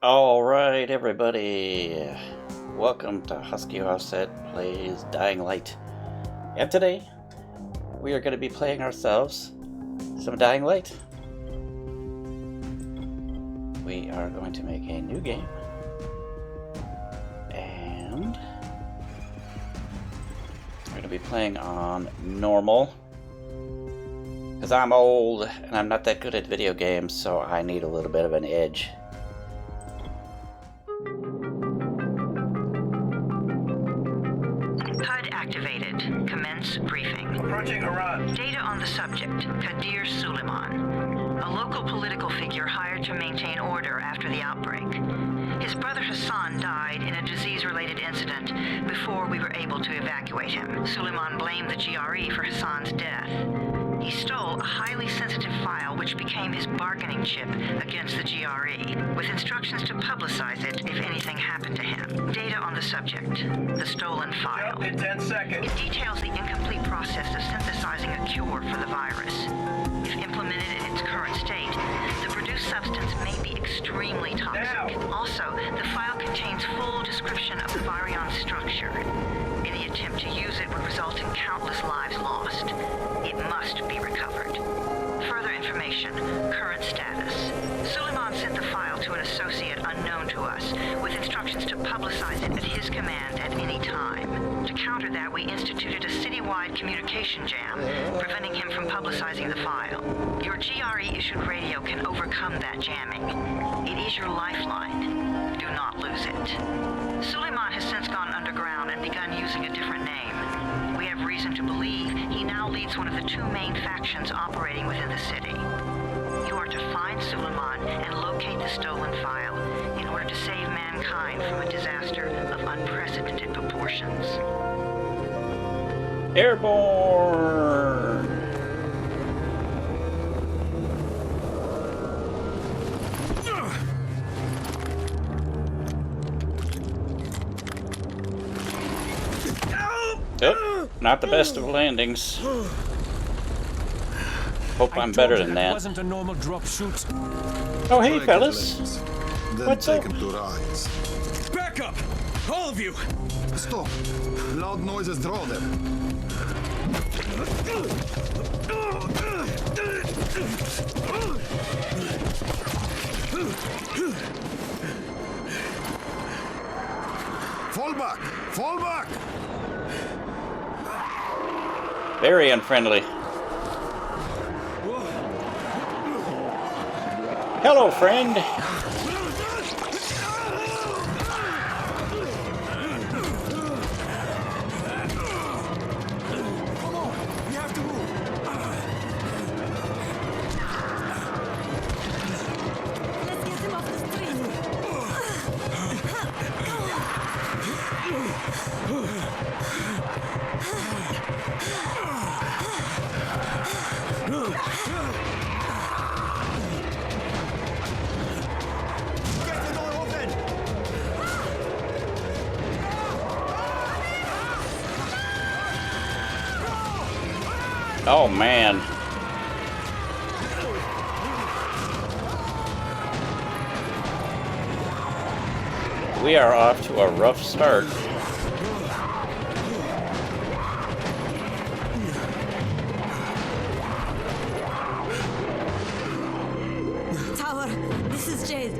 Alright everybody, welcome to Husky Offset Plays Dying Light. And today, we are going to be playing ourselves some Dying Light. We are going to make a new game. And we're going to be playing on normal. Because I'm old and I'm not that good at video games, so I need a little bit of an edge. HUD activated. Commence briefing. Approaching Haran. Data on the subject, Kadir Suleiman, a local political figure hired to maintain order after the outbreak. His brother Hassan died in a disease-related incident before we were able to evacuate him. Suleiman blamed the GRE for Hassan's death. He stole a highly sensitive file which became his bargaining chip against the GRE, with instructions to publicize it if anything happened to him. Data on the subject, the stolen file. Jump in 10 seconds. It details the incomplete process of synthesizing a cure for the virus. If implemented in its current state, the produced substance may be extremely toxic. Also, the file contains full description of the virion structure. Any attempt to use it would result in countless lives lost. It must be recovered. Further information, current status. Suleiman sent the file to an associate unknown to us, with instructions to publicize it at his command at any time. To counter that, we instituted a citywide communication jam, preventing him from publicizing the file. Your GRE-issued radio can overcome that jamming. It is your lifeline. Do not lose it. Suleiman has since gone underground and begun using a different name. We have reason to believe he now leads one of the two main factions operating within the city. You are to find Suleiman and locate the stolen file in order to save mankind from a disaster of unprecedented proportions. Airborne! Oh, not the best of landings. Hope I'm better than that. Wasn't a normal drop shoot. Oh, hey, fellas. Then What's take up? him to rides. Back up! All of you! Stop! Loud noises draw them. Fall back! Fall back! Very unfriendly. Hello, friend. Let's get him off the street. Get the door open. Oh, man. We are off to a rough start. Tower, this is Jade.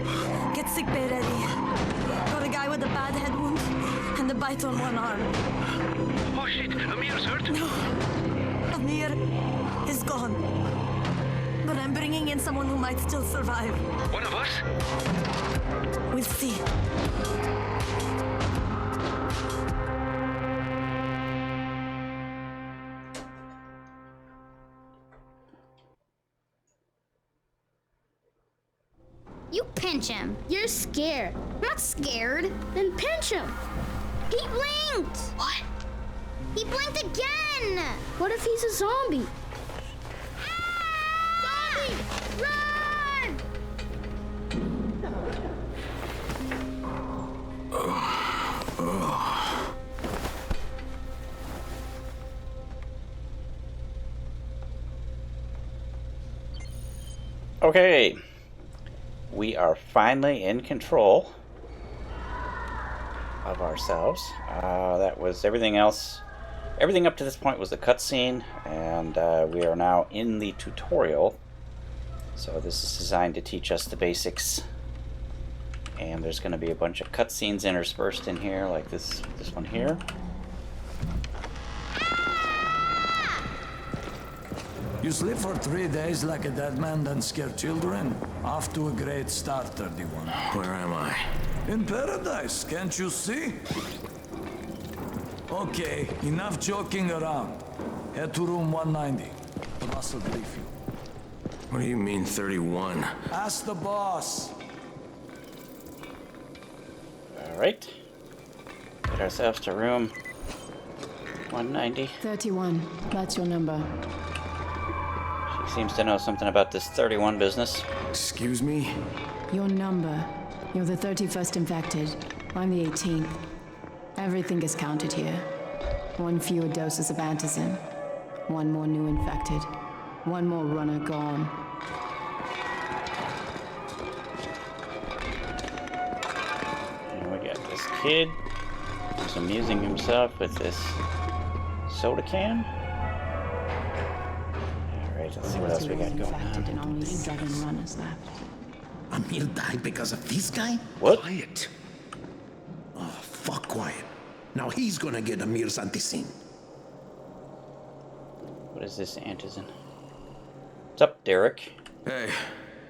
Get sick bay ready. Got a guy with a bad head wound and a bite on one arm. Oh shit, Amir's hurt. Amir is gone. But I'm bringing in someone who might still survive. One of us? We'll see. You pinch him. You're scared. I'm not scared. Then pinch him. He blinked. What? He blinked again. What if he's a zombie? Zombie! Run! Okay. we are finally in control of ourselves. That was everything else. Everything up to this point was the cutscene, and we are now in the tutorial. So this is designed to teach us the basics. And there's going to be a bunch of cutscenes interspersed in here, like this one here. You sleep for 3 days like a dead man, then scare children? Off to a great start, 31. Where am I? In paradise, can't you see? Okay, enough joking around. Head to room 190. The boss will brief you. What do you mean 31? Ask the boss. Alright. Get ourselves to room 190. 31. That's your number. She seems to know something about this 31 business. Excuse me? Your number. You're the 31st infected. I'm the 18th. Everything is counted here. 1 fewer doses of Antizin. 1 more new infected. 1 more runner gone. And we got this kid who's amusing himself with this soda can. Alright, let's see what else we got going Infected and on. only 7 runners left. Amir died because of this guy? What? Quiet. Oh, fuck quiet. Now he's gonna get Amir's Antizin. What is this Antizin? What's up, Derek? Hey,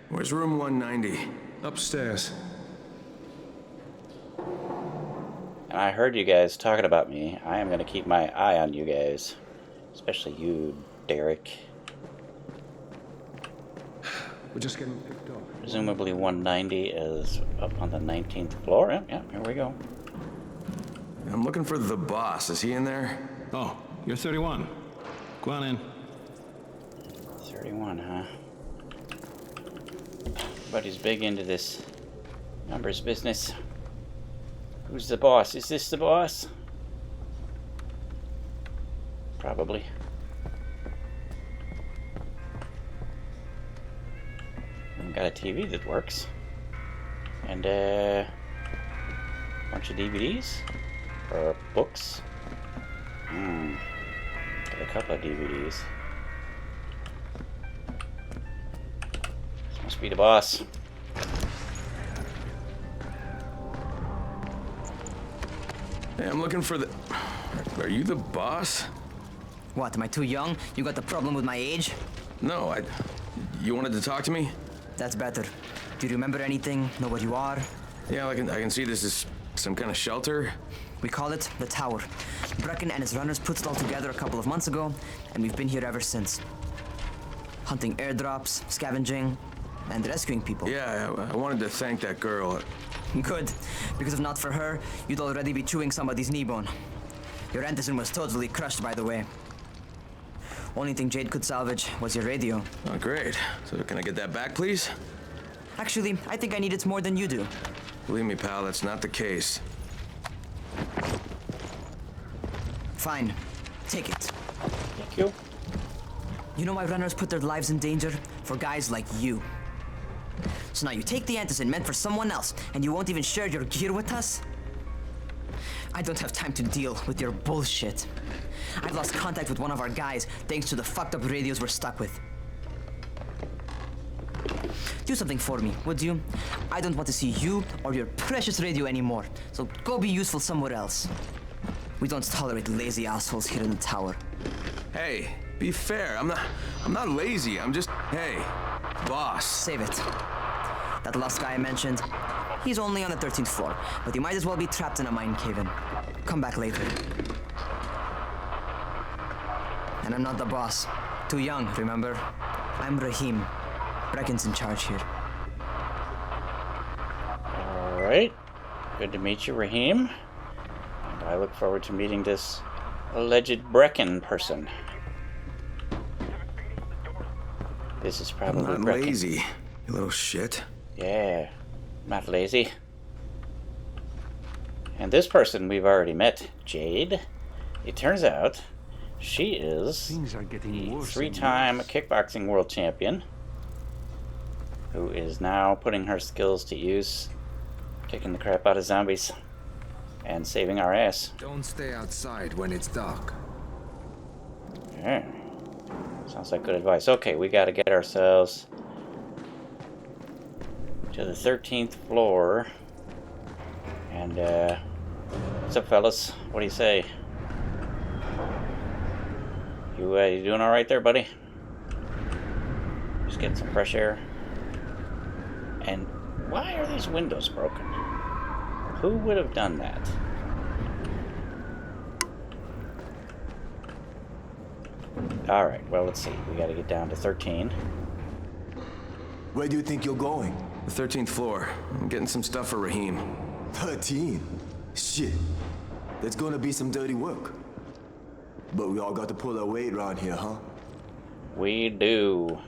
where's room 190? Upstairs. And I heard you guys talking about me. I am going to keep my eye on you guys. Especially you, Derek. We're just getting picked up. Presumably 190 is up on the 19th floor. Yeah, here we go. I'm looking for the boss. Is he in there? Oh, you're 31. Go on in. 31, huh? Everybody's big into this numbers business. Who's the boss? Is this the boss? Probably. I've got a TV that works. And a bunch of DVDs? Or books? Got a couple of DVDs. This must be the boss. Hey, I'm looking for the... Are you the boss? What, am I too young? You got the problem with my age? No, You wanted to talk to me? That's better. Do you remember anything? Know what you are? Yeah, I can see this is some kind of shelter. We call it the Tower. Brecken and his runners put it all together a couple of months ago, and we've been here ever since. Hunting airdrops, scavenging, and rescuing people. Yeah, I wanted to thank that girl. Good, because if not for her, you'd already be chewing somebody's knee bone. Your Antizin was totally crushed, by the way. Only thing Jade could salvage was your radio. Oh, great. So can I get that back, please? Actually, I think I need it more than you do. Believe me, pal, that's not the case. Fine. Take it. Thank you. You know why runners put their lives in danger? For guys like you. So now you take the Antizin meant for someone else, and you won't even share your gear with us? I don't have time to deal with your bullshit. I've lost contact with one of our guys thanks to the fucked up radios we're stuck with. Do something for me, would you? I don't want to see you or your precious radio anymore, so go be useful somewhere else. We don't tolerate lazy assholes here in the tower. Hey, be fair. I'm not lazy. I'm just... Hey, boss. Save it. That last guy I mentioned, he's only on the 13th floor, but he might as well be trapped in a mine cave-in. Come back later. And I'm not the boss. Too young, remember? I'm Rahim. Brecken's in charge here. Alright. Good to meet you, Rahim. And I look forward to meeting this alleged Brecken person. This is probably I'm not Brecken. lazy, you little shit. Yeah, not lazy. And this person we've already met, Jade. It turns out she is Things are getting the worse. 3-time kickboxing world champion. who is now putting her skills to use, kicking the crap out of zombies, and saving our ass. Don't stay outside when it's dark. Yeah. Sounds like good advice. Okay, we gotta get ourselves to the 13th floor. And, what's up, fellas? What do you say? You doing alright there, buddy? Just getting some fresh air. And why are these windows broken? Who would have done that? Alright, well, let's see. We gotta get down to 13. Where do you think you're going? The 13th floor. I'm getting some stuff for Rahim. 13? Shit. That's gonna be some dirty work. But we all got to pull our weight around here, huh? We do.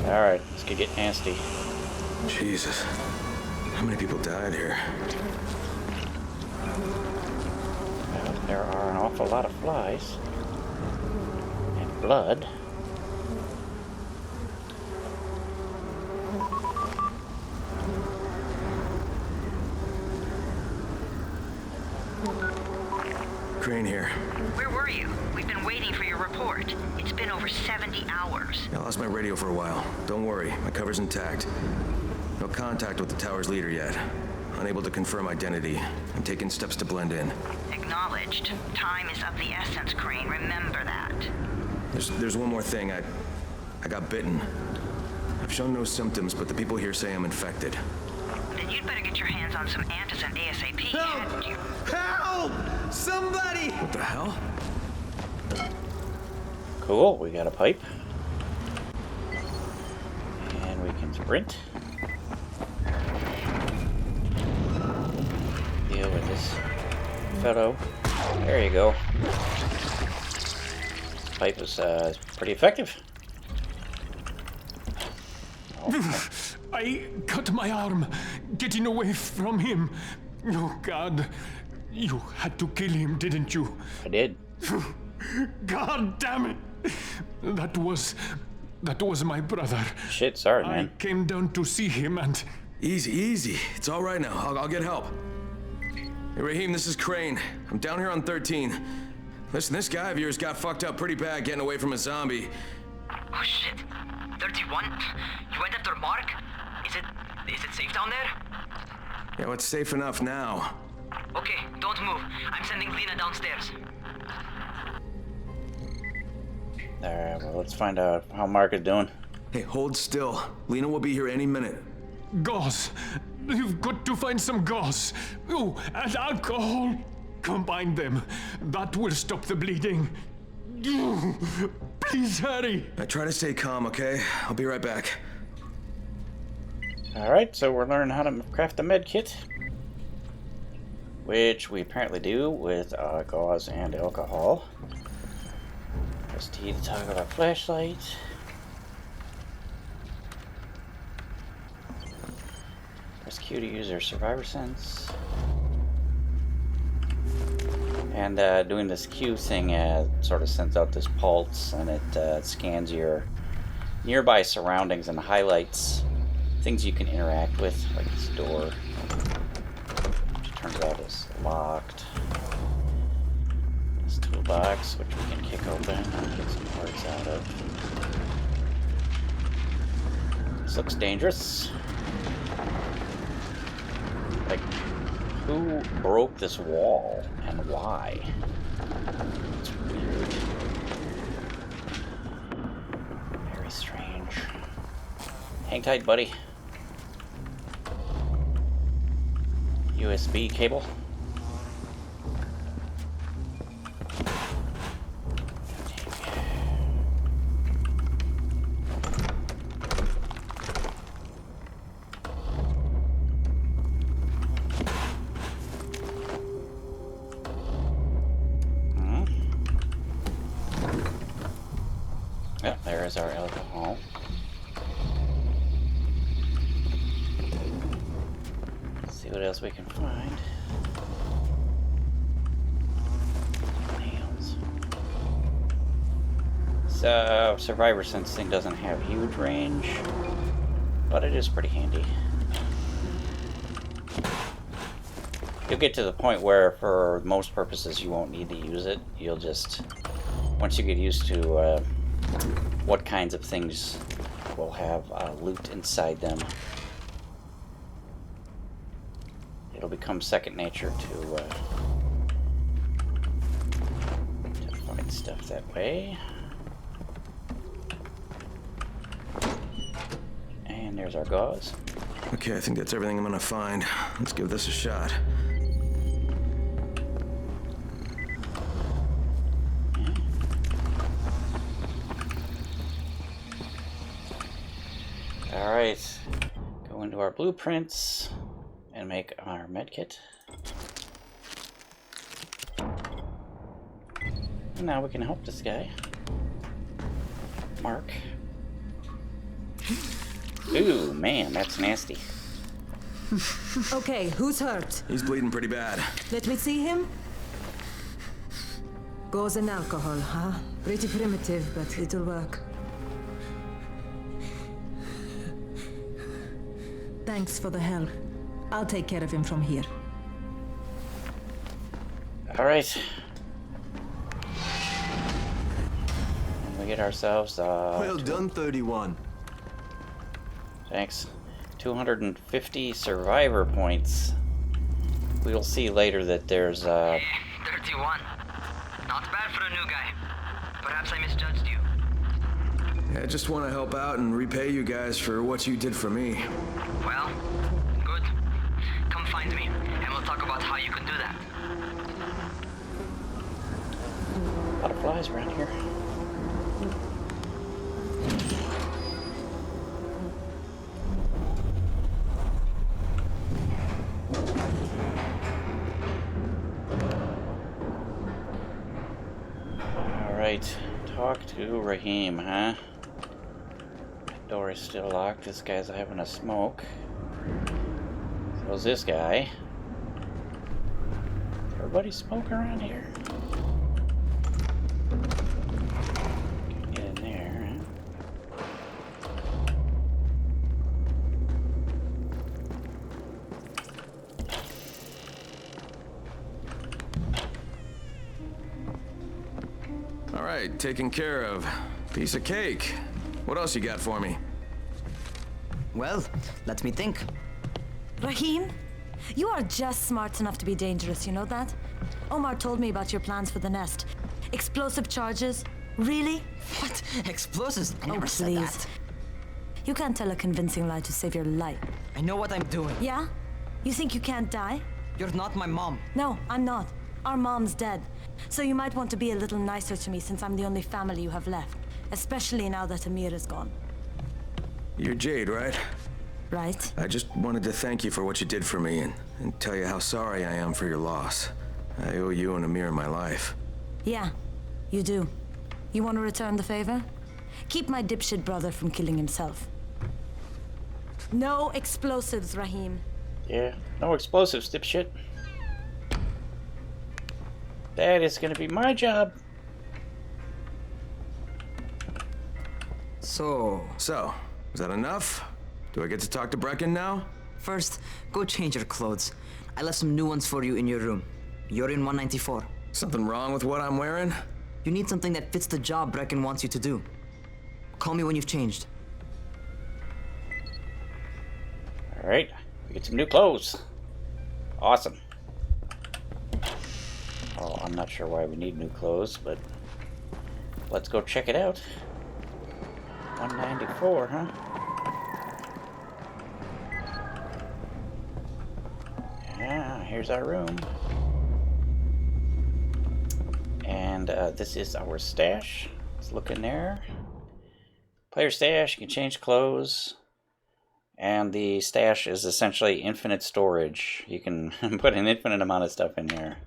Alright, let's get nasty. Jesus. How many people died here? Well, there are an awful lot of flies. And blood. Crane here. Where were you? We've been waiting for your report. It's been over 70 hours. I lost my radio for a while. Don't worry, my cover's intact. No contact with the tower's leader yet. Unable to confirm identity. I'm taking steps to blend in. Acknowledged. Time is of the essence, Crane. Remember that. There's one more thing. I got bitten. I've shown no symptoms, but the people here say I'm infected. Then you'd better get your hands on some Antizin ASAP, hadn't you? Help! Somebody! What the hell? Cool, we got a pipe. And we can sprint. Deal with this fellow. There you go. Pipe is pretty effective. Oh. I cut my arm getting away from him. Oh, God. You had to kill him, didn't you? I did. God damn it. That was my brother. Shit, sorry, man. I came down to see him and... Easy. It's all right now. I'll get help. Hey, Rahim, this is Crane. I'm down here on 13. Listen, this guy of yours got fucked up pretty bad getting away from a zombie. Oh, shit. 31? You went after Mark? Is it safe down there? Yeah, well, it's safe enough now. Okay, don't move. I'm sending Lena downstairs. Alright, well, let's find out how Mark is doing. Hey, hold still. Lena will be here any minute. Gauze. You've got to find some gauze. Oh, and alcohol. Combine them. That will stop the bleeding. Please hurry. I try to stay calm, okay? I'll be right back. Alright, so we're learning how to craft a medkit. Which we apparently do with gauze and alcohol. Press T to toggle our flashlight. Press Q to use our survivor sense. And doing this Q thing sort of sends out this pulse, and it scans your nearby surroundings and highlights things you can interact with, like this door, which turns out is locked. This toolbox, which we can kick open and get some parts out of. This looks dangerous. Like, who broke this wall and why? It's weird. Very strange. Hang tight, buddy. USB cable. Yep, there is our alcohol. See what else we can find. Nails. So, Survivor Sense thing doesn't have huge range, but it is pretty handy. You'll get to the point where, for most purposes, you won't need to use it. You'll just, once you get used to what kinds of things will have loot inside them, it'll become second nature to find stuff that way. And there's our gauze. Okay, I think that's everything I'm gonna find. Let's give this a shot. Alright, go into our blueprints and make our medkit. And now we can help this guy. Mark. Ooh, man, that's nasty. Okay, who's hurt? He's bleeding pretty bad. Let me see him. Gauze and alcohol, huh? Pretty primitive, but it'll work. Thanks for the help. I'll take care of him from here. Alright. And we get ourselves well done, 31. Thanks. 250 survivor points. We'll see later that there's 31. Not bad for a new guy. Perhaps I misjudged you. Yeah, I just want to help out and repay you guys for what you did for me. Well, good. Come find me, and we'll talk about how you can do that. a lot of flies around here. Alright, talk to Rahim, huh? That door is still locked. This guy's having a smoke. So is this guy. Everybody smoke around here? Get in there, huh? All right, taken care of. Piece of cake. What else you got for me? Well, let me think. Rahim, you are just smart enough to be dangerous, you know that? Omar told me about your plans for the nest. Explosive charges? Really? What? Explosives? I never said please. that. You can't tell a convincing lie to save your life. I know what I'm doing. Yeah? You think you can't die? You're not my mom. No, I'm not. Our mom's dead. So you might want to be a little nicer to me since I'm the only family you have left. Especially now that Amir is gone. You're Jade, right? Right. I just wanted to thank you for what you did for me and tell you how sorry I am for your loss. I owe you and Amir my life. Yeah, you do. You want to return the favor? Keep my dipshit brother from killing himself. No explosives, Rahim. Yeah, no explosives, dipshit. That is gonna be my job. So, is that enough? Do I get to talk to Brecken now? First, go change your clothes. I left some new ones for you in your room. You're in 194. Something wrong with what I'm wearing? You need something that fits the job Brecken wants you to do. Call me when you've changed. Alright, we get some new clothes. Awesome. Oh, I'm not sure why we need new clothes, but let's go check it out. 194, huh? Yeah, here's our room. And this is our stash. Let's look in there. Player stash, you can change clothes. And the stash is essentially infinite storage. You can put an infinite amount of stuff in there.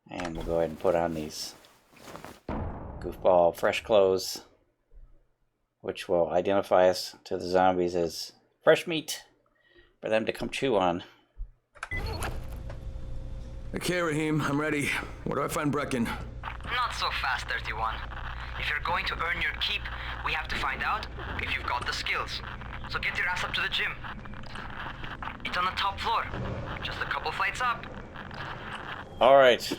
And we'll go ahead and put on these goofball fresh clothes, which will identify us to the zombies as fresh meat. for them to come chew on. Okay, Rahim, I'm ready. Where do I find Brecken? Not so fast, 31. If you're going to earn your keep, we have to find out if you've got the skills. So get your ass up to the gym. It's on the top floor. Just a couple flights up. Alright.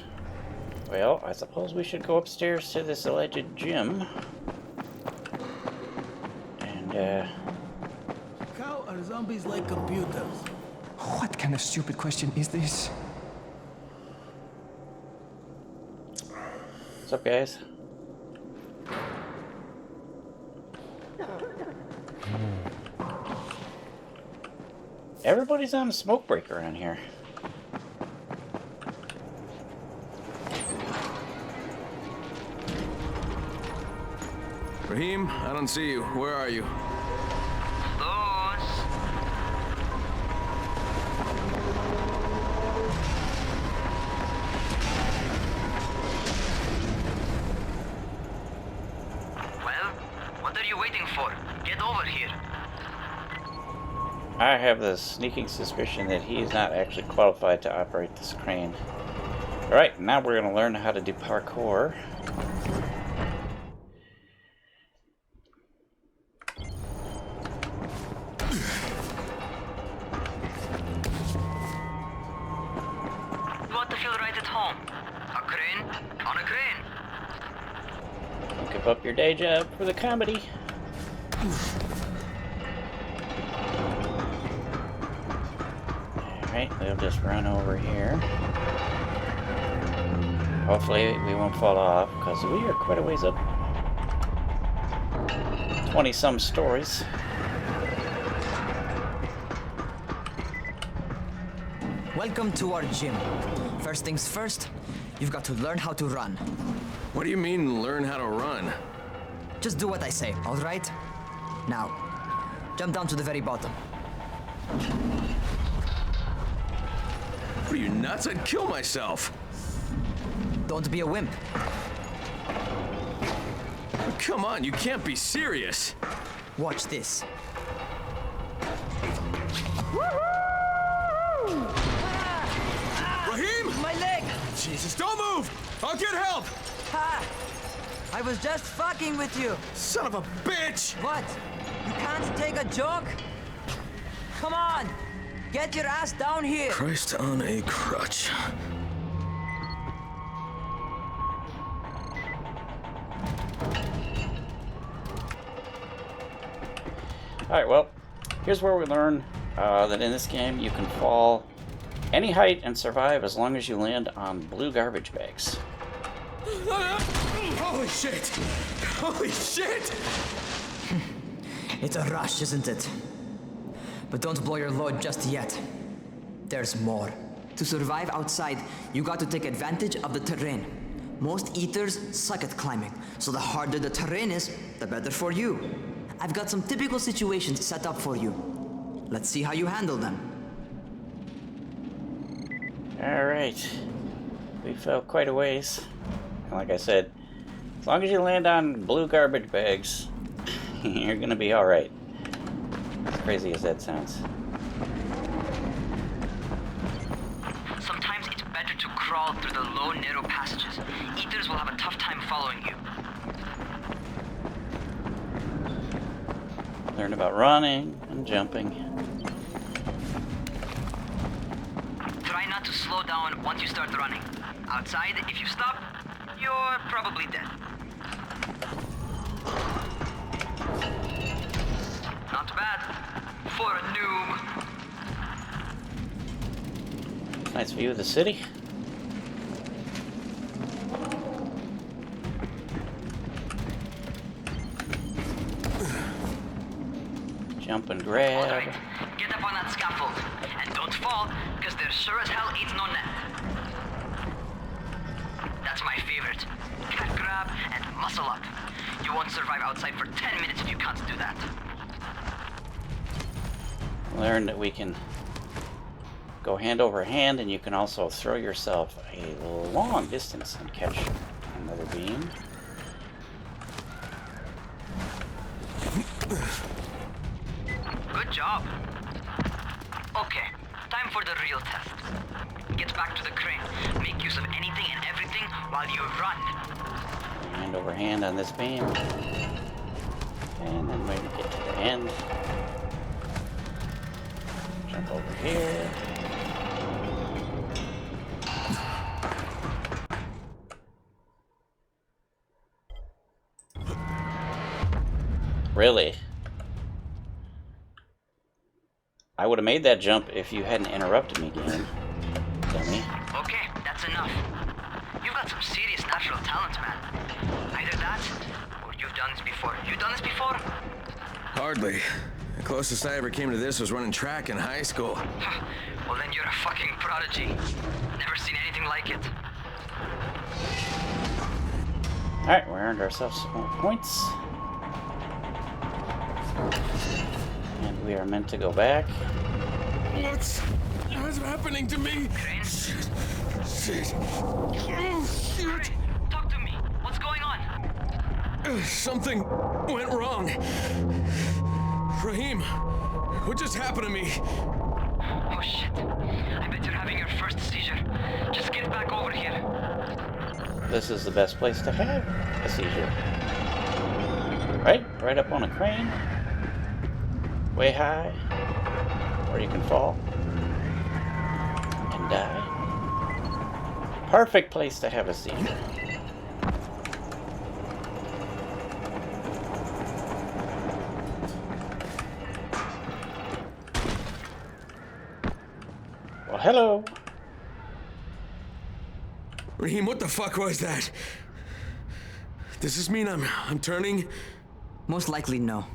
Well, I suppose we should go upstairs to this alleged gym. And, How are zombies like computers? What kind of stupid question is this? What's up, guys? Everybody's on a smoke break around here. Rahim, I don't see you. Where are you? Well, what are you waiting for? Get over here. I have the sneaking suspicion that he's not actually qualified to operate this crane. Alright, now we're going to learn how to do parkour. You want to feel right at home. A crane on a crane. Don't give up your day job for the comedy. Alright, we'll just run over here. Hopefully we won't fall off, because we are quite a ways up. 20-some stories. Welcome to our gym. First things first, you've got to learn how to run. What do you mean, learn how to run? Just do what I say, all right? Now, jump down to the very bottom. What are you, nuts? I'd kill myself. Don't be a wimp. Come on, you can't be serious. Watch this. Rahim! My leg! Jesus, don't move! I'll get help! Ha! I was just fucking with you. Son of a bitch! What? You can't take a joke? Come on! Get your ass down here! Christ on a crutch. Alright, well, here's where we learn that in this game you can fall any height and survive as long as you land on blue garbage bags. Holy shit! Holy shit! It's a rush, isn't it? But don't blow your load just yet. There's more. To survive outside, you got to take advantage of the terrain. Most eaters suck at climbing, so the harder the terrain is, the better for you. I've got some typical situations set up for you. Let's see how you handle them. Alright. We fell quite a ways. And like I said, as long as you land on blue garbage bags, you're gonna be alright. As crazy as that sounds. Sometimes it's better to crawl through the low, narrow passages. Eaters will have a tough time following you. Learn about running and jumping. Try not to slow down once you start running. Outside, if you stop, you're probably dead. Not bad for a noob. Nice view of the city. Jump and grab. All right, get up on that scaffold. And don't fall, because there sure as hell ain't no net. That's my favorite. Cat grab and muscle up. You won't survive outside for 10 minutes if you can't do that. Learn that we can go hand over hand, and you can also throw yourself a long distance and catch another beam. Good job. Okay, time for the real test. Get back to the crane. Make use of anything and everything while you run. Hand over hand on this beam. And then we get to the end. Jump over here. Really? I would have made that jump if you hadn't interrupted me, game. Dummy. Okay, that's enough. You've got some serious natural talent, man. Either that, or you've done this before. You done this before? Hardly. The closest I ever came to this was running track in high school. Well, then you're a fucking prodigy. Never seen anything like it. Alright, we earned ourselves some more points. And we are meant to go back. What's happening to me? Shit. Shit. Oh, shit. Talk to me. What's going on? Something went wrong. Rahim, what just happened to me? Oh shit. I bet you're having your first seizure. Just get back over here. This is the best place to have a seizure. Right? Right up on a crane. Way high. Where you can fall. And die. Perfect place to have a seizure. Well, hello. Rahim, what the fuck was that? Does this mean I'm turning? Most likely no.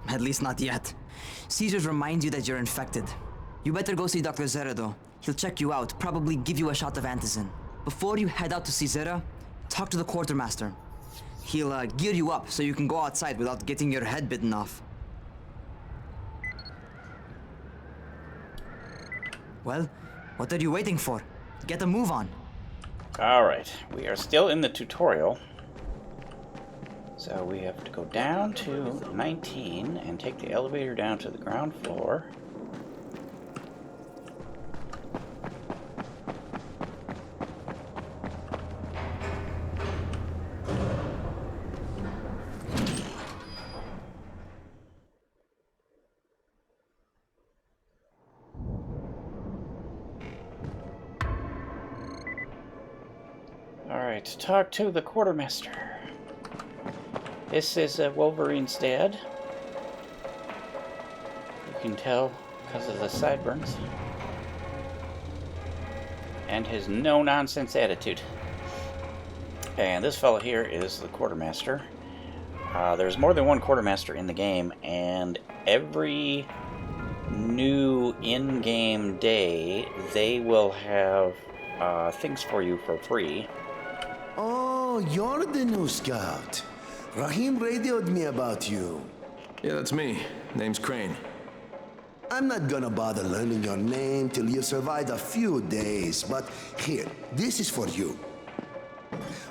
At least not yet. Seizures remind you that you're infected. You better go see Dr. Zere though. He'll check you out, probably give you a shot of Antizin. Before you head out to see Zere, talk to the Quartermaster. He'll gear you up so you can go outside without getting your head bitten off. Well, what are you waiting for? Get a move on. Alright, we are still in the tutorial. So we have to go down to 19 and take the elevator down to the ground floor. Alright, talk to the Quartermaster. This is Wolverine's dad. You can tell because of the sideburns. And his no-nonsense attitude. And this fellow here is the Quartermaster. There's more than one Quartermaster in the game, and every new in-game day, they will have things for you for free. Oh, you're the new scout. Rahim radioed me about you. Yeah, that's me. Name's Crane. I'm not gonna bother learning your name till you survived a few days, but here, this is for you.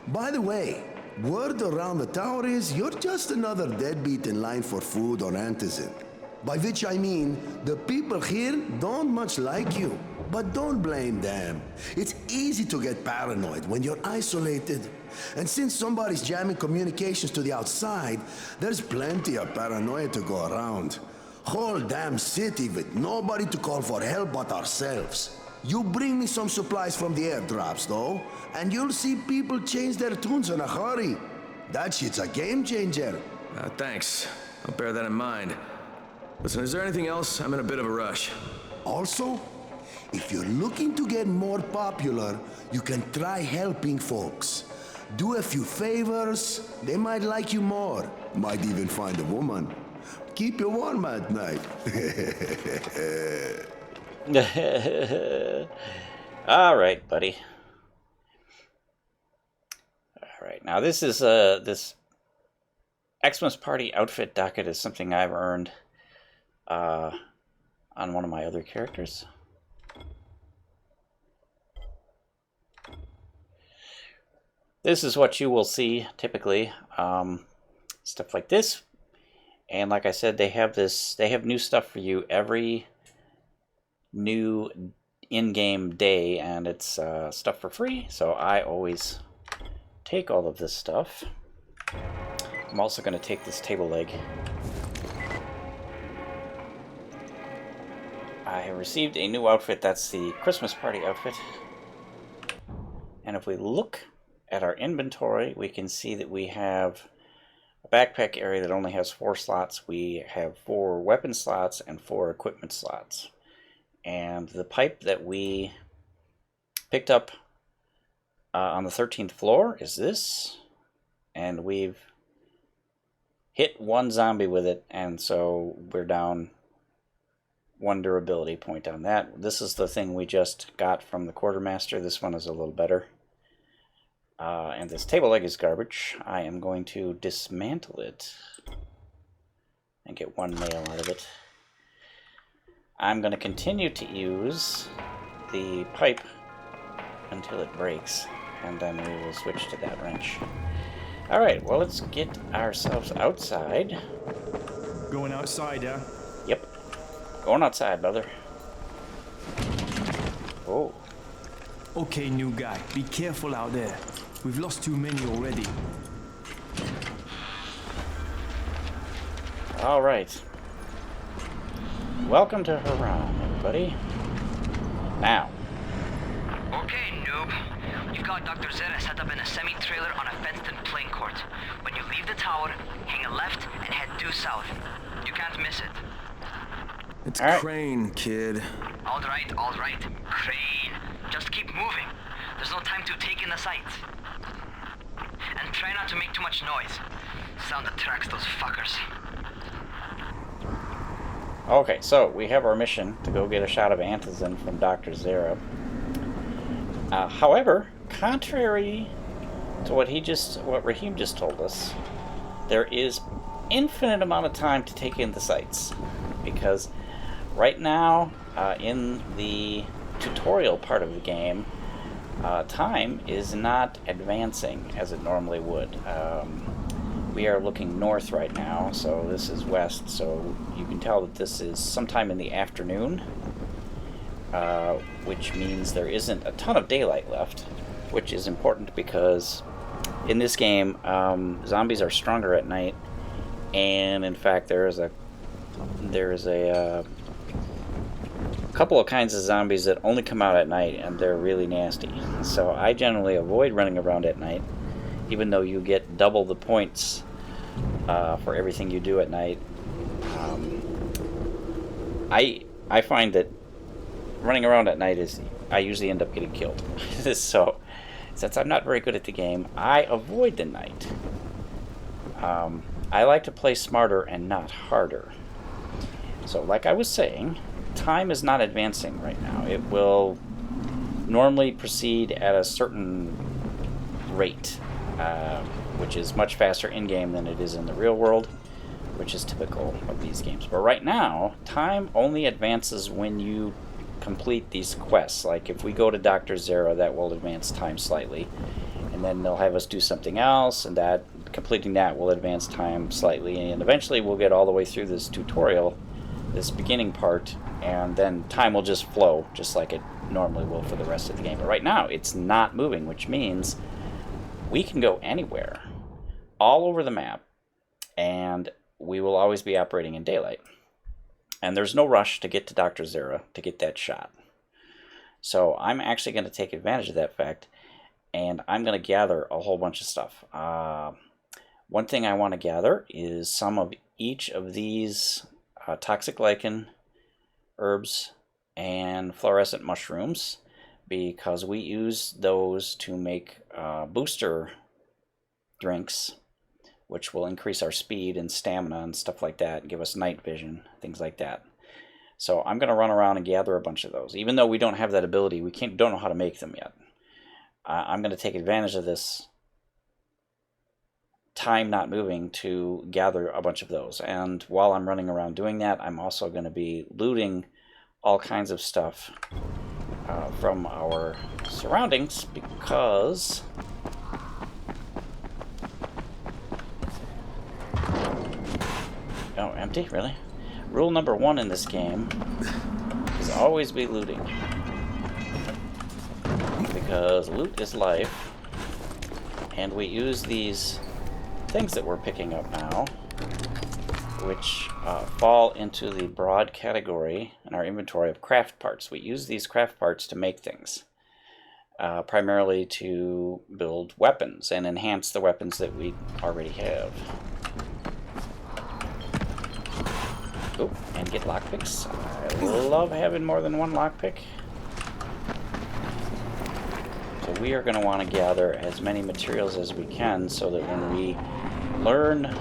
By the way, word around the tower is you're just another deadbeat in line for food or Antizin. By which I mean, the people here don't much like you. But don't blame them. It's easy to get paranoid when you're isolated. And since somebody's jamming communications to the outside, there's plenty of paranoia to go around. Whole damn city with nobody to call for help but ourselves. You bring me some supplies from the airdrops, though, and you'll see people change their tunes in a hurry. That shit's a game changer. Thanks. I'll bear that in mind. Listen, is there anything else? I'm in a bit of a rush. Also, if you're looking to get more popular, you can try helping folks. Do a few favors, they might like you more. Might even find a woman. Keep you warm at night. All right, buddy. All right, now this is this Xmas Party outfit docket is something I've earned on one of my other characters. This is what you will see typically, stuff like this. And like I said, they have new stuff for you every new in-game day, and it's stuff for free, so I always take all of this stuff. I'm also going to take this table leg. I have received a new outfit. That's the Christmas party outfit. And if we look at our inventory, we can see that we have a backpack area that only has 4 slots. We have 4 weapon slots and 4 equipment slots. And the pipe that we picked up on the 13th floor is this. And we've hit 1 zombie with it, and so we're down 1 durability point on that. This is the thing we just got from the Quartermaster. This one is a little better. And this table leg is garbage. I am going to dismantle it and get 1 nail out of it. I'm going to continue to use the pipe until it breaks, and then we will switch to that wrench. Alright, well, let's get ourselves outside. Going outside, yeah? Yep. Going outside, brother. Oh. Okay, new guy, be careful out there. We've lost too many already. Alright. Welcome to Haran, everybody. Now. Okay, noob. You've got Dr. Zere set up in a semi-trailer on a fenced-in playing court. When you leave the tower, hang a left and head due south. You can't miss it. It's Crane, kid. All right, Crane. Just keep moving. There's no time to take in the sights. And try not to make too much noise. Sound attracts those fuckers. Okay, so we have our mission to go get a shot of Antizin from Dr. Zere. However, contrary to what Rahim just told us, there is infinite amount of time to take in the sights, because right now in the tutorial part of the game, time is not advancing as it normally would. We are looking north right now, so this is west, so you can tell that this is sometime in the afternoon, which means there isn't a ton of daylight left, which is important because in this game, zombies are stronger at night, and in fact there is a couple of kinds of zombies that only come out at night, and they're really nasty. So I generally avoid running around at night, even though you get double the points for everything you do at night. I find that running around at night I usually end up getting killed. So since I'm not very good at the game, I avoid the night. I like to play smarter and not harder. So like I was saying, time is not advancing right now. It will normally proceed at a certain rate, which is much faster in-game than it is in the real world, which is typical of these games. But right now, time only advances when you complete these quests. Like if we go to Dr. Zere, that will advance time slightly, and then they'll have us do something else, and that completing that will advance time slightly, and eventually we'll get all the way through this tutorial, this beginning part, and then time will just flow just like it normally will for the rest of the game. But right now it's not moving, which means we can go anywhere all over the map, and we will always be operating in daylight. And there's no rush to get to Dr. Zere to get that shot. So I'm actually going to take advantage of that fact, and I'm going to gather a whole bunch of stuff. One thing I want to gather is some of each of these toxic lichen, herbs, and fluorescent mushrooms, because we use those to make booster drinks, which will increase our speed and stamina and stuff like that, and give us night vision, things like that. So I'm going to run around and gather a bunch of those. Even though we don't have that ability, we don't know how to make them yet. I'm going to take advantage of this time not moving to gather a bunch of those. And while I'm running around doing that, I'm also going to be looting all kinds of stuff from our surroundings, because oh, empty? Really? Rule number 1 in this game is always be looting. Because loot is life. And we use these things that we're picking up now, which fall into the broad category in our inventory of craft parts. We use these craft parts to make things, primarily to build weapons and enhance the weapons that we already have. Oh, and get lockpicks. I love having more than one lockpick. So we are going to want to gather as many materials as we can so that when we learn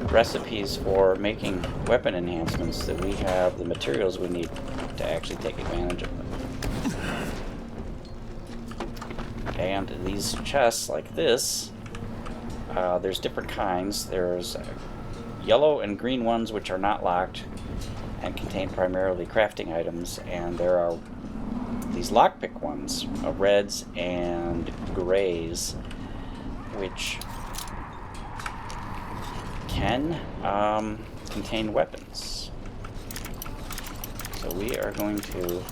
recipes for making weapon enhancements, that we have the materials we need to actually take advantage of them. And these chests like this, there's different kinds. There's yellow and green ones which are not locked and contain primarily crafting items, and there are these lockpick ones, reds and grays, which can contain weapons. So we are going to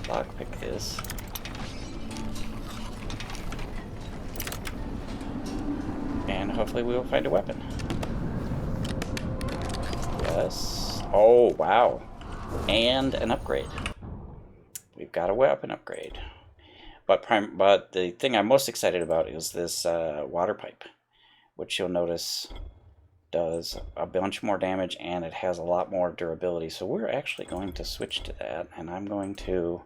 lockpick this. And hopefully we will find a weapon. Yes. Oh, wow. And an upgrade. We've got a weapon upgrade. But the thing I'm most excited about is this water pipe, which you'll notice does a bunch more damage and it has a lot more durability. So we're actually going to switch to that, and I'm going to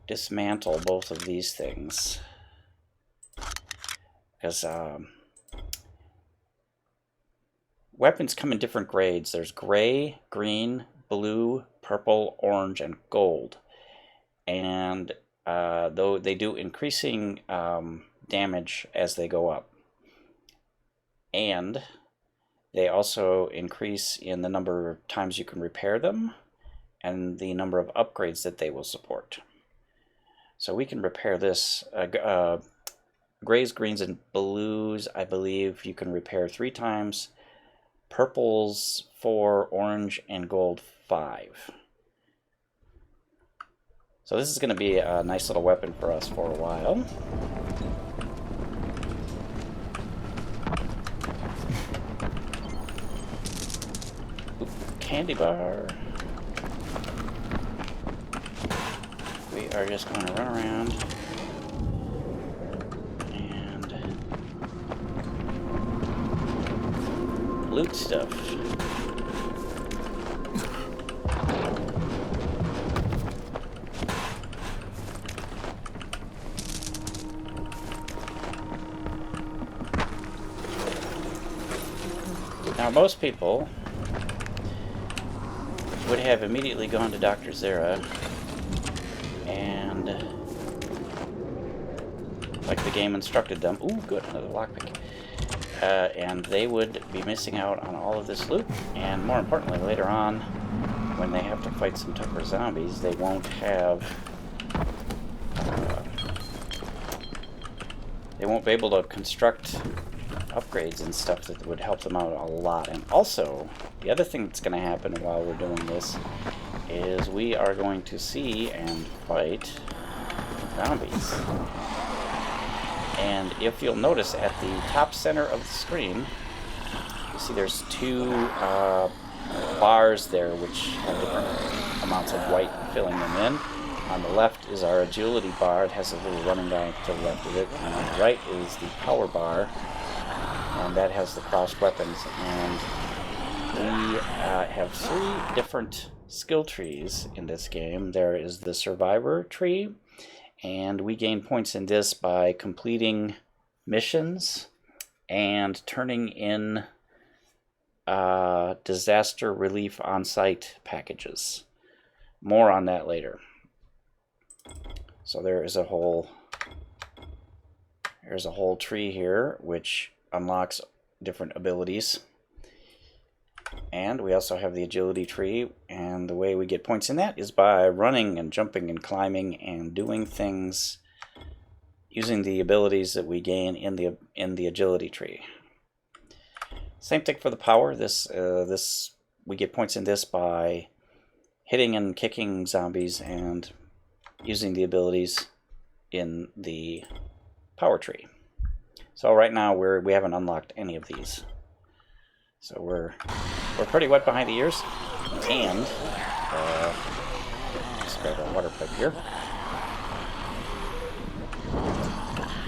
dismantle both of these things. Because weapons come in different grades. There's gray, green, blue, purple, orange, and gold. And though they do increasing damage as they go up. And they also increase in the number of times you can repair them and the number of upgrades that they will support. So we can repair this. Grays, greens, and blues, I believe you can repair 3 times. Purples 4, orange, and gold 5. So this is going to be a nice little weapon for us for a while. Ooh, candy bar. We are just going to run around and loot stuff. Now, most people would have immediately gone to Dr. Zere and, like the game instructed them, ooh, good, another lockpick, and they would be missing out on all of this loot, and more importantly, later on, when they have to fight some tougher zombies, they won't have, they won't be able to construct upgrades and stuff that would help them out a lot. And also, the other thing that's going to happen while we're doing this is we are going to see and fight zombies. And if you'll notice at the top center of the screen, you see there's 2 bars there which have different amounts of white filling them in. On the left is our agility bar. It has a little running guy to the left of it. And on the right is the power bar. And that has the crossed weapons, and we have 3 different skill trees in this game. There is the survivor tree, and we gain points in this by completing missions and turning in disaster relief on-site packages. More on that later. So there's a whole tree here which unlocks different abilities, and we also have the agility tree, and the way we get points in that is by running and jumping and climbing and doing things using the abilities that we gain in the agility tree. Same thing for the power. This we get points in this by hitting and kicking zombies and using the abilities in the power tree. So right now we haven't unlocked any of these. So we're pretty wet behind the ears. And let's grab our water pipe here.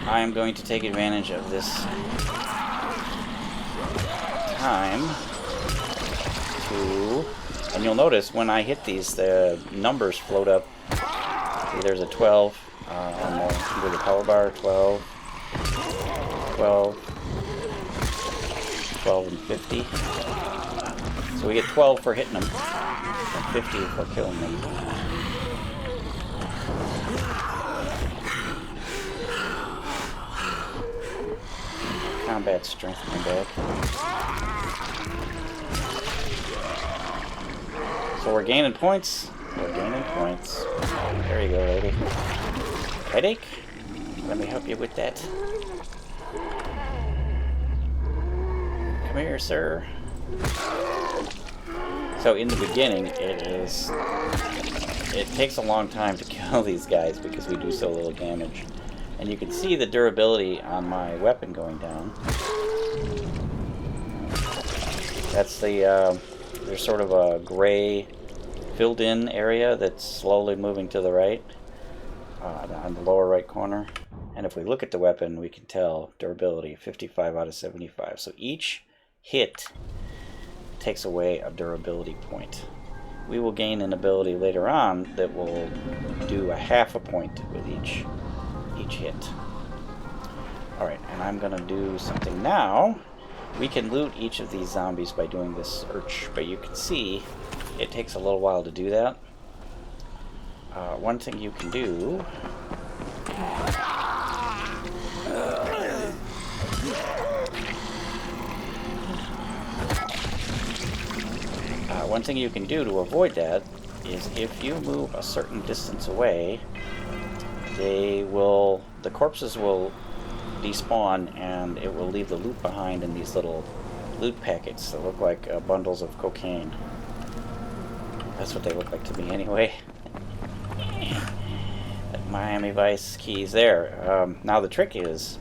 I am going to take advantage of this time to, and you'll notice when I hit these, the numbers float up. See, there's a 12 under the power bar, 12, 12, 12, and 50. So we get 12 for hitting them, and 50 for killing them. Combat strength in my back. So we're gaining points. We're gaining points. There you go, lady. Headache? Let me help you with that. Come here, sir. So in the beginning, it takes a long time to kill these guys because we do so little damage. And you can see the durability on my weapon going down. That's the, there's sort of a gray filled in area that's slowly moving to the right, on the lower right corner. And if we look at the weapon, we can tell durability, 55 out of 75. So each hit takes away a durability point. We will gain an ability later on that will do a half a point with each hit. Alright, and I'm gonna do something now. We can loot each of these zombies by doing this search, but you can see it takes a little while to do that. One thing you can do to avoid that is if you move a certain distance away, the corpses will despawn and it will leave the loot behind in these little loot packets that look like bundles of cocaine. That's what they look like to me anyway. Miami Vice keys there. Now the trick is,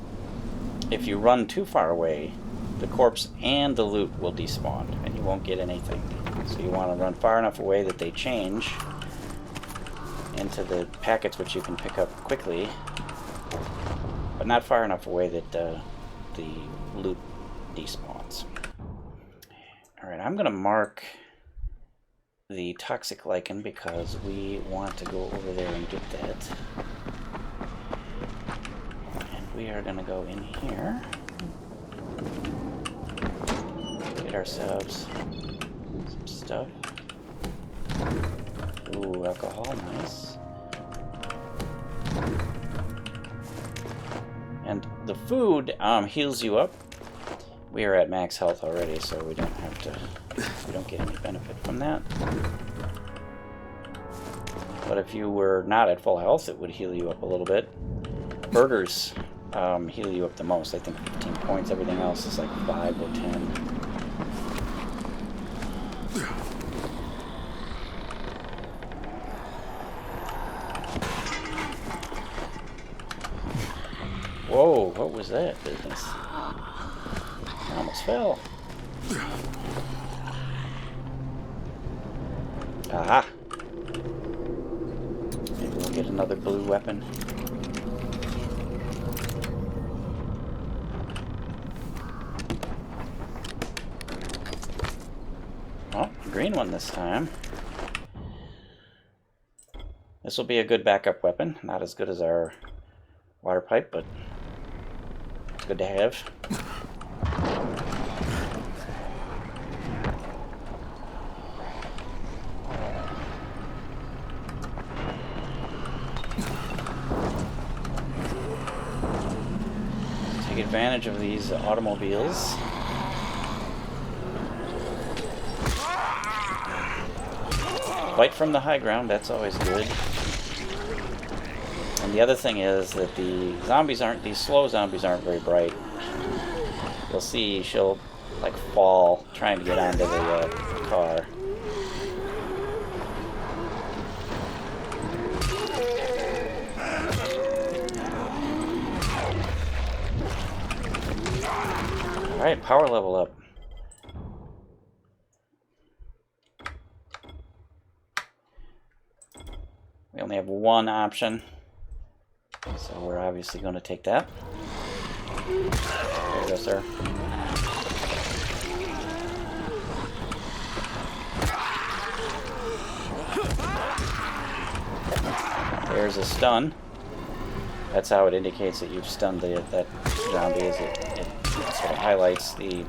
if you run too far away, the corpse and the loot will despawn and you won't get anything. So you want to run far enough away that they change into the packets which you can pick up quickly, but not far enough away that the loot despawns. Alright, I'm going to mark the toxic lichen because we want to go over there and get that. And we are going to go in here, get ourselves some stuff. Ooh, alcohol, nice. And the food heals you up. We are at max health already, so we don't have to, we don't get any benefit from that. But if you were not at full health, it would heal you up a little bit. Burgers heal you up the most, I think 15 points. Everything else is like 5 or 10. Whoa, what was that business? I almost fell. Aha! Maybe we'll get another blue weapon. Oh, green one this time. This will be a good backup weapon. Not as good as our water pipe, but it's good to have. Take advantage of these automobiles. Fight from the high ground, that's always good. And the other thing is that the zombies aren't, these slow zombies aren't very bright. You'll see she'll like fall trying to get onto the car. Alright, power level up. We only have one option, so we're obviously going to take that. There you go, sir. There's a stun. That's how it indicates that you've stunned that zombie, is it sort of highlights the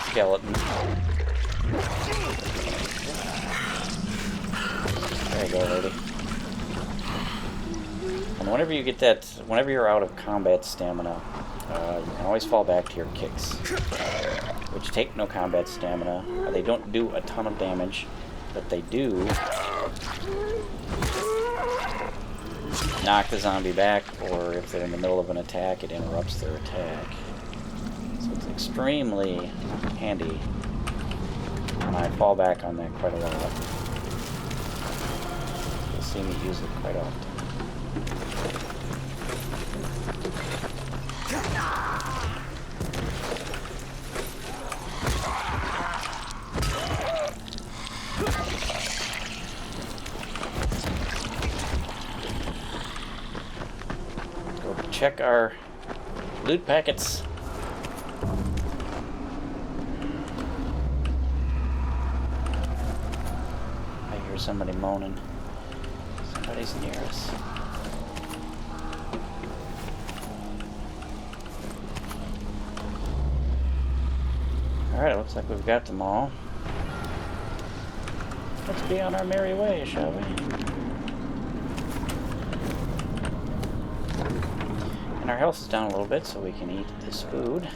skeleton. There you go, lady. And whenever you get that, whenever you're out of combat stamina, you can always fall back to your kicks, which take no combat stamina. They don't do a ton of damage, but they do knock the zombie back, or if they're in the middle of an attack, it interrupts their attack. So it's extremely handy, and I fall back on that quite a lot. You'll see me use it quite often. Check our loot packets. I hear somebody moaning. Somebody's near us. Alright, looks like we've got them all. Let's be on our merry way, shall we? And our health is down a little bit, so we can eat this food.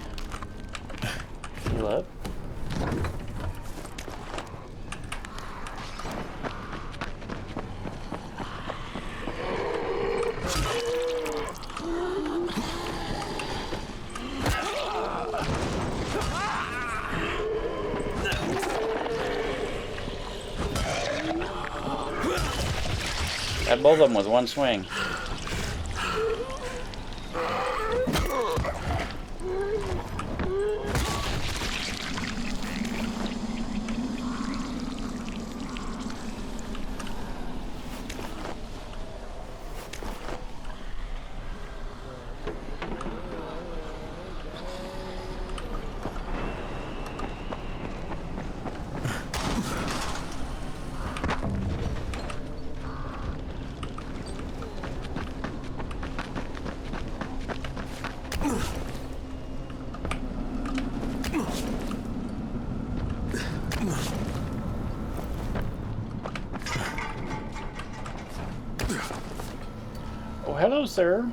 Heal up. Got both of them with one swing. Oh, hello, sir.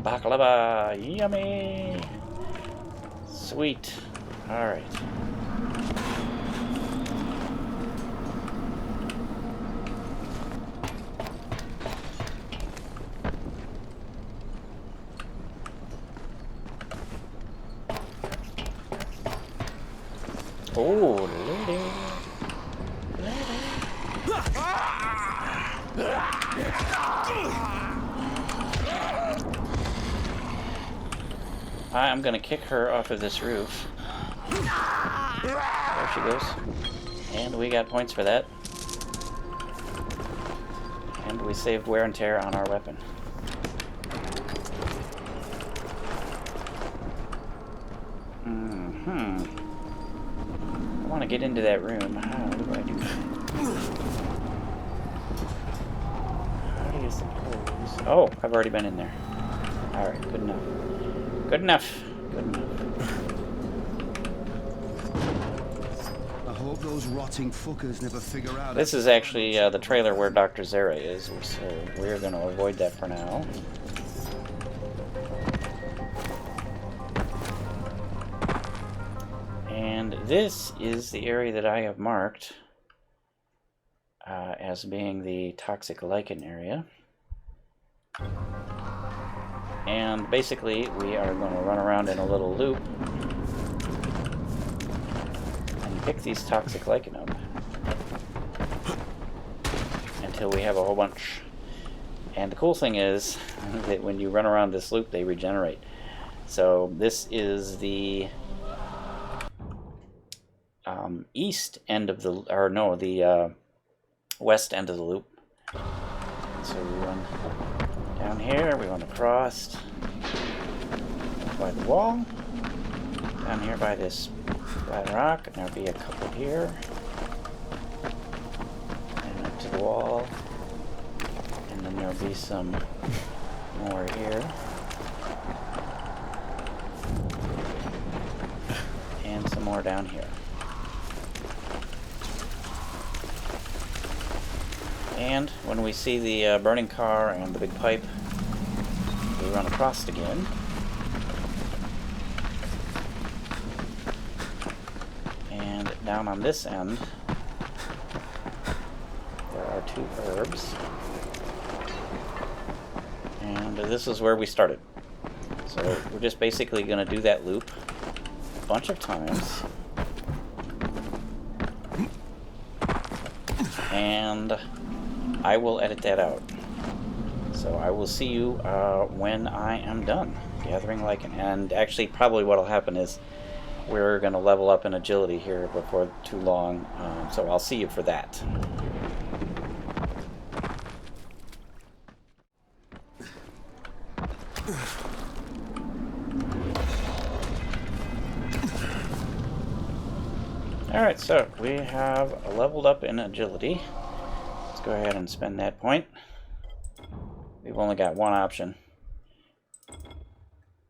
Baklava, yummy. Sweet. All right. Oh, lady. I'm gonna kick her off of this roof. There she goes. And we got points for that. And we saved wear and tear on our weapon. I want to get into that room. How do I do that? How do you suppose? Oh, I've already been in there. Alright, good enough. Good enough. Good enough. I hope those rotting fuckers never figure out. This is actually the trailer where Dr. Zere is, so we're going to avoid that for now. And this is the area that I have marked. as being the toxic lichen area. And basically, we are going to run around in a little loop and pick these toxic lichen up until we have a whole bunch. And the cool thing is that when you run around this loop, they regenerate. So this is the east end of the, or no, the west end of the loop. So we run down here, we run across by the wall, down here by this flat rock, and there'll be a couple here, and up to the wall, and then there'll be some more here, and some more down here. And when we see the burning car and the big pipe, we run across again. And down on this end, there are 2 herbs. And this is where we started. So we're just basically going to do that loop a bunch of times. And I will edit that out. So I will see you when I am done gathering lichen. And actually, probably what will happen is we're going to level up in agility here before too long. So I'll see you for that. Alright, so we have leveled up in agility. Let's go ahead and spend that point. We've only got one option.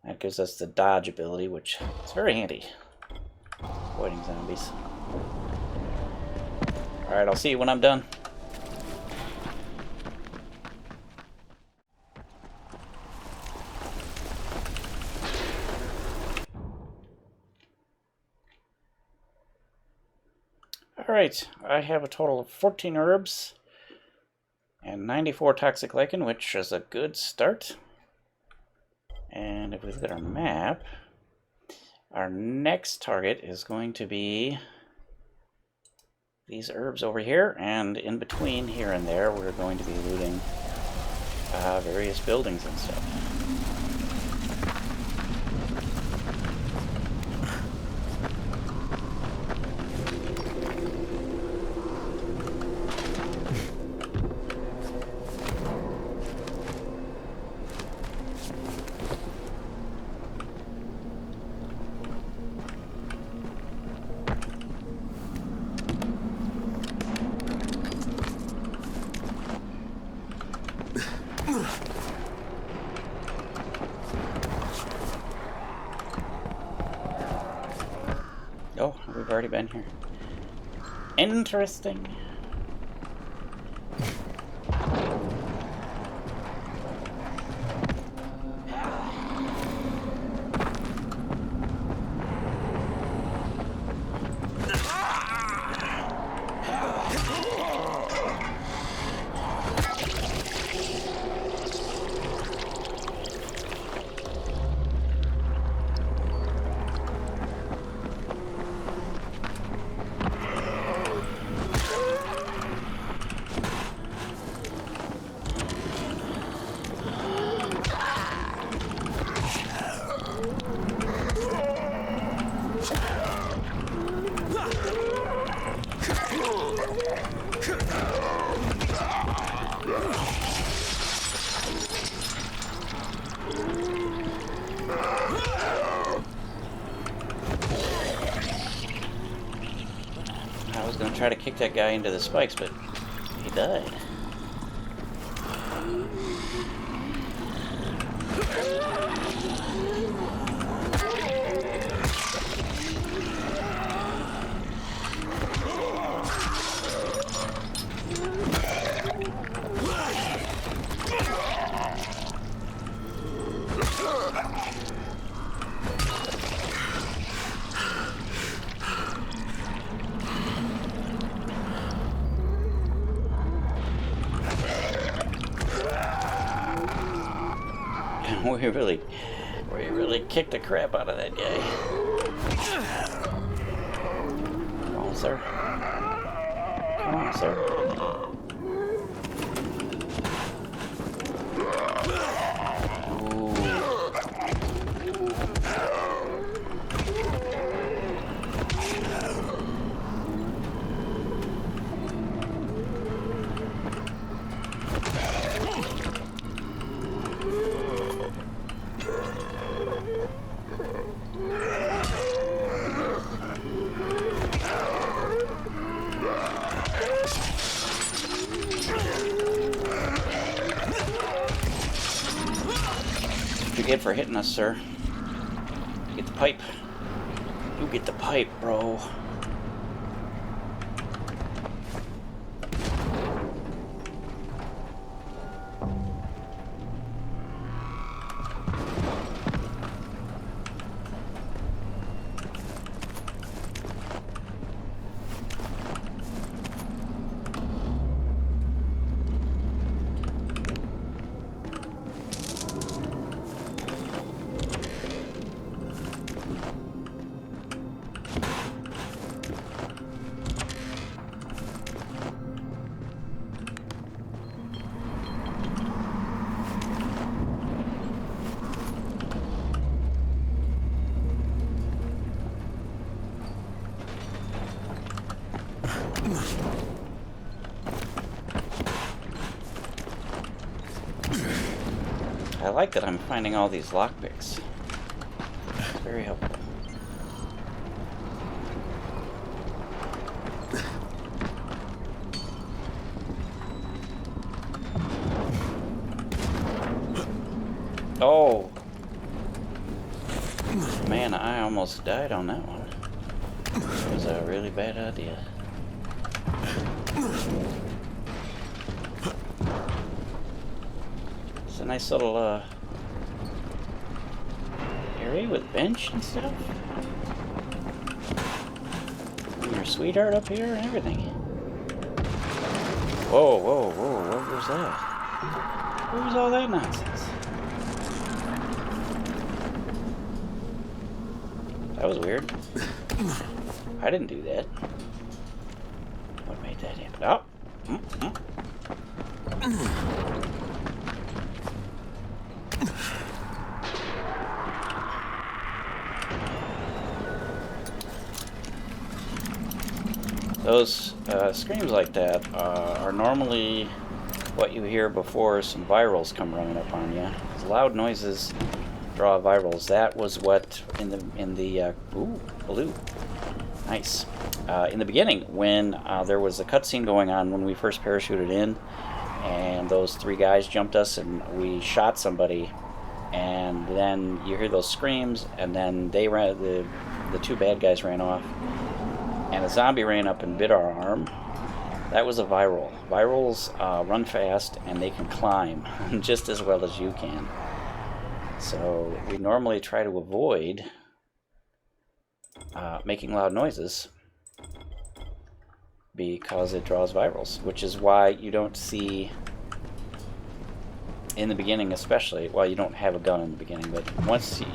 That gives us the dodge ability, which is very handy. Avoiding zombies. Alright, I'll see you when I'm done. Alright, I have a total of 14 herbs and 94 toxic lichen, which is a good start. And if we look at our map, our next target is going to be these herbs over here, and in between here and there we're going to be looting various buildings and stuff. Oh, we've already been here. Interesting. I was going to try to kick that guy into the spikes, but he died. We really kicked the crap out of that guy. Come on, sir. Come on, sir. Get for hitting us, sir. Get the pipe. You get the pipe, bro. I like that I'm finding all these lockpicks. It's very helpful. Oh! Man, I almost died on that one. It was a really bad idea. It's a nice little area with bench and stuff. And your sweetheart up here and everything. Whoa, whoa, whoa, what was that? What was all that nonsense? That was weird. I didn't do that. What made that happen? Oh! Those screams like that are normally what you hear before some virals come running up on you. Loud noises draw virals. That was what in the ooh, blue. Nice. In the beginning, when there was a cutscene going on when we first parachuted in, and those three guys jumped us, and we shot somebody, and then you hear those screams, and then they ran. The two bad guys ran off, and a zombie ran up and bit our arm. That was a viral. Virals run fast, and they can climb just as well as you can. So we normally try to avoid making loud noises because it draws virals, which is why you don't see in the beginning, especially. Well, you don't have a gun in the beginning, but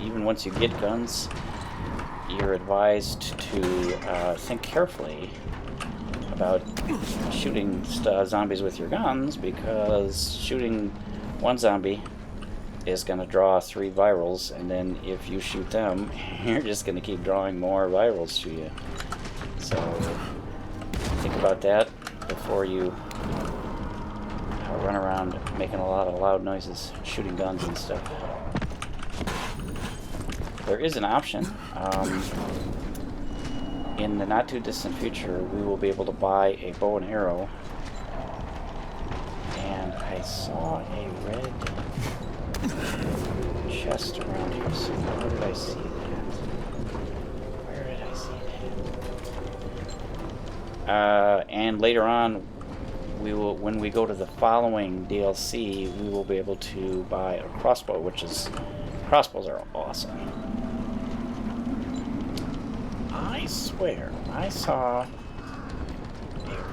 even once you get guns, you're advised to think carefully about shooting zombies with your guns, because shooting one zombie is going to draw 3 virals, and then if you shoot them, you're just going to keep drawing more virals to you. So think about that before you run around making a lot of loud noises, shooting guns and stuff. There is an option. In the not too distant future, we will be able to buy a bow and arrow. And I saw a red chest around here somewhere. Where did I see that? Where did I see that? And later on, we will, when we go to the following DLC, we will be able to buy a crossbow, which is, crossbows are awesome. I swear, I saw a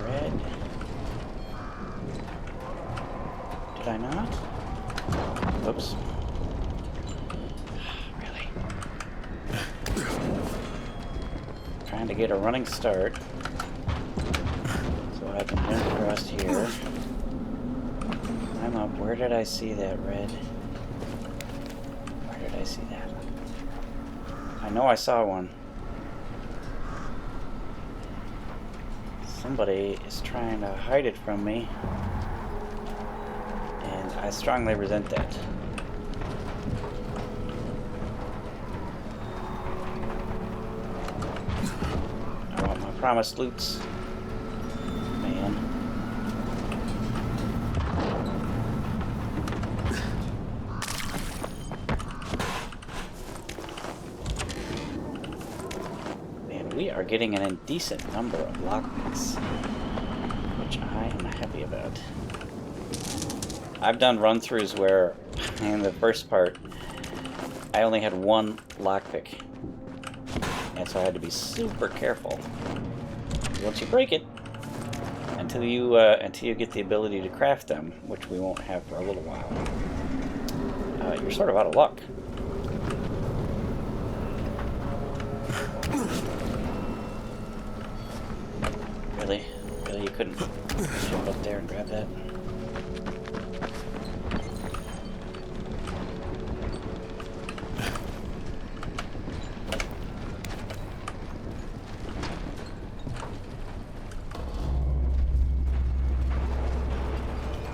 red... Did I not? Oops. Trying to get a running start. So I can jump across here. I'm up. Where did I see that red? Where did I see that? I know I saw one. Somebody is trying to hide it from me. And I strongly resent that. I want my promised loots. Man. We are getting an indecent number of lockpicks, which I am happy about. I've done run-throughs where, in the first part, I only had one lockpick, and so I had to be super careful. Once you break it, until you get the ability to craft them, which we won't have for a little while, you're sort of out of luck. Really? Really? You couldn't jump up there and grab that?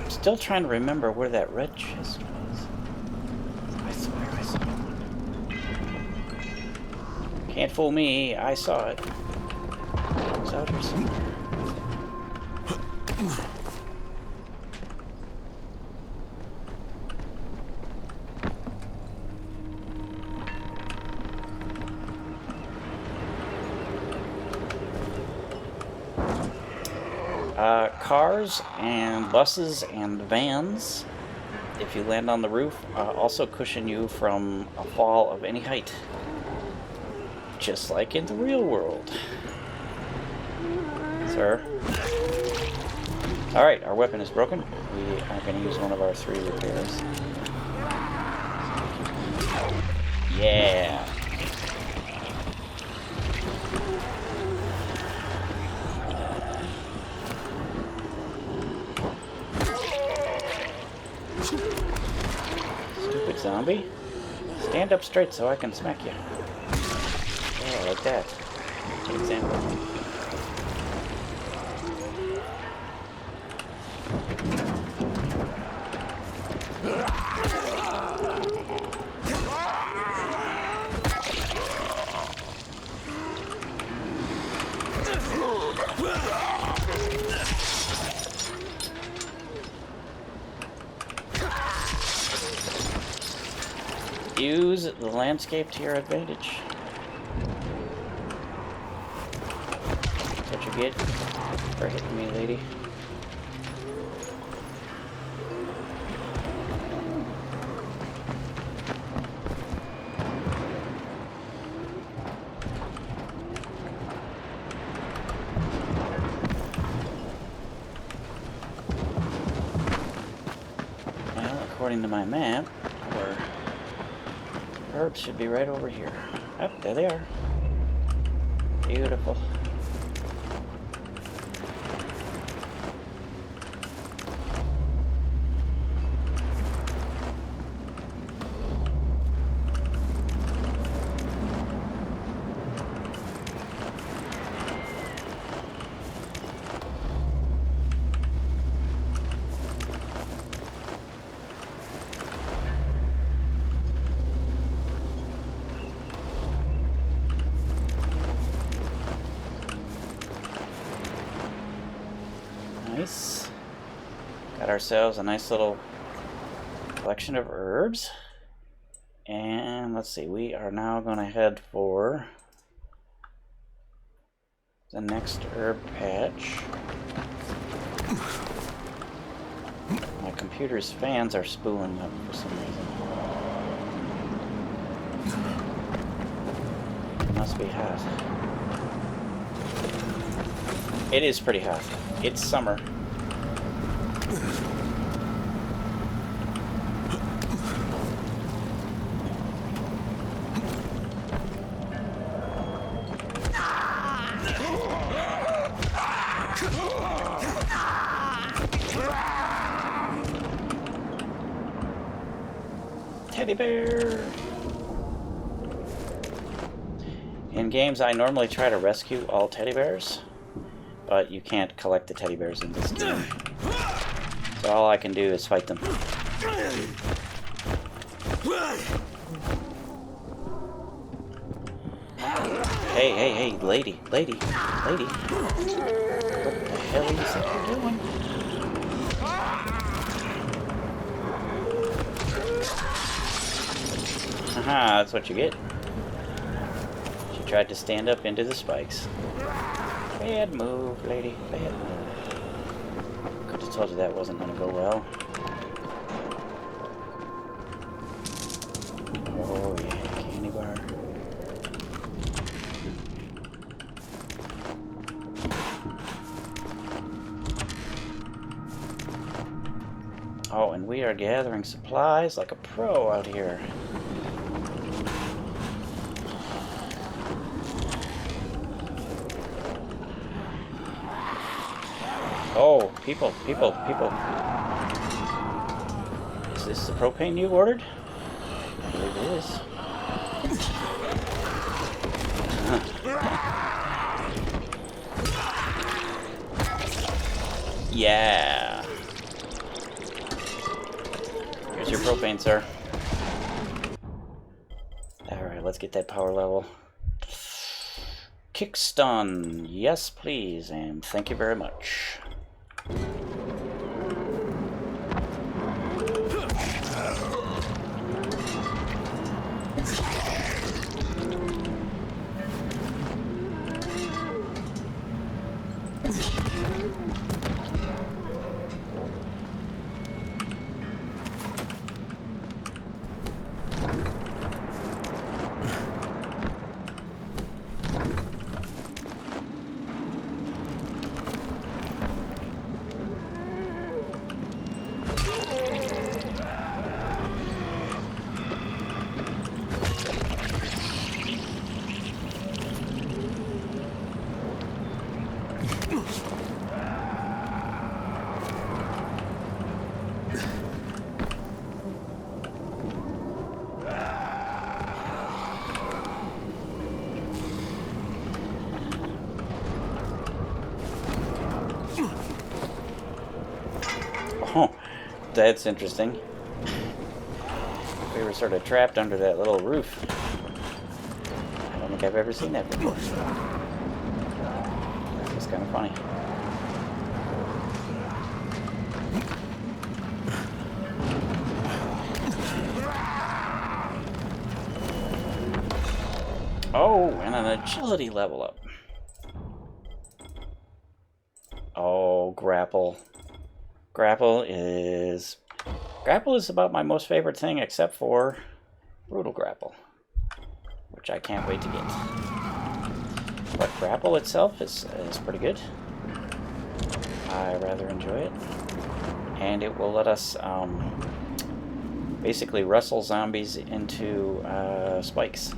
I'm still trying to remember where that red chest was. I swear I saw it. Can't fool me, I saw it. It's out here somewhere. Cars and buses and vans, if you land on the roof, also cushion you from a fall of any height. Just like in the real world. Sir. Alright, our weapon is broken. We are going to use one of our 3 repairs. Yeah! Stupid zombie. Stand up straight so I can smack you. Yeah, like that. Good example. Use the landscape to your advantage. That's what you get for hitting me, lady. Well, according to my map, herbs should be right over here. Oh, there they are. Beautiful. Nice. Got ourselves a nice little collection of herbs. And let's see, we are now going to head for the next herb patch. My computer's fans are spooling up for some reason. It must be hot. It is pretty hot. It's summer. teddy bear. In games, I normally try to rescue all teddy bears, but you can't collect the teddy bears in this game. So all I can do is fight them. Hey, hey, hey, lady. What the hell are you doing? Haha, that's what you get. She tried to stand up into the spikes. Bad move, lady. Bad move. Could have told you that wasn't going to go well. Oh yeah, candy bar. Oh, and we are gathering supplies like a pro out here. Oh, people. Is this the propane you ordered? I believe it is. Yeah. Here's your propane, sir. Alright, let's get that power level. Kick stun. Yes, please, and thank you very much. Oh, that's interesting. We were sort of trapped under that little roof. I don't think I've ever seen that before. It's kind of funny. Oh, and an agility level up. Oh, Grapple. Grapple is about my most favorite thing, except for Brutal Grapple, which I can't wait to get. But Grapple itself is pretty good. I rather enjoy it. And it will let us basically wrestle zombies into spikes.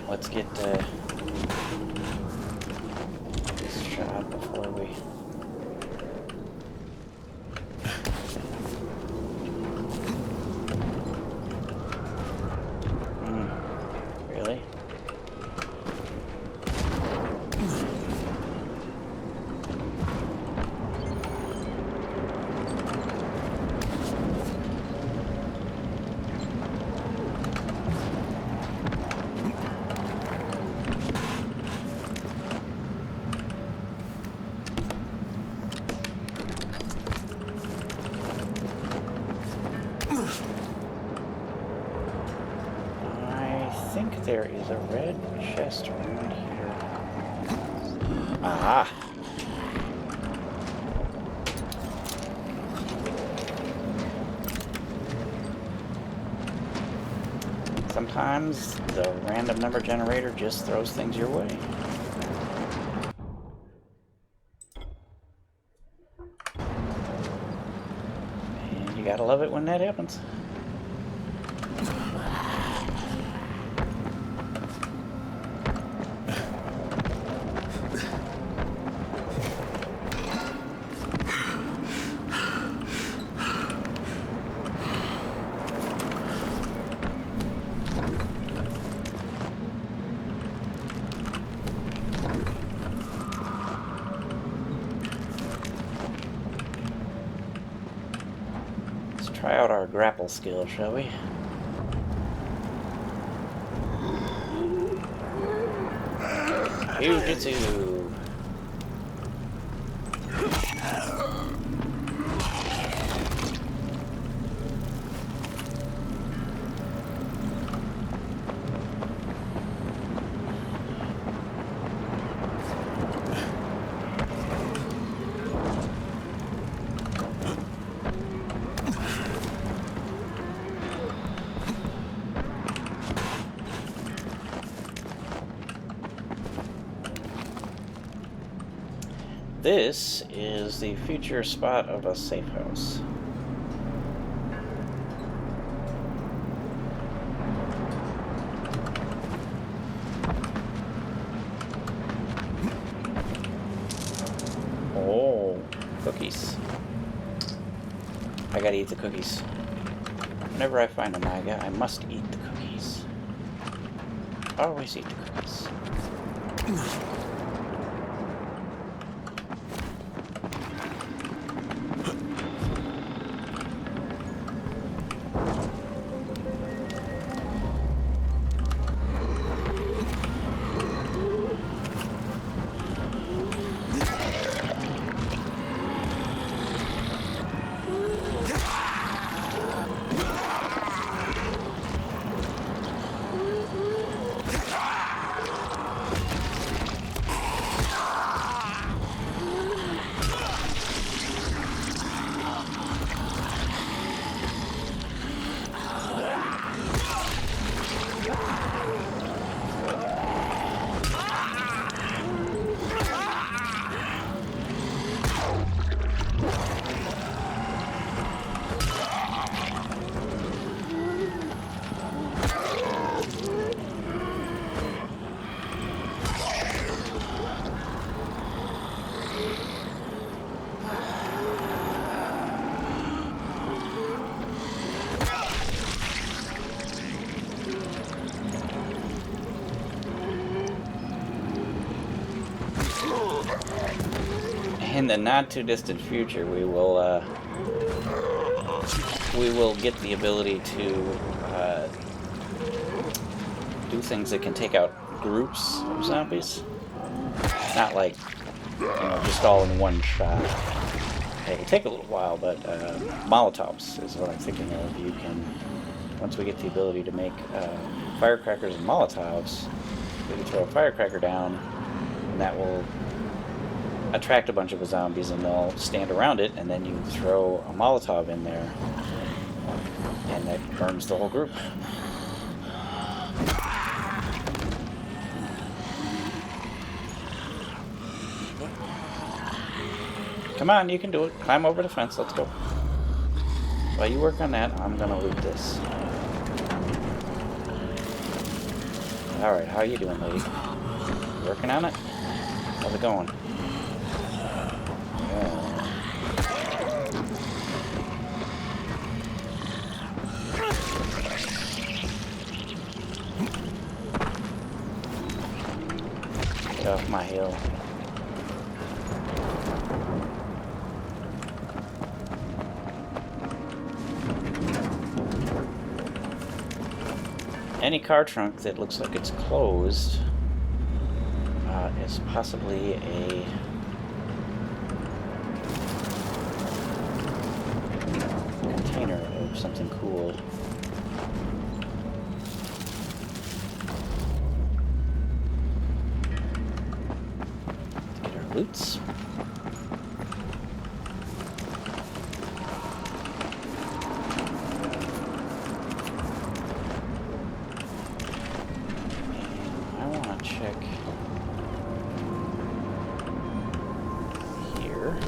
Let's get this shot before we... Really? there is a red chest around here. Aha! Sometimes the random number generator just throws things your way. And you gotta love it when that happens. Try out our grapple skill, shall we? Jiu-jitsu! This is the future spot of a safe house. Oh, cookies. I gotta eat the cookies. Whenever I find a Naga, I must eat the cookies. Always eat the cookies. In the not too distant future, we will get the ability to do things that can take out groups of zombies. Not like, you know, just all in one shot. It'll take a little while, but Molotovs is what I'm thinking of. You can, once we get the ability to make firecrackers and Molotovs, we can throw a firecracker down, and that will attract a bunch of zombies, and they'll stand around it, and then you throw a Molotov in there, and that burns the whole group. Come on, you can do it. Climb over the fence. Let's go. While you work on that, I'm gonna loot this. Alright, how you doing, lady? Working on it? How's it going? Get off my hill. Any car trunk that looks like it's closed is possibly a container of something cool. loots. And I want to check here.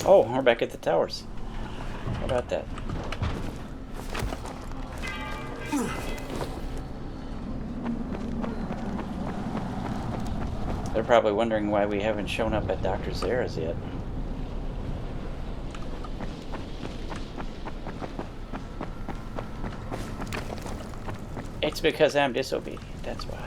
Oh, we're back at the towers. How about that? They're probably wondering why we haven't shown up at Dr. Zere's yet. It's because I'm disobedient, that's why.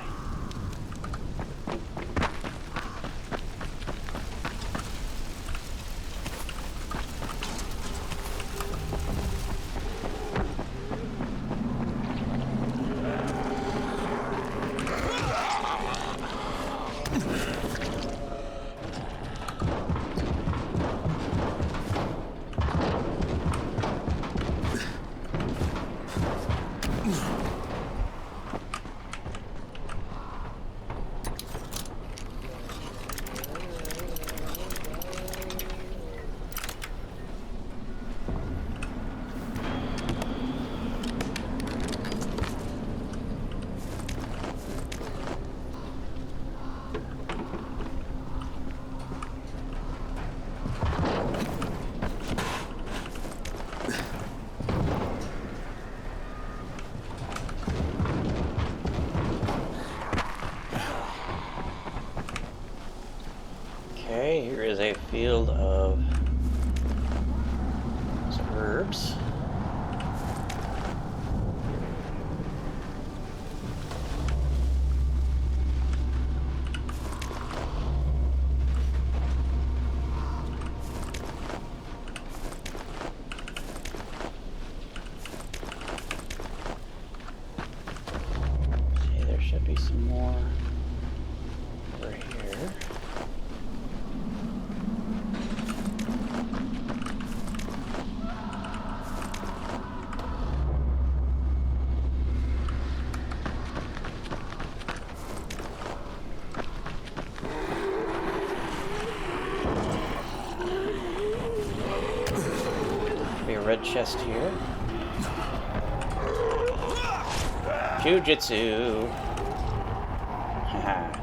Okay, here is a field of some herbs. Okay, there should be some more over here. Red chest here. Jujitsu. Haha.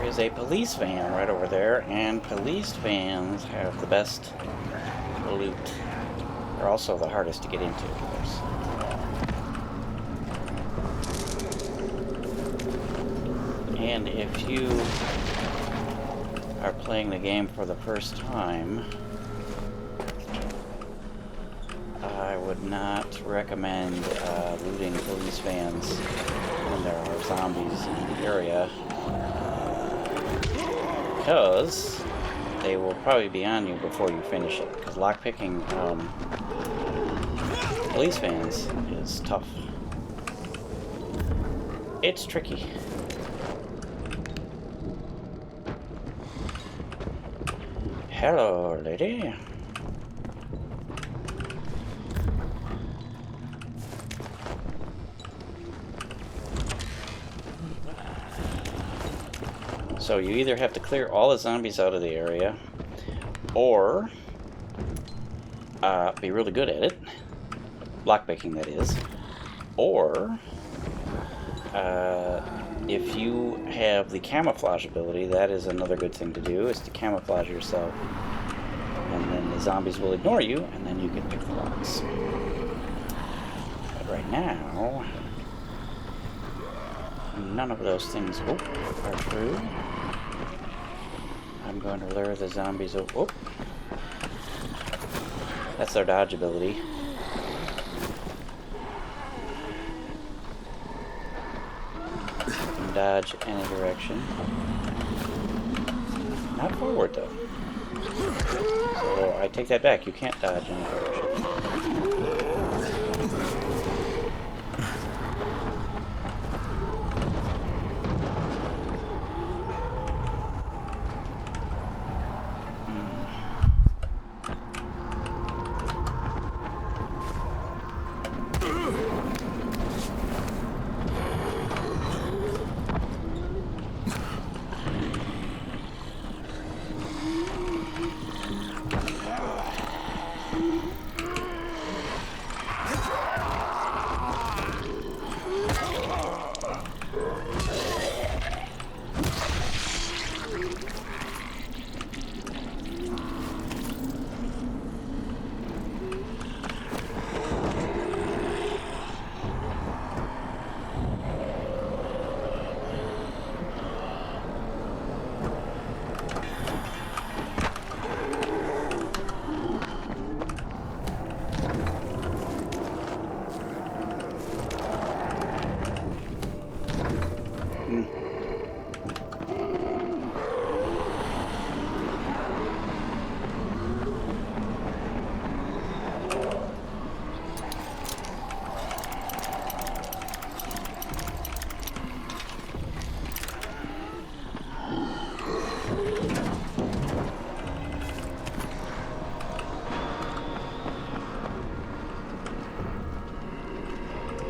Is a police van right over there, and police vans have the best loot. They're also the hardest to get into, of course. And if you are playing the game for the first time, I would not recommend looting police vans when there are zombies in the area. because they will probably be on you before you finish it. Because lockpicking police vans is tough. It's tricky. Hello, lady. So you either have to clear all the zombies out of the area, or be really good at it, lockpicking that is, or if you have the camouflage ability, that is another good thing to do, is to camouflage yourself, and then the zombies will ignore you, and then you can pick the locks. But right now, none of those things are true. I'm going to lure the zombies over. Oh. That's their dodge ability. You can dodge any direction. Not forward, though. So I take that back. You can't dodge any direction.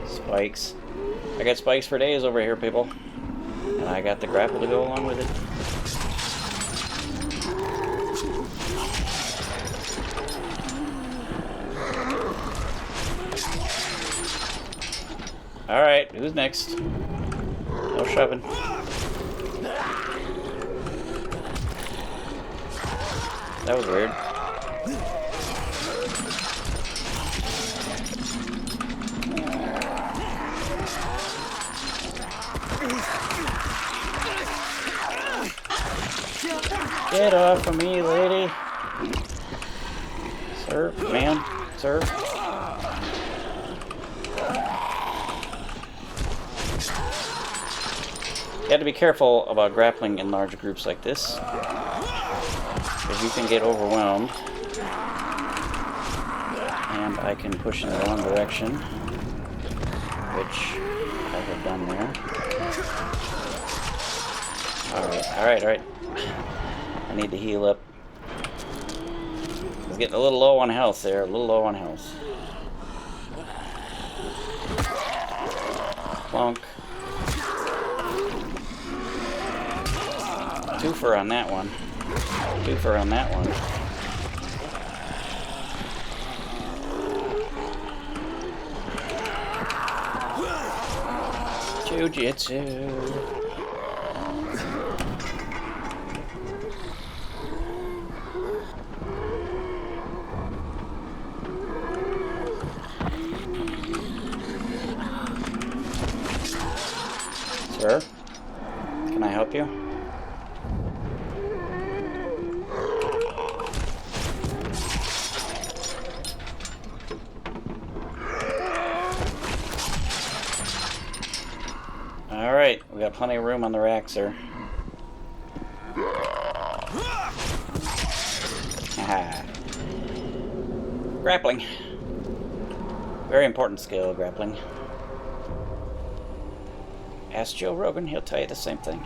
Spikes. I got spikes for days over here, people. And I got the grapple to go along with it. Alright, who's next? No shoving. That was weird. Get off of me, lady. Sir, ma'am, sir. You have to be careful about grappling in large groups like this, because you can get overwhelmed. And I can push in the wrong direction, which I have done there. Alright. I need to heal up. I was getting a little low on health there, Plonk. Twofer on that one. Jiu-jitsu. Sir, can I help you? Alright, we got plenty of room on the rack, sir. Haha. Grappling. Very important skill, grappling. Ask Joe Rogan, he'll tell you the same thing.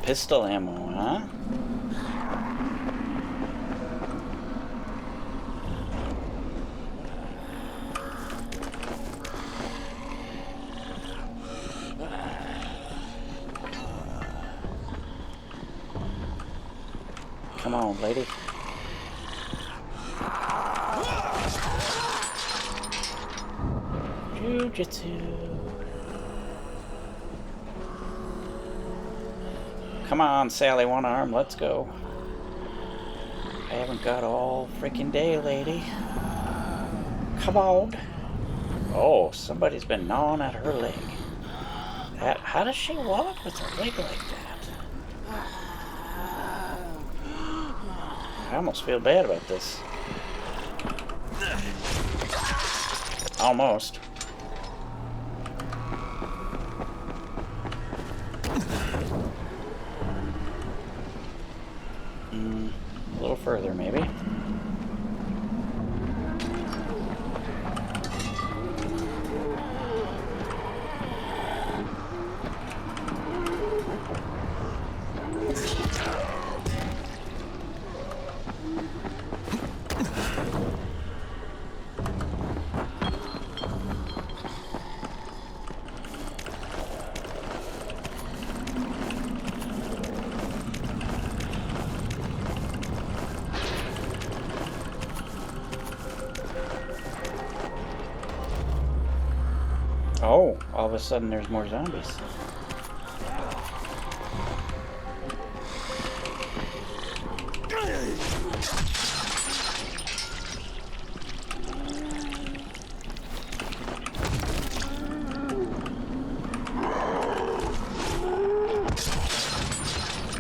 Pistol ammo, huh? Come on, lady. Jujitsu. Come on, Sally One Arm, let's go. I haven't got all freaking day, lady. Come on. Oh, somebody's been gnawing at her leg. How does she walk with her leg like that? I almost feel bad about this. Almost. A little further, maybe. Oh, all of a sudden there's more zombies.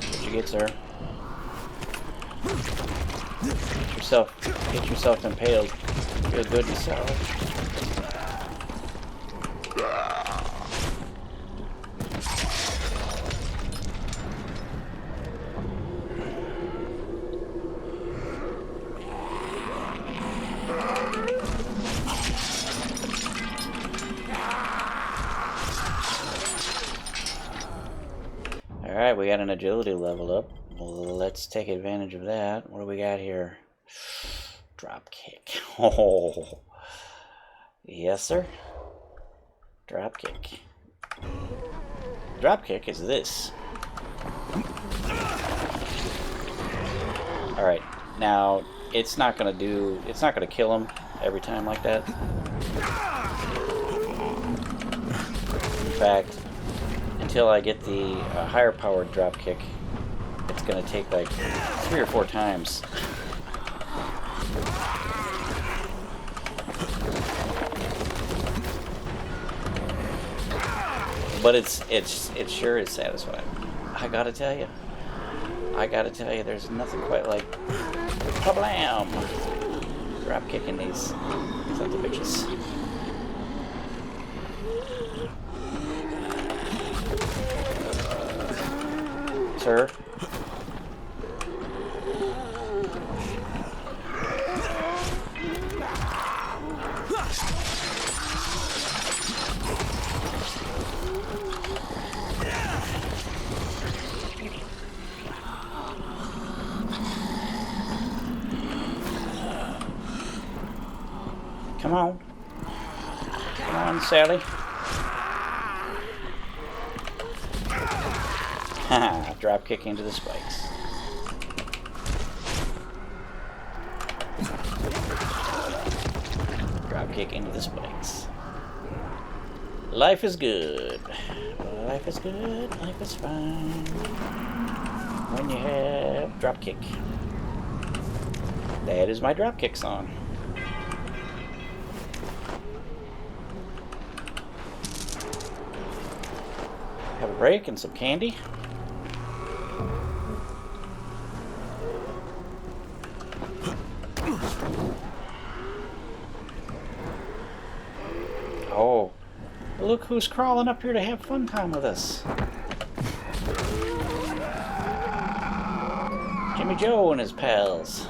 What'd you get, sir? Get yourself impaled. Feel good yourself. Alright, we got an agility level up. Let's take advantage of that. What do we got here? Dropkick. Oh, yes, sir. Dropkick. Dropkick is this. Alright, now it's not gonna kill him every time like that. In fact, until I get the higher powered dropkick, it's gonna take like 3 or 4 times. But it sure is satisfying. I gotta tell you, there's nothing quite like kablam! Drop kicking these sons of bitches. Sir. Come on. Come on, Sally. Haha, drop kick into the spikes. Drop kick into the spikes. Life is good. Life is good. Life is fine. When you have drop kick. That is my drop kick song. Have a break and some candy. Oh, look who's crawling up here to have fun time with us. Jimmy Joe and his pals.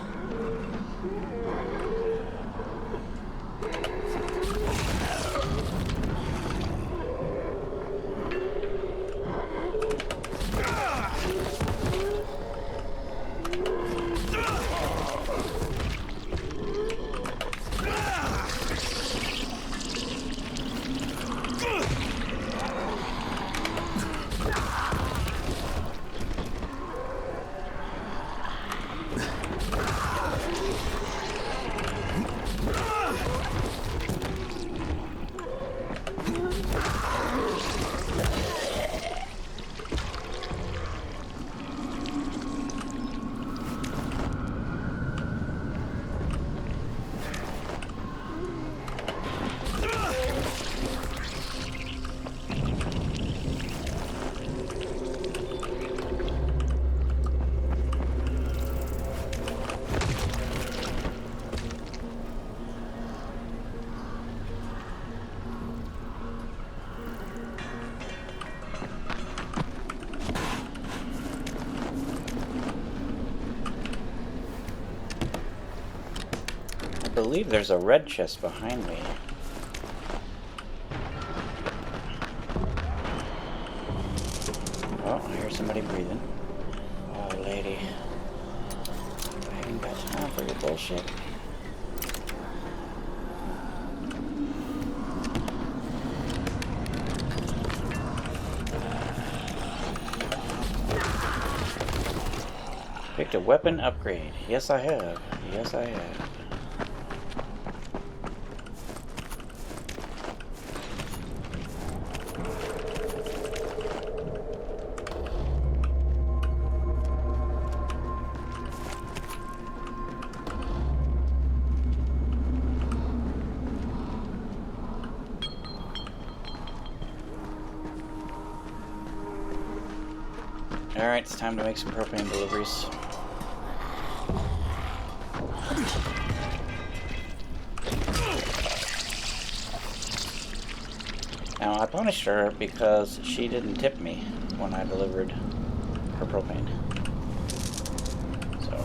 I believe there's a red chest behind me. Oh, I hear somebody breathing. Oh, lady. I ain't got time for your bullshit. Picked a weapon upgrade. Yes, I have. Yes, I have. Alright, it's time to make some propane deliveries. Now, I punished her because she didn't tip me when I delivered her propane. So,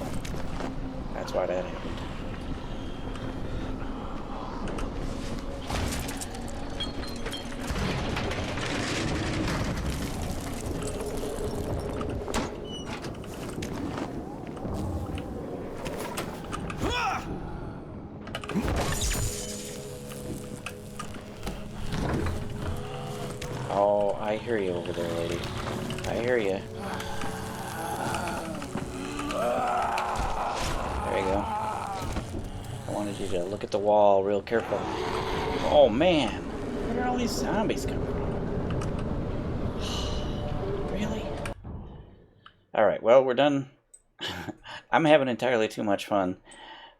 that's why that happened. Oh, I hear you over there, lady. I hear you. There you go. I wanted you to look at the wall real careful. Oh man, where are all these zombies coming from? Really? Alright, well, we're done. I'm having entirely too much fun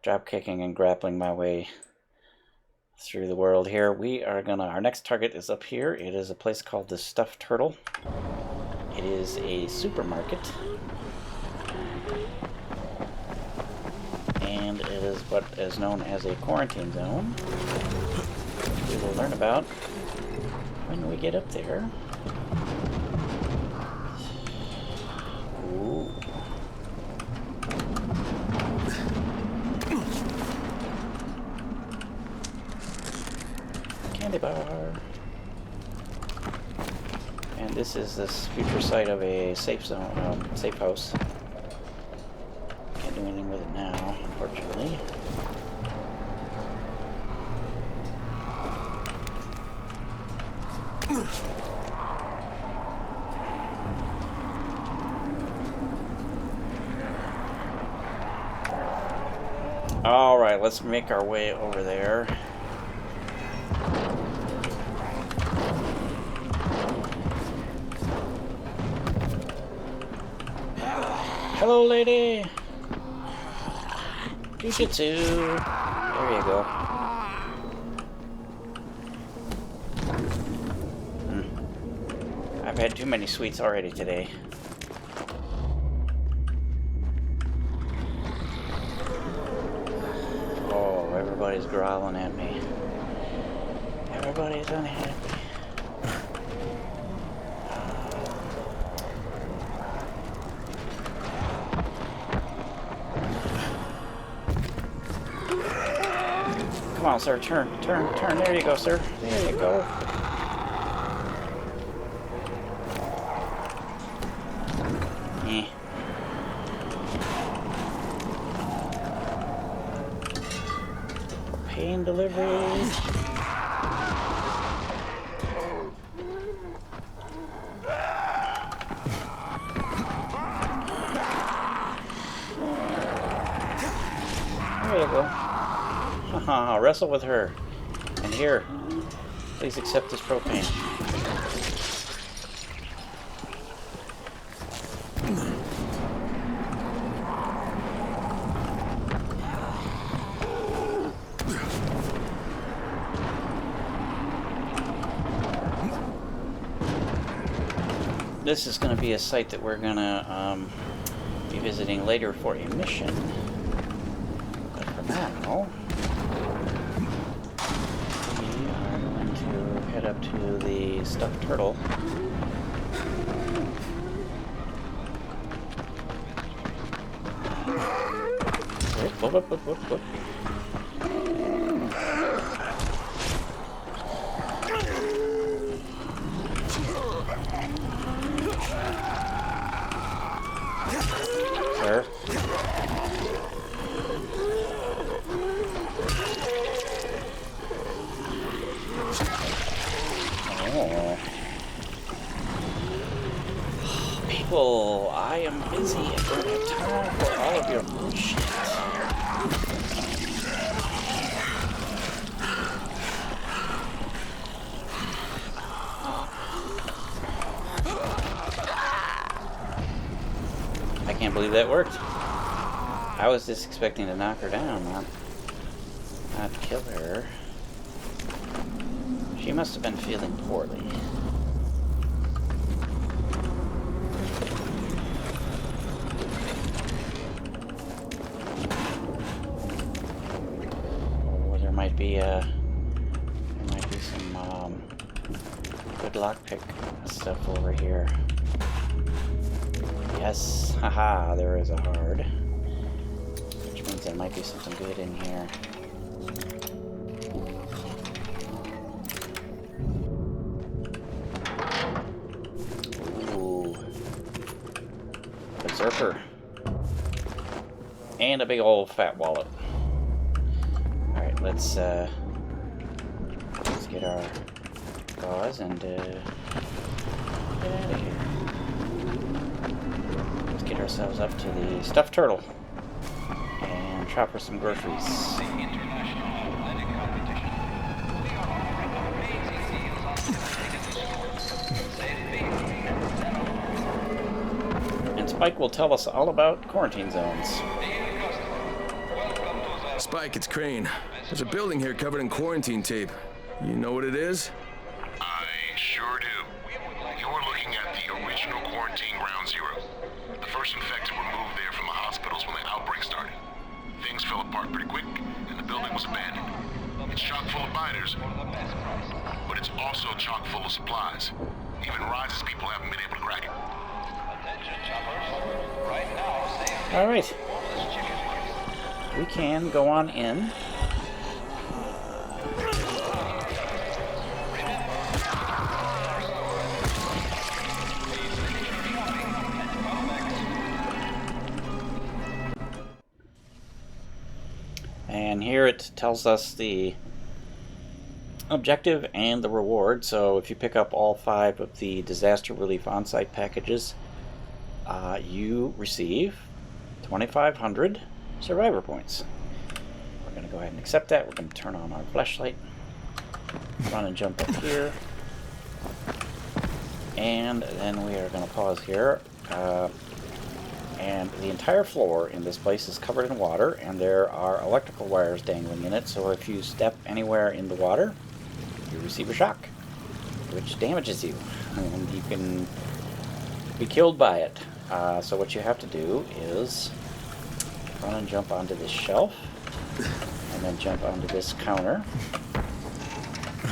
drop-kicking and grappling my way through the world here. We are gonna, our next target is up here. It is a place called the Stuffed Turtle. It is a supermarket. And it is what is known as a quarantine zone. We will learn about when we get up there. Ooh. Candy bar. And this is this future site of a safe zone, safe house. Can't do anything with it now, unfortunately. All right, let's make our way over there. Hello, lady. Jujitsu. There you go. I've had too many sweets already today. Everybody's growling at me. Everybody's unhappy. Come on, sir. Turn. There you go, sir. There you go. Pain delivery. There you go. Haha, wrestle with her. And here, please accept this propane. This is going to be a site that we're going to be visiting later for a mission. But for now, we are going to head up to the stuffed turtle. Whoop. Sir. Oh. People, I am busy and don't have time for all of your bullshit. I can't believe that worked. I was just expecting to knock her down, not kill her. She must have been feeling poorly. Oh, there might be some good lockpick stuff over here. Yes, haha, there is a hard. Which means there might be something good in here. Ooh. Berserker. And a big old fat wallet. Alright, let's get our gauze and get out of here. Get ourselves up to the stuffed turtle and shop for some groceries. And Spike will tell us all about quarantine zones. Spike, it's Crane. There's a building here covered in quarantine tape. You know what it is? I sure do. You're looking at the original quarantine ground zero. The first infected were moved there from the hospitals when the outbreak started. Things fell apart pretty quick, and the building was abandoned. It's chock full of biters, but it's also chock full of supplies. Even Rise's people haven't been able to crack it. Alright. We can go on in. And here it tells us the objective and the reward. So if you pick up all 5 of the disaster relief on-site packages, you receive 2,500 survivor points. We're going to go ahead and accept that. We're going to turn on our flashlight, run and jump up here, and then we are going to pause here. And the entire floor in this place is covered in water, and there are electrical wires dangling in it, so if you step anywhere in the water, you receive a shock, which damages you, and you can be killed by it. So what you have to do is run and jump onto this shelf, and then jump onto this counter,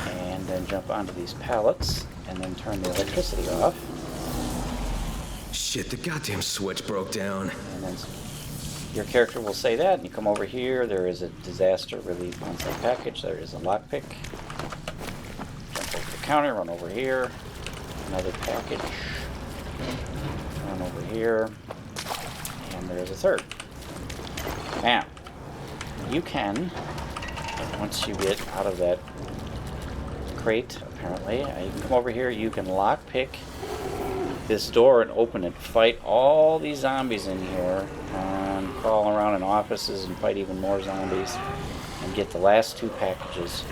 and then jump onto these pallets, and then turn the electricity off. Shit, the goddamn switch broke down. And then your character will say that, and you come over here, there is a disaster relief on-site package, there is a lockpick. Jump over the counter, run over here, another package, run over here, and there's a third. Now, you can, once you get out of that crate, apparently, you can come over here, you can lockpick this door and open it, fight all these zombies in here, and crawl around in offices and fight even more zombies, and get the last two packages.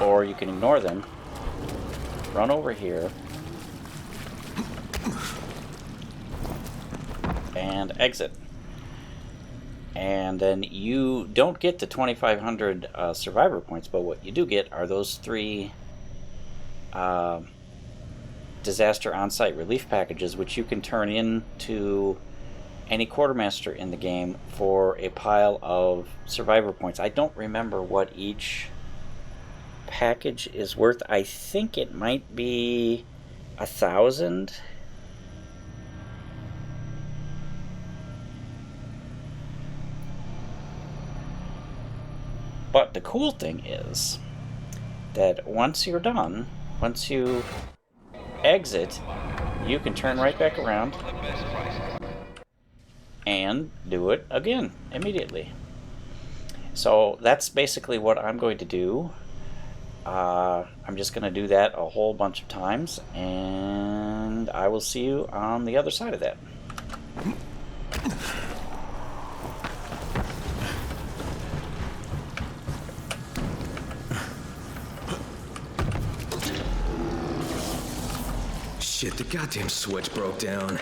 Or you can ignore them, run over here, and exit. And then you don't get the 2,500 survivor points, but what you do get are those 3 disaster on-site relief packages, which you can turn into any quartermaster in the game for a pile of survivor points. I don't remember what each package is worth. I think it might be 1,000. But the cool thing is that once you're done, once you exit, you can turn right back around and do it again immediately. So that's basically what I'm going to do. I'm just going to do that a whole bunch of times, and I will see you on the other side of that. Shit, the goddamn switch broke down.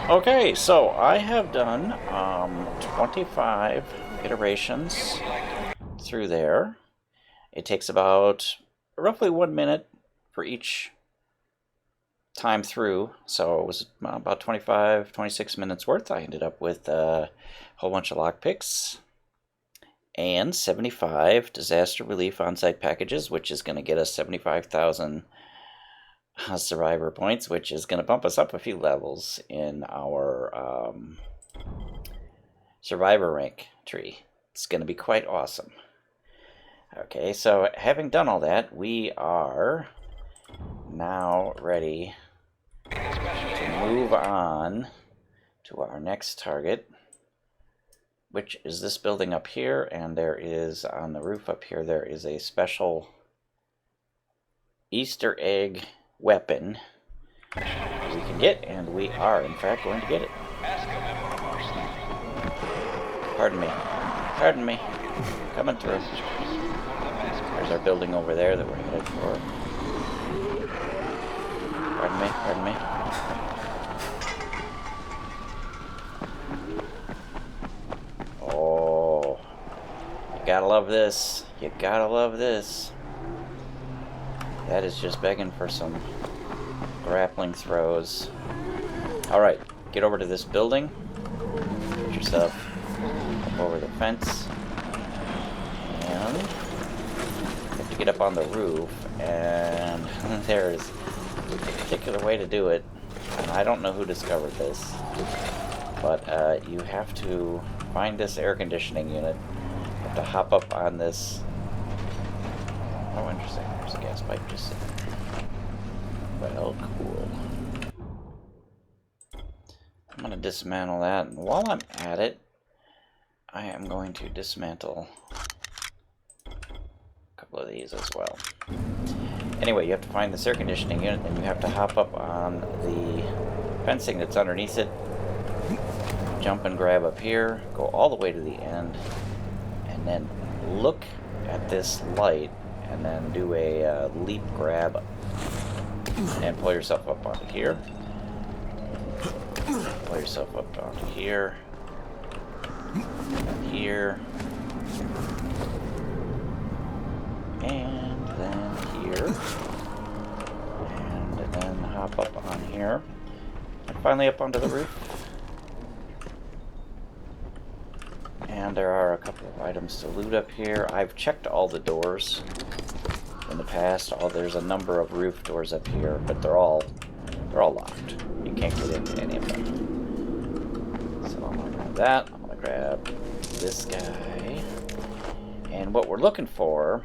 Okay, so I have done 25 iterations through there. It takes about roughly 1 minute for each time through, so it was about 26 minutes worth. I ended up with a whole bunch of lockpicks and 75 disaster relief on-site packages, which is going to get us 75,000 survivor points, which is going to bump us up a few levels in our survivor rank tree. It's going to be quite awesome. Okay, so having done all that, we are now ready to move on to our next target, which is this building up here, and there is, on the roof up here, there is a special Easter egg weapon we can get, and we are, in fact, going to get it. Pardon me. Pardon me. Coming through. There's our building over there that we're headed for. Pardon me, pardon me. Oh, you gotta love this. You gotta love this. That is just begging for some grappling throws. Alright, get over to this building. Get yourself up over the fence. And you have to get up on the roof, and there's a particular way to do it. And I don't know who discovered this, but you have to find this air conditioning unit. You have to hop up on this. Oh, interesting. There's a gas pipe just sitting there. Well, cool. I'm going to dismantle that, and while I'm at it, I am going to dismantle a couple of these as well. Anyway, you have to find this air conditioning unit, and you have to hop up on the fencing that's underneath it, jump and grab up here, go all the way to the end, and then look at this light, and then do a leap grab and pull yourself up onto here. Pull yourself up onto here. Here. And then here. And then hop up on here. And finally up onto the roof. And there are a couple of items to loot up here. I've checked all the doors in the past. There's a number of roof doors up here, but they're all locked. You can't get into any of them. So I'm gonna grab that. I'm gonna grab this guy. And what we're looking for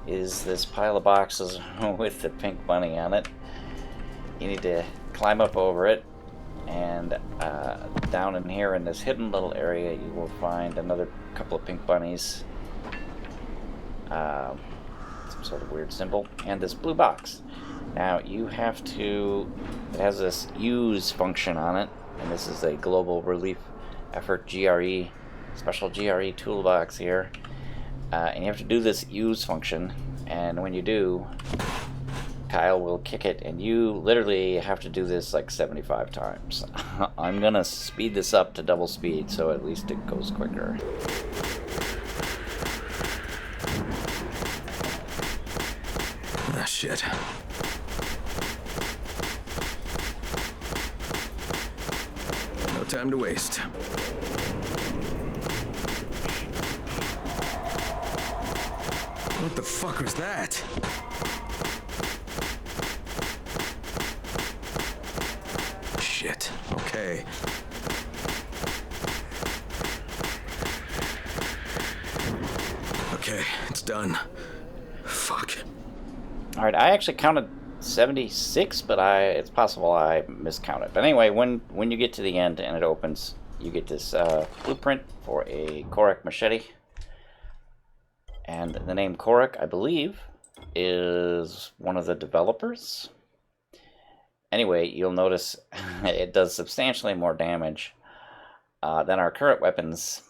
is this pile of boxes with the pink bunny on it. You need to climb up over it, and down in here in this hidden little area you will find another couple of pink bunnies, some sort of weird symbol, and this blue box. Now you have to, it has this use function on it, and this is a global relief effort GRE, special GRE toolbox here, and you have to do this use function, and when you do, Kyle will kick it, and you literally have to do this like 75 times. I'm gonna speed this up to double speed so at least it goes quicker. Ah, shit. No time to waste. What the fuck was that? Shit. Okay. Okay, it's done. Fuck. Alright, I actually counted 76, but it's possible I miscounted. But anyway, when you get to the end and it opens, you get this blueprint for a Korek Machete. And the name Korek, I believe, is one of the developers. Anyway, you'll notice it does substantially more damage than our current weapons.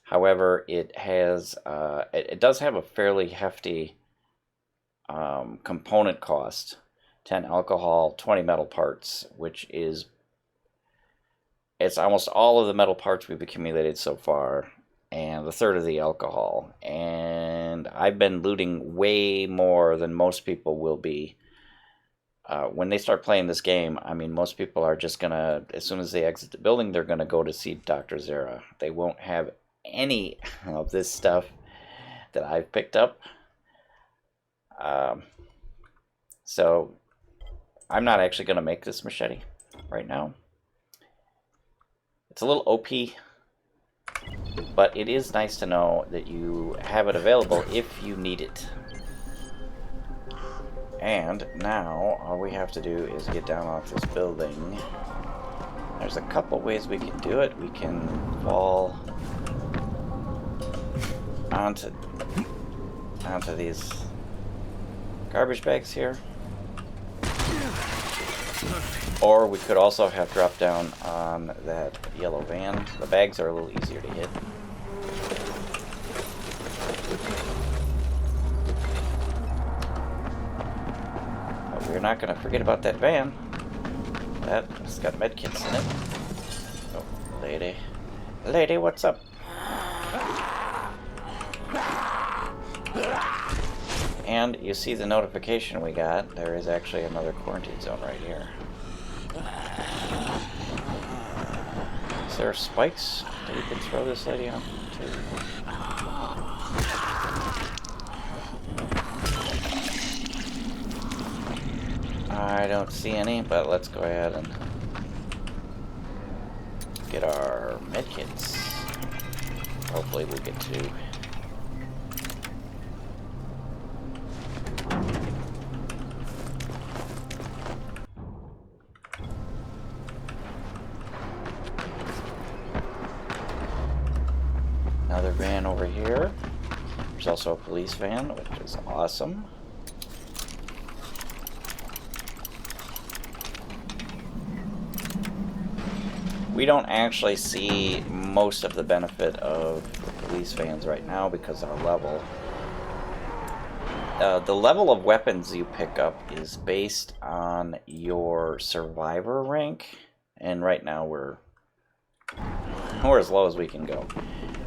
However, it has it does have a fairly hefty component cost: 10 alcohol, 20 metal parts, which is it's almost all of the metal parts we've accumulated so far, and a third of the alcohol. And I've been looting way more than most people will be. When they start playing this game, I mean, most people are just gonna, as soon as they exit the building, they're gonna go to see Dr. Zere. They won't have any of this stuff that I've picked up. So I'm not actually gonna make this machete right now. It's a little OP, but it is nice to know that you have it available if you need it. And now all we have to do is get down off this building. There's a couple ways we can do it. We can fall onto these garbage bags here. Or we could also have dropped down on that yellow van. The bags are a little easier to hit. We're not going to forget about that van. That's got medkits in it. Oh, lady. Lady, what's up? And you see the notification we got. There is actually another quarantine zone right here. Is there spikes that we can throw this lady on to? I don't see any, but let's go ahead and get our medkits. Hopefully we'll get two. Another van over here. There's also a police van, which is awesome. We don't actually see most of the benefit of the police vans right now because our level. The level of weapons you pick up is based on your survivor rank, and right now we're we're as low as we can go.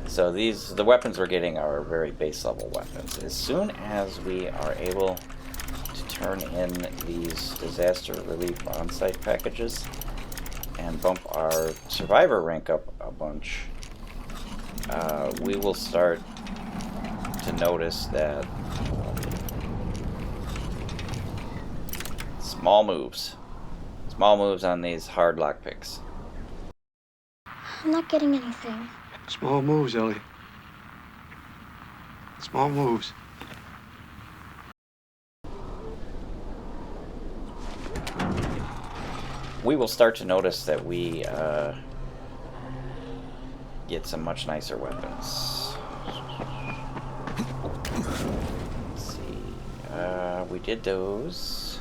So the weapons we're getting are very base level weapons. As soon as we are able to turn in these disaster relief on-site packages and bump our survivor rank up a bunch, we will start to notice that small moves on these hard lockpicks. I'm not getting anything. Small moves, Ellie. Small moves. We will start to notice that we get some much nicer weapons. Let's see. We did those.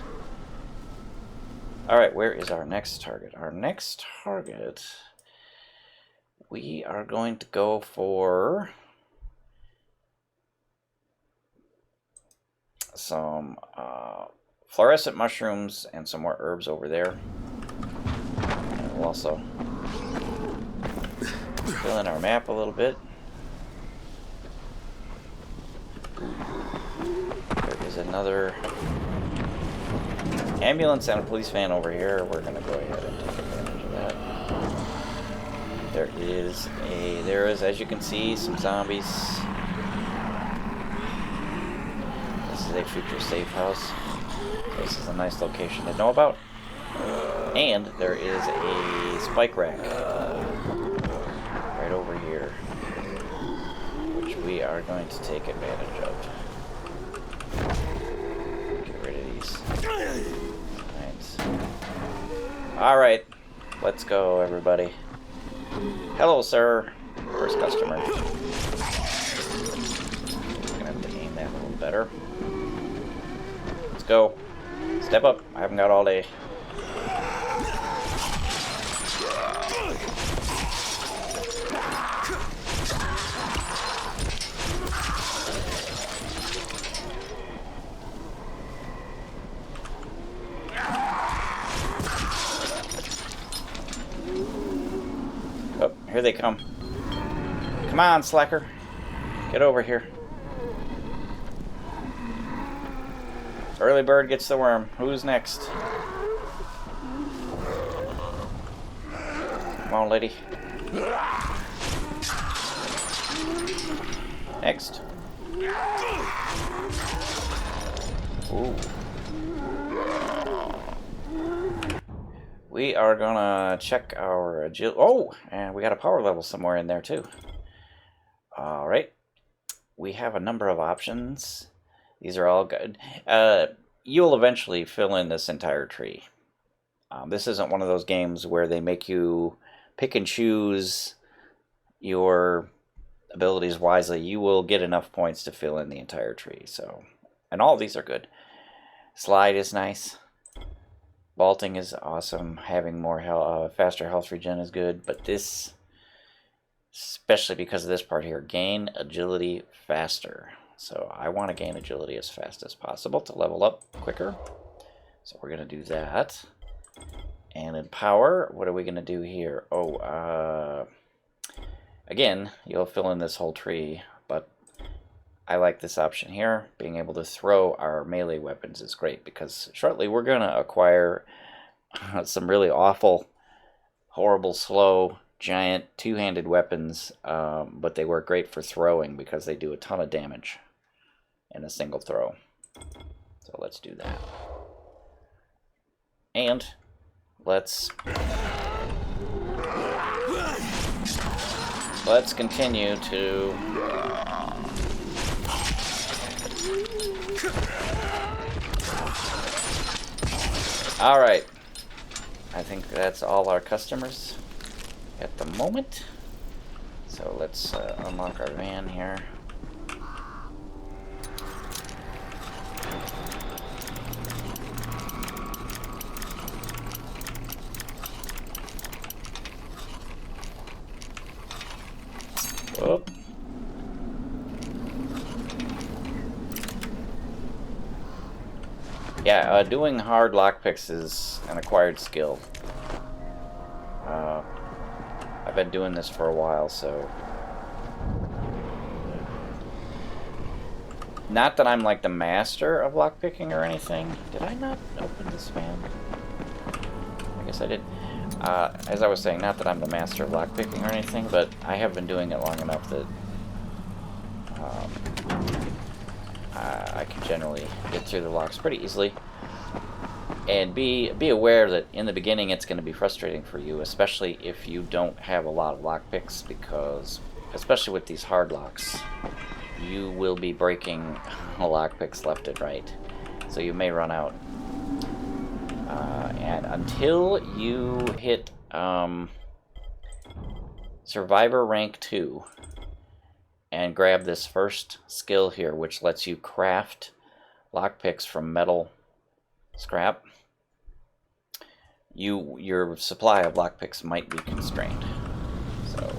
Alright, where is our next target? Our next target, we are going to go for some flourescent mushrooms and some more herbs over there. And we'll also fill in our map a little bit. There is another ambulance and a police van over here. We're going to go ahead and take advantage of that. There is, as you can see, some zombies. This is a future safe house. This is a nice location to know about. And there is a spike rack right over here, which we are going to take advantage of. Get rid of these. Nice. Alright, let's go, everybody. Hello, sir. First customer. Gonna have to aim that a little better. Let's go. Step up. I haven't got all day. Oh, here they come. Come on, slacker. Get over here. Early bird gets the worm. Who's next? Come on, lady. Next. Ooh. We are gonna check our agility. Oh, and we got a power level somewhere in there too. Alright. We have a number of options. These are all good. You'll eventually fill in this entire tree. This isn't one of those games where they make you pick and choose your abilities wisely. You will get enough points to fill in the entire tree. So, and all of these are good. Slide is nice. Vaulting is awesome. Having more faster health regen is good. But this, especially because of this part here, gain agility faster. So I want to gain agility as fast as possible to level up quicker. So we're going to do that. And in power, what are we going to do here? Oh, again, you'll fill in this whole tree, but I like this option here. Being able to throw our melee weapons is great because shortly we're going to acquire some really awful, horrible, slow, giant two-handed weapons, but they work great for throwing because they do a ton of damage in a single throw. So let's do that. And let's continue to all right. I think that's all our customers at the moment. So let's unlock our van here. Whoop. Yeah, doing hard lockpicks is an acquired skill. I've been doing this for a while, so... Not that I'm like the master of lockpicking or anything. Did I not open this fan? I guess I did. As I was saying, not that I'm the master of lockpicking or anything, but I have been doing it long enough that I can generally get through the locks pretty easily. And be aware that in the beginning it's going to be frustrating for you, especially if you don't have a lot of lockpicks, because, especially with these hard locks, you will be breaking lockpicks left and right. So you may run out. And until you hit Survivor Rank 2 and grab this first skill here, which lets you craft lockpicks from metal scrap, your supply of lockpicks might be constrained. So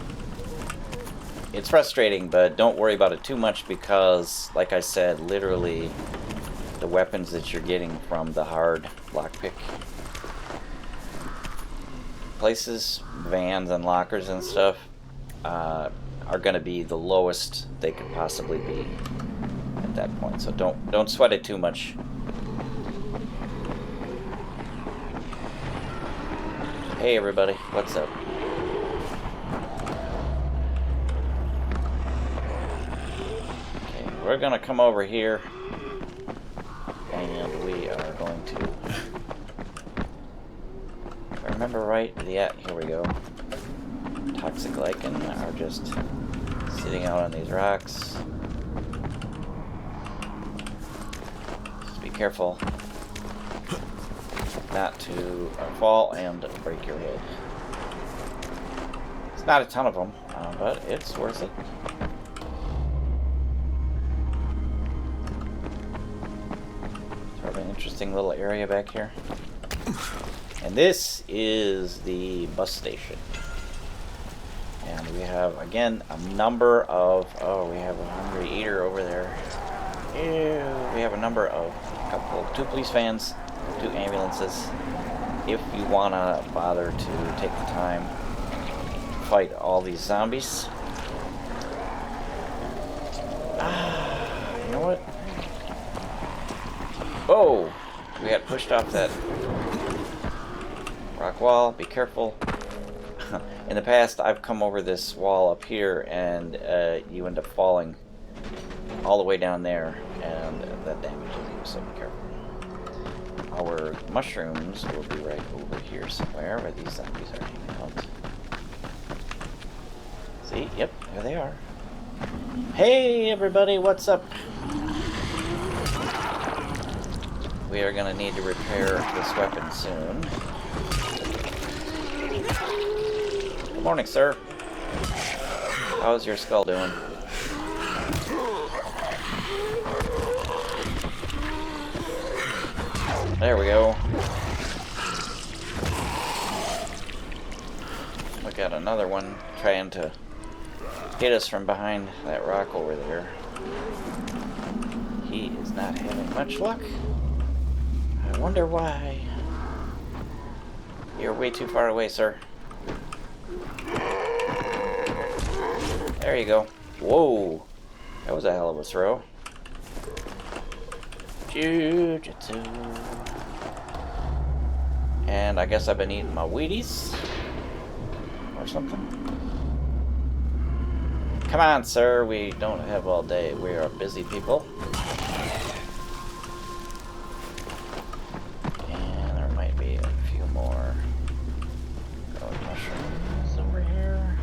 it's frustrating, but don't worry about it too much because, like I said, literally the weapons that you're getting from the hard lockpick places, vans and lockers and stuff, are going to be the lowest they could possibly be at that point. So don't sweat it too much. Hey everybody, what's up? Okay, we're gonna come over here and we are going to, if I remember right, yeah, here we go. Toxic lichen are just sitting out on these rocks. Just be careful not to fall and break your head. It's not a ton of them, but it's worth it. Sort of an interesting little area back here. And this is the bus station. And we have, again, a number of... Oh, we have a hungry eater over there. Ew. We have a number of... two police vans, 2 ambulances. If you want to bother to take the time to fight all these zombies. You know what? Oh! We got pushed off that rock wall. Be careful. In the past, I've come over this wall up here, and you end up falling all the way down there, and that damages you, so be careful. Our mushrooms will be right over here somewhere, where these zombies are hanging out. See? Yep, there they are. Hey, everybody, what's up? We are going to need to repair this weapon soon. Good morning, sir. How's your skull doing? There we go. We got another one trying to hit us from behind that rock over there. He is not having much luck. I wonder why. You're way too far away, sir. There you go. Whoa. That was a hell of a throw. Jiu-jitsu. And I guess I've been eating my Wheaties. Or something. Come on, sir. We don't have all day. We are busy people. And there might be a few more mushrooms over here.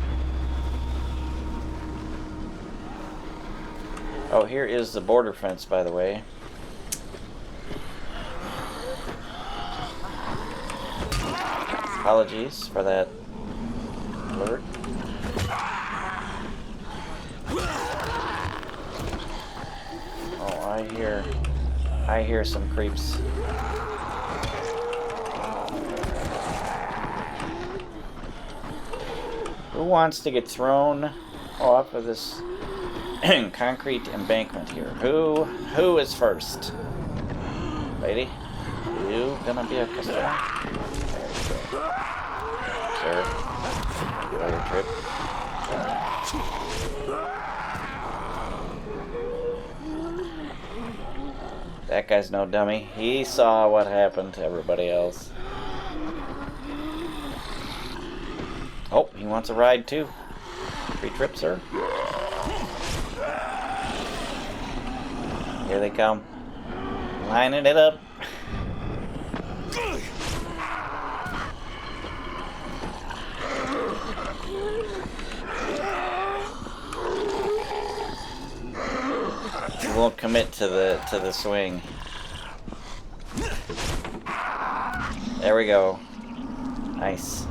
Oh, here is the border fence, by the way. Apologies for that alert. Oh, I hear some creeps. Who wants to get thrown off of this concrete embankment here? Who is first? Lady, you gonna be a customer? There you go. Sir. Layer trip. That guy's no dummy. He saw what happened to everybody else. Oh, he wants a ride too. Free trip, sir. Here they come. Lining it up. He won't commit to the swing. There we go. Nice.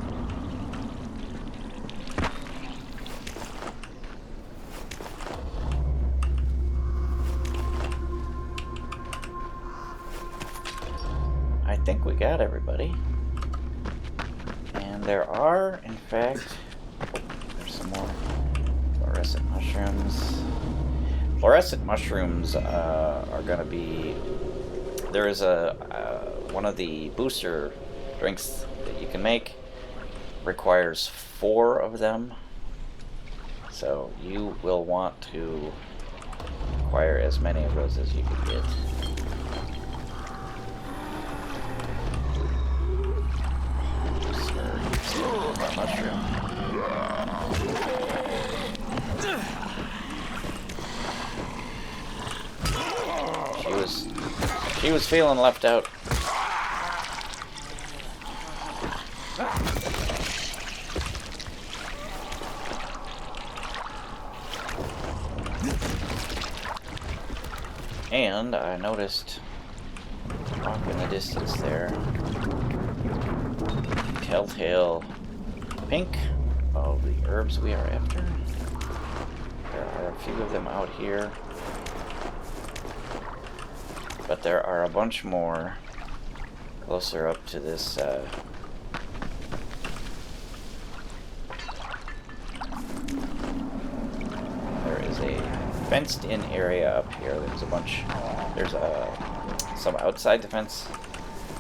I think we got everybody. And there are, in fact, there's some more fluorescent mushrooms. Fluorescent mushrooms are going to be... There is one of the booster drinks that you can make requires 4 of them. So you will want to acquire as many of those as you can get. Mushroom. She was feeling left out. And I noticed off in the distance there, telltale pink of the herbs we are after. There are a few of them out here, but there are a bunch more closer up to this there is a fenced in area up here. There's a bunch, there's some outside the fence,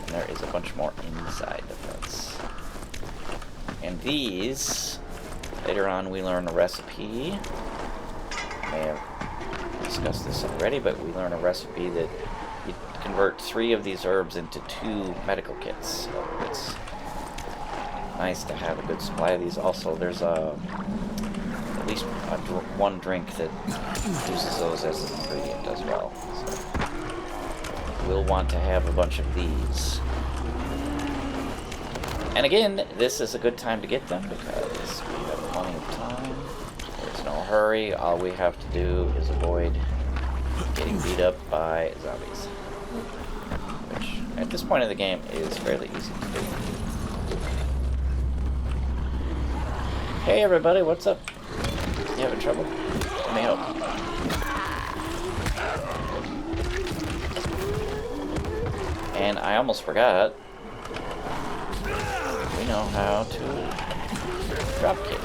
and there is a bunch more inside the fence. And these, later on we learn a recipe. I may have discussed this already, but we learn a recipe that you convert 3 of these herbs into 2 medical kits. So it's nice to have a good supply of these. Also, there's at least one drink that uses those as an ingredient as well. So we'll want to have a bunch of these. And again, this is a good time to get them because we have plenty of time. There's no hurry. All we have to do is avoid getting beat up by zombies. Which, at this point in the game, is fairly easy to do. Hey everybody, what's up? You having trouble? Let me help. And I almost forgot. We know how to dropkick.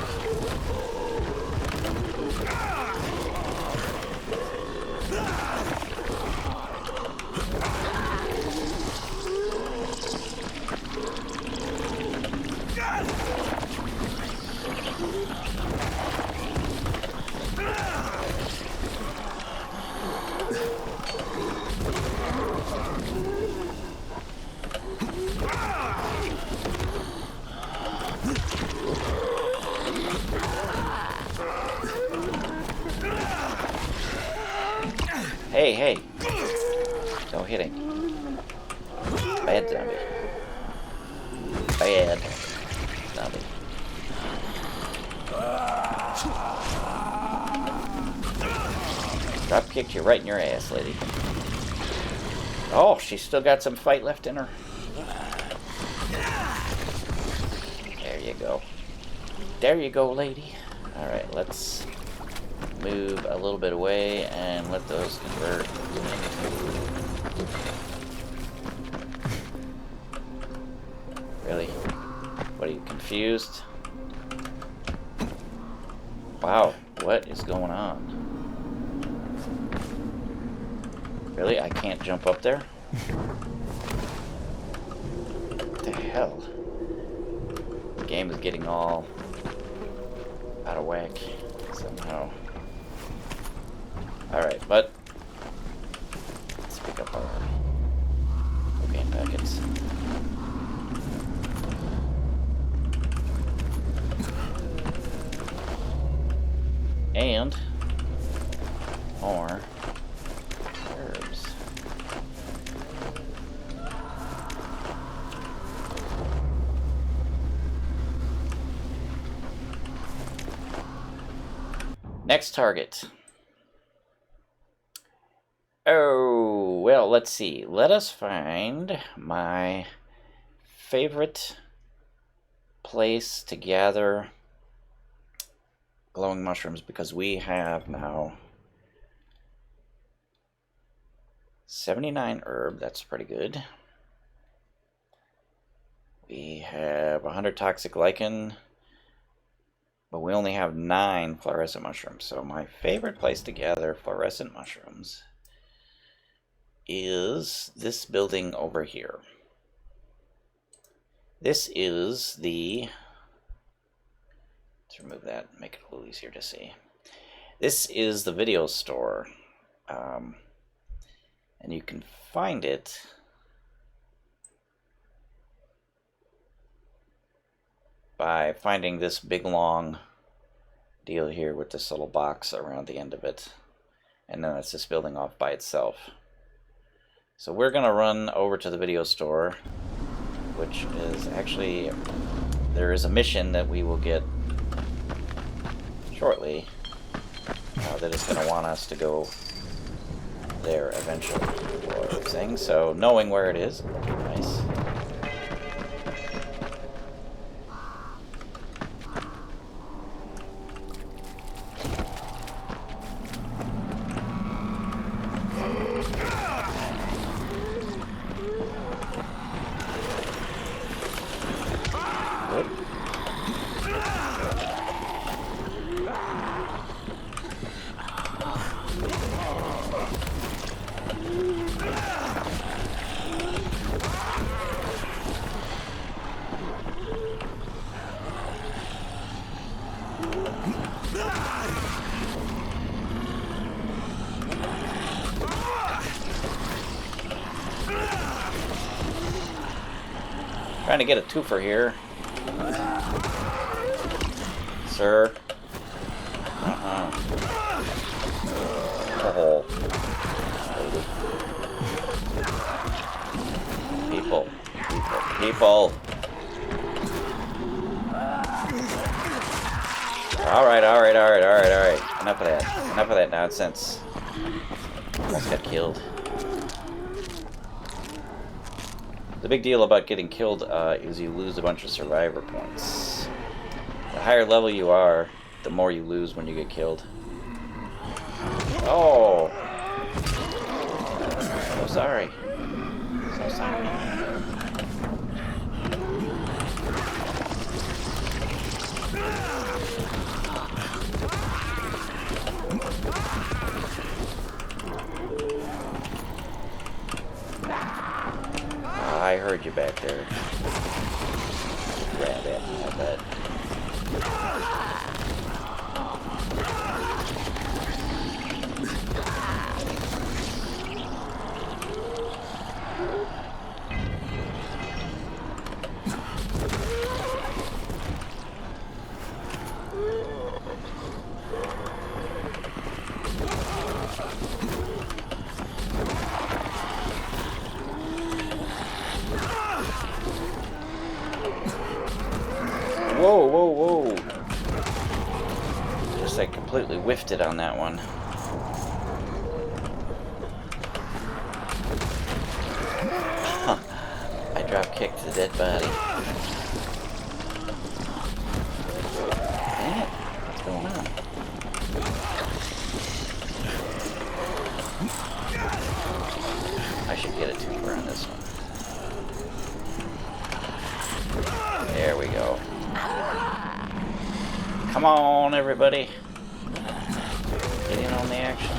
Hey, no hitting. Bad zombie. Bad zombie. Drop kicked you right in your ass, lady. Oh, she's still got some fight left in her. There you go. There you go, lady. Alright, let's move a little bit away and let those convert into... Really? What, are you confused? Wow, what is going on? Really? I can't jump up there? What the hell? The game is getting all out of whack somehow. Alright, but let's pick up our cocaine packets. And more herbs. Next target. Oh, well, let's see. Let us find my favorite place to gather glowing mushrooms, because we have now 79 herb. That's pretty good. We have 100 toxic lichen, but we only have 9 fluorescent mushrooms. So my favorite place to gather fluorescent mushrooms is this building over here. This is the... Let's remove that and make it a little easier to see. This is the video store. And you can find it by finding this big long deal here with this little box around the end of it. And then it's this building off by itself. So we're going to run over to the video store, which is actually, there is a mission that we will get shortly that is going to want us to go there eventually for everything. So knowing where it is, nice. Trying to get a twofer here. Sir. Oh. People. People. Alright. Enough of that. Enough of that nonsense. Almost got killed. The big deal about getting killed is you lose a bunch of survivor points. The higher level you are, the more you lose when you get killed. Oh! So sorry. So sorry. I heard you back there. Grab it, I bet. Whoa. Just like completely whiffed it on that one. Huh. I drop kicked the dead body. Dang it. What's going on? I should get a twofer on this one. There we go. Come on, everybody. Get in on the action.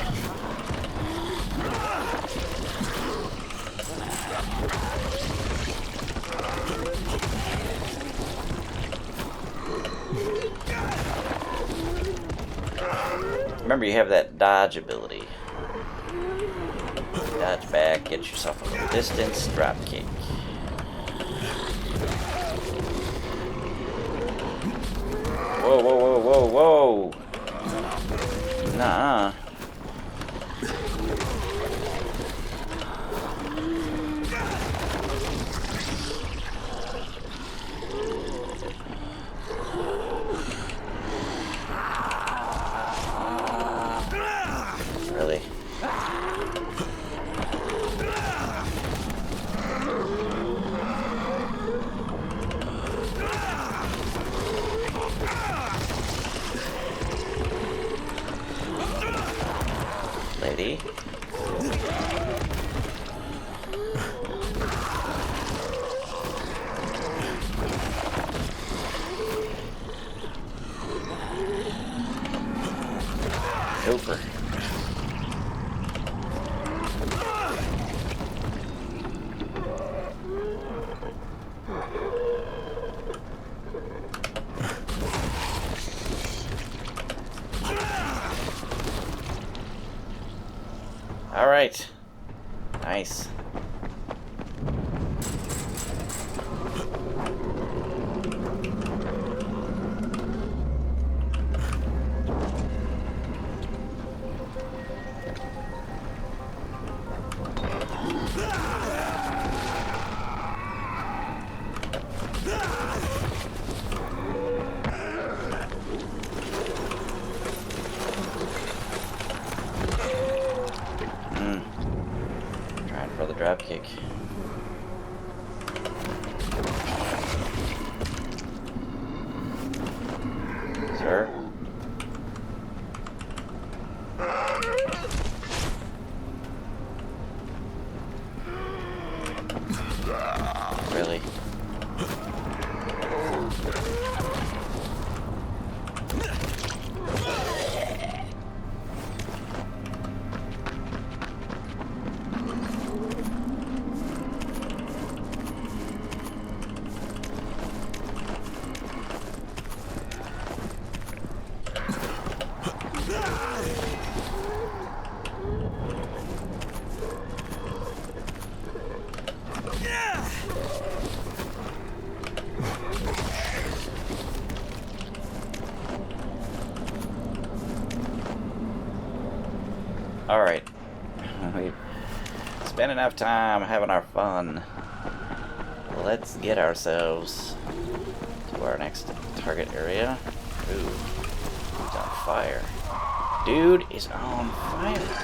Remember, you have that dodge ability. Dodge back, get yourself a little distance, drop kick. Whoa, whoa, whoa, whoa, whoa! Nah. Really? Lady? Super. All right. Nice. Trying for the dropkick. Sir? Really? Alright. We've spent enough time having our fun. Let's get ourselves to our next target area. Ooh. Dude's on fire. Dude is on fire.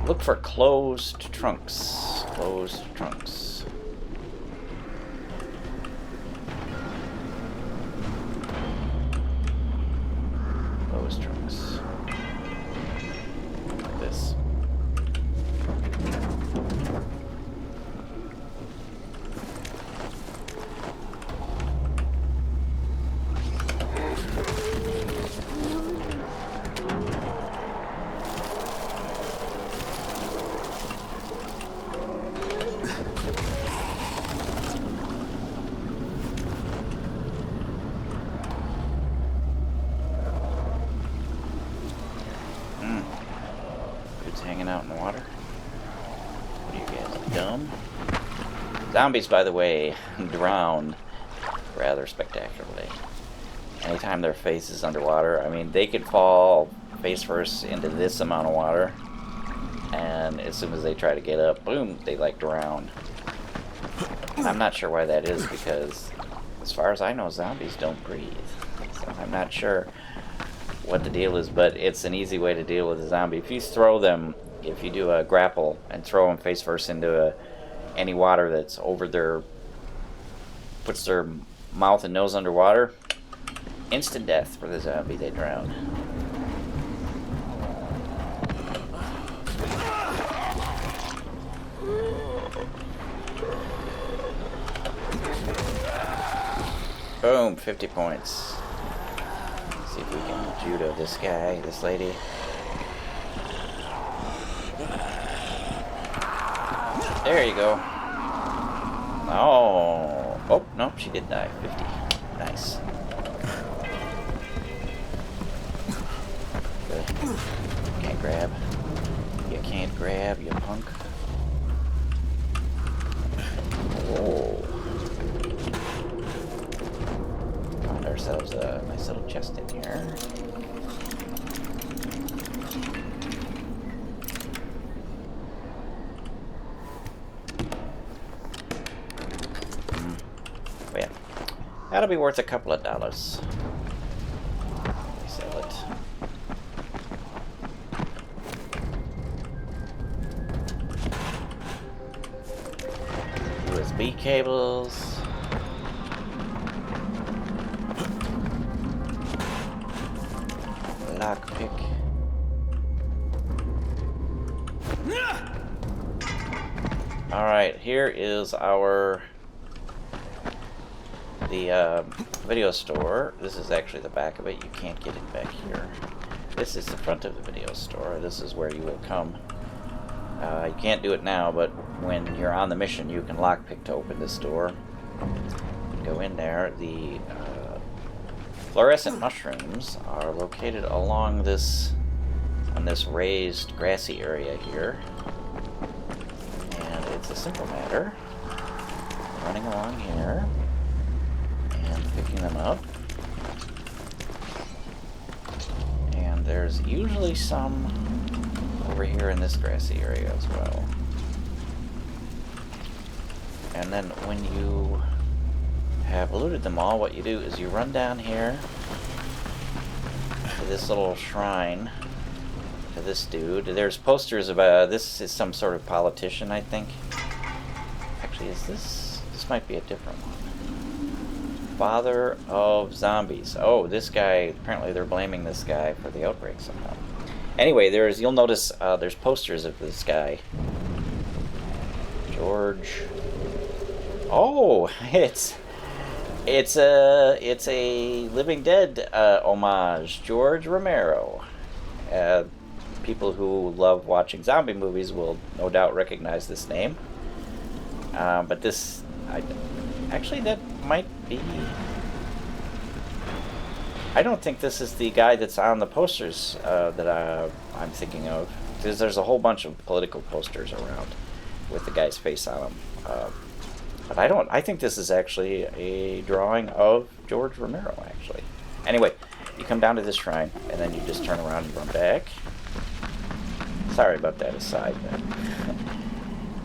Look for closed trunks. Closed trunks. Closed trunks. Like this. Hanging out in the water. What are you guys, dumb? Zombies, by the way, drown rather spectacularly. Anytime their face is underwater, I mean, they could fall face first into this amount of water, and as soon as they try to get up, boom, they like drown. I'm not sure why that is, because as far as I know, zombies don't breathe. So I'm not sure what the deal is, but it's an easy way to deal with a zombie. If you throw them, if you do a grapple and throw them face first into any water that's over their, puts their mouth and nose underwater, instant death for the zombie. They drown. Boom, 50 points. Let's see if we can judo this guy, this lady. There you go. Oh. Oh, nope, she did die. 50. Nice. Good. Can't grab. You can't grab, you punk. Whoa. Found ourselves a nice little chest in here. Yeah. That'll be worth a couple of dollars. Sell it. USB cables. Lockpick. Alright, here is the video store. This is actually the back of it. You can't get it back here. This is the front of the video store. This is where you will come. You can't do it now, but when you're on the mission, you can lockpick to open this door. Go in there. The fluorescent mushrooms are located along this, on this raised grassy area here. And it's a simple matter. Running along here and picking them up. And there's usually some over here in this grassy area as well. And then when you have looted them all, what you do is you run down here to this little shrine to this dude. There's posters about this is some sort of politician, I think. Actually, is this might be a different one. Father of zombies. Oh, this guy, apparently they're blaming this guy for the outbreak somehow. Anyway, you'll notice there's posters of this guy. George. Oh, it's a Living Dead homage. George Romero. People who love watching zombie movies will no doubt recognize this name. But this, actually, that might be. I don't think this is the guy that's on the posters that I'm thinking of. Because there's a whole bunch of political posters around with the guy's face on them. But I think this is actually a drawing of George Romero, actually. Anyway, you come down to this shrine, and then you just turn around and run back. Sorry about that aside.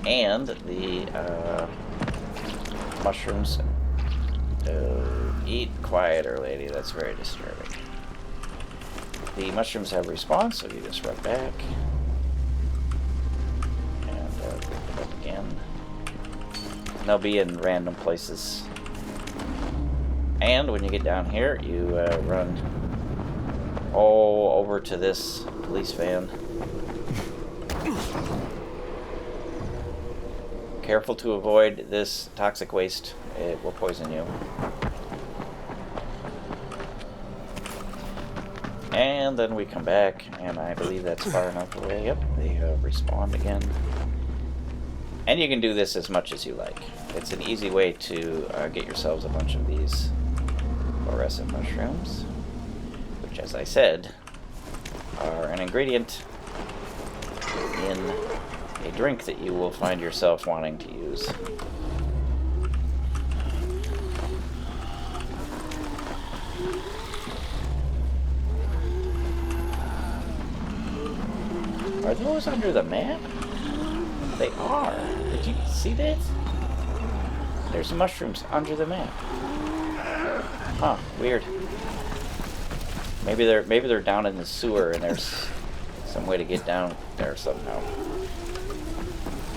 And the mushrooms... eat quieter, lady. That's very disturbing. The mushrooms have respawn, so you just run back. And pick them up again. And they'll be in random places. And when you get down here, you run over to this police van. Careful to avoid this toxic waste. It will poison you. And then we come back, and I believe that's far enough away. Yep, they respawned again. And you can do this as much as you like. It's an easy way to get yourselves a bunch of these fluorescent mushrooms, which, as I said, are an ingredient in a drink that you will find yourself wanting to use. Are those under the map? They are. Did you see that? There's mushrooms under the map. Huh, weird. Maybe they're down in the sewer and there's some way to get down there somehow.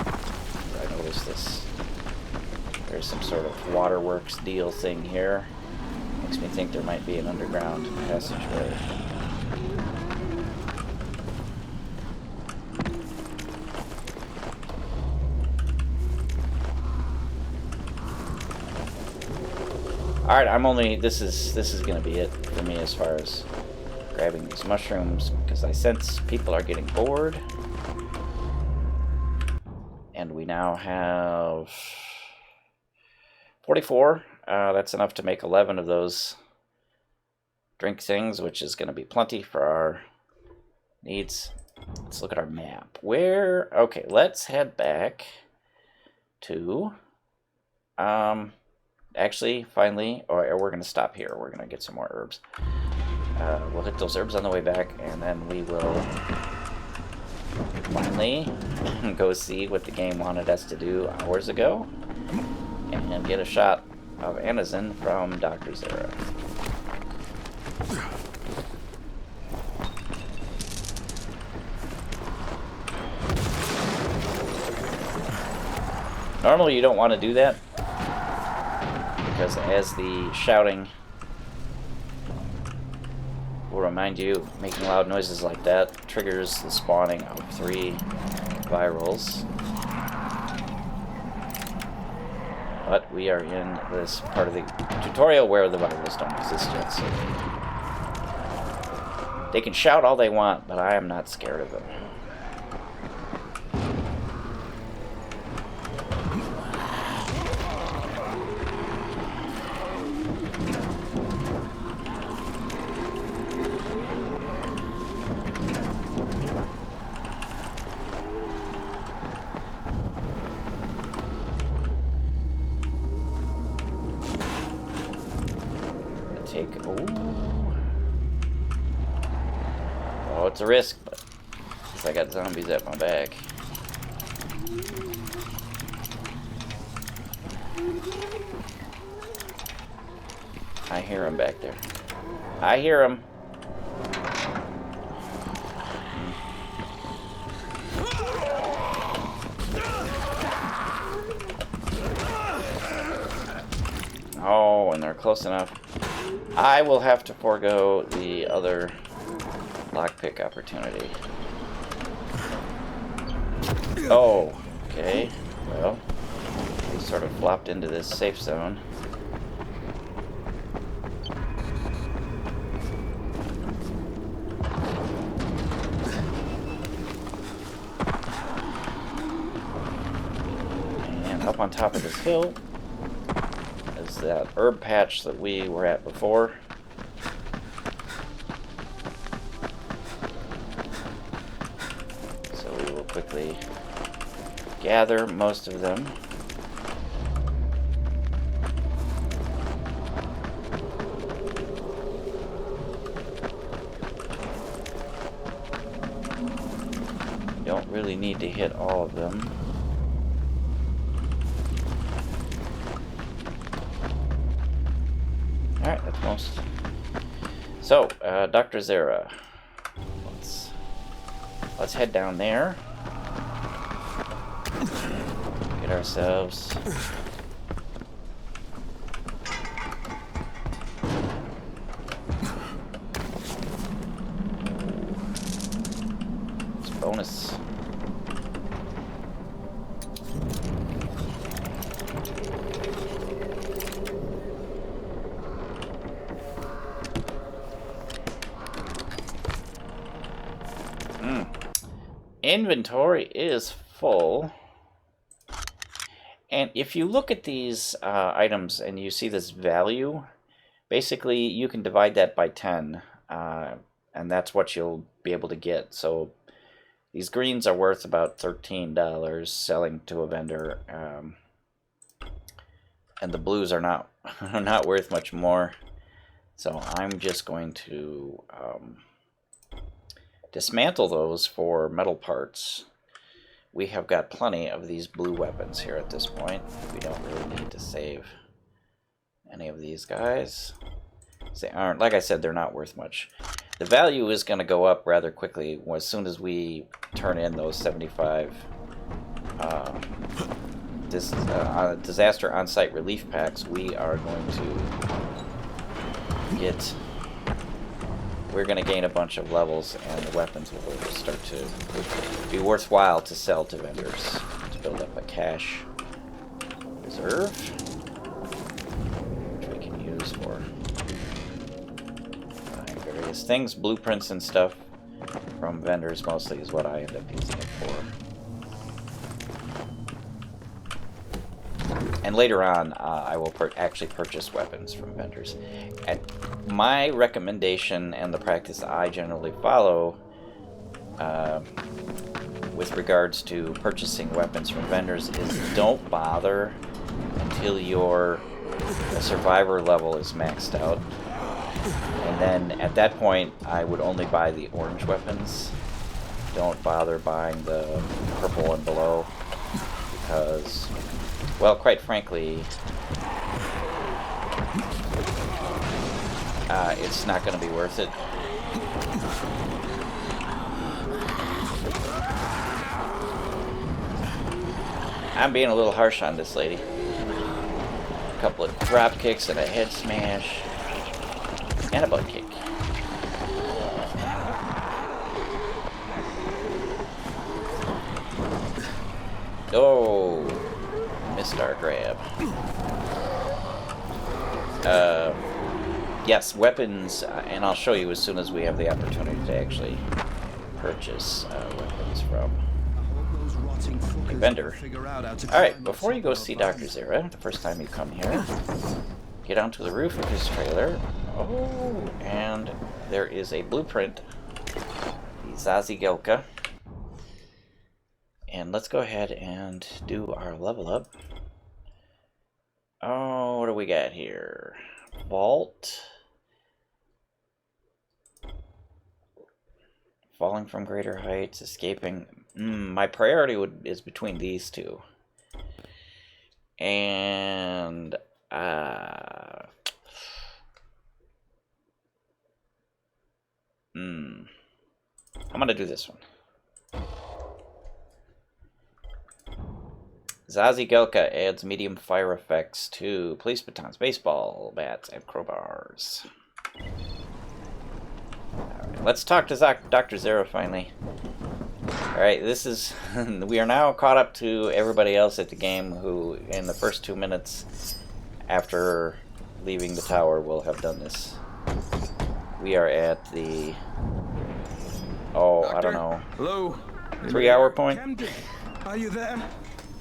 I noticed this. There's some sort of waterworks deal thing here. Makes me think there might be an underground passageway. Alright, I'm only... This is gonna be it for me as far as grabbing these mushrooms, because I sense people are getting bored. And we now have 44. That's enough to make 11 of those drink things, which is going to be plenty for our needs. Let's look at our map. Where... Okay, let's head back to... Actually, finally... Or we're going to stop here. We're going to get some more herbs. We'll hit those herbs on the way back, and then we will finally go see what the game wanted us to do hours ago and get a shot of Antizin from Dr. Zere. Normally you don't want to do that, because as the shouting will remind you, making loud noises like that triggers the spawning of 3 virals. But we are in this part of the tutorial where the virals don't exist yet, so they can shout all they want, but I am not scared of them. Oh, it's a risk, but since I got zombies at my back. I hear him back there. I hear him. Oh, and they're close enough. I will have to forego the other lockpick opportunity. Oh, okay. Well, we sort of flopped into this safe zone. And up on top of this hill is that herb patch that we were at before. So we will quickly gather most of them. Don't really need to hit all of them. Alright, that's most. So, Dr. Zere. Let's head down there. Get ourselves it's bonus. Inventory is full, and if you look at these items and you see this value, basically you can divide that by 10, and that's what you'll be able to get. So these greens are worth about $13 selling to a vendor, and the blues are not not worth much more. So I'm just going to dismantle those for metal parts. We have got plenty of these blue weapons here at this point. We don't really need to save any of these guys. They aren't, like I said, they're not worth much. The value is going to go up rather quickly as soon as we turn in those 75 disaster on-site relief packs. We are going to get... We're going to gain a bunch of levels, and the weapons will start to be worthwhile to sell to vendors to build up a cash reserve, which we can use things, blueprints and stuff from vendors mostly is what I end up using it for. And later on, I will actually purchase weapons from vendors. And my recommendation and the practice I generally follow with regards to purchasing weapons from vendors is don't bother until your survivor level is maxed out. And then at that point, I would only buy the orange weapons. Don't bother buying the purple and below, because, well, quite frankly, it's not going to be worth it. I'm being a little harsh on this lady. A couple of drop kicks and a head smash. And a butt kick. Oh, missed our grab. Yes, weapons, and I'll show you as soon as we have the opportunity to actually purchase weapons from a vendor. Alright, before you go see Dr. Zere, the first time you come here, get onto the roof of his trailer. Oh, and there is a blueprint, the Zazhigalka. And let's go ahead and do our level up. Oh, what do we got here? Vault. Falling from greater heights, escaping. My priority is between these two. And I'm gonna do this one. Zazhigalka adds medium fire effects to police batons, baseball bats, and crowbars. Alright, let's talk to Dr. Zere finally. Alright, this is... we are now caught up to everybody else at the game who, in the first 2 minutes after leaving the tower, will have done this. We are at the... oh, Doctor? I don't know. Hello? 3-hour point? Camden, are you there?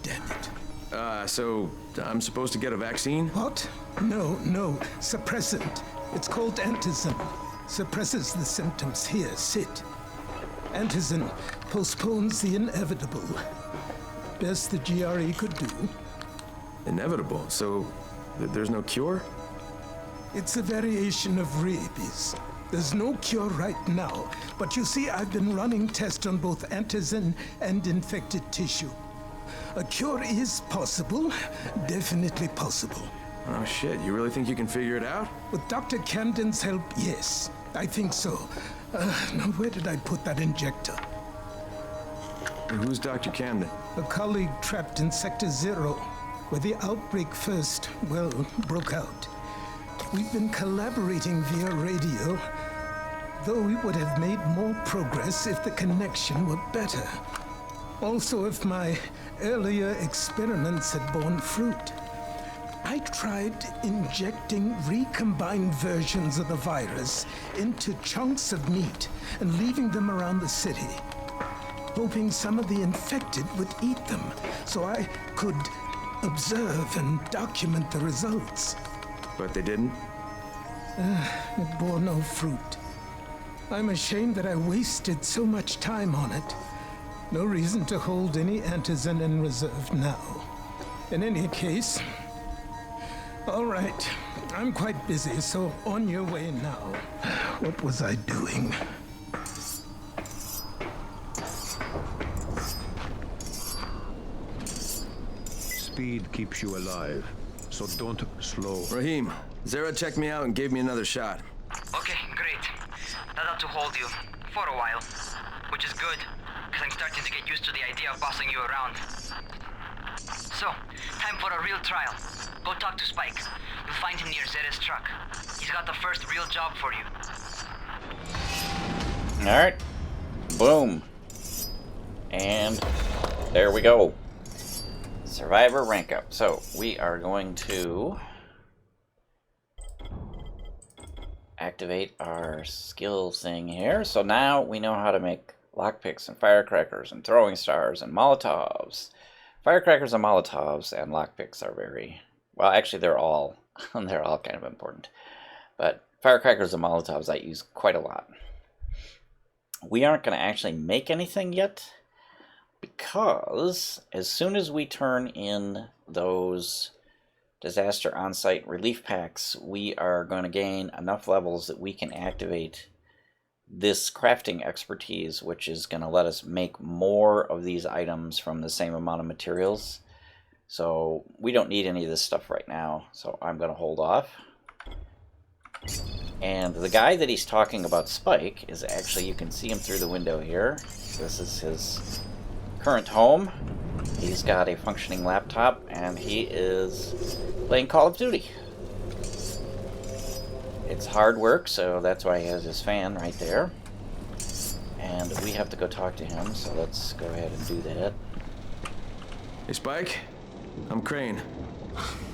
Damn it. So I'm supposed to get a vaccine? What? No. Suppressant. It's called Antizin. Suppresses the symptoms. Here, sit. Antizin postpones the inevitable. Best the GRE could do. Inevitable? So there's no cure? It's a variation of rabies. There's no cure right now, but you see, I've been running tests on both Antizin and infected tissue. A cure is possible, definitely possible. Oh shit, you really think you can figure it out? With Dr. Camden's help, yes, I think so. Now where did I put that injector? And who's Dr. Camden? A colleague trapped in Sector 0, where the outbreak first, well, broke out. We've been collaborating via radio, though we would have made more progress if the connection were better. Also, if my earlier experiments had borne fruit. I tried injecting recombined versions of the virus into chunks of meat and leaving them around the city, hoping some of the infected would eat them so I could observe and document the results. But they didn't? It bore no fruit. I'm ashamed that I wasted so much time on it. No reason to hold any Antizin in reserve now. In any case, all right, I'm quite busy, so on your way now. What was I doing? Speed keeps you alive, so don't slow. Rahim, Zere checked me out and gave me another shot. Okay, great. That ought to hold you for a while, which is good, because I'm starting to get used to the idea of bossing you around. So, time for a real trial. Go talk to Spike. You'll find him near Zere's truck. He's got the first real job for you. Alright. Boom. And there we go. Survivor rank up. So, we are going to activate our skill thing here. So now we know how to make lockpicks and firecrackers and throwing stars and Molotovs. Firecrackers and Molotovs and lockpicks are very, well, actually they're all kind of important. But firecrackers and Molotovs I use quite a lot. We aren't going to actually make anything yet, because as soon as we turn in those disaster on-site relief packs, we are going to gain enough levels that we can activate this crafting expertise, which is going to let us make more of these items from the same amount of materials. So we don't need any of this stuff right now, so I'm going to hold off. And the guy that he's talking about, Spike, is actually, you can see him through the window here. This is his current home. He's got a functioning laptop, and he is playing Call of Duty. It's hard work, so that's why he has his fan right there. And we have to go talk to him, so let's go ahead and do that. Hey, Spike. I'm Crane.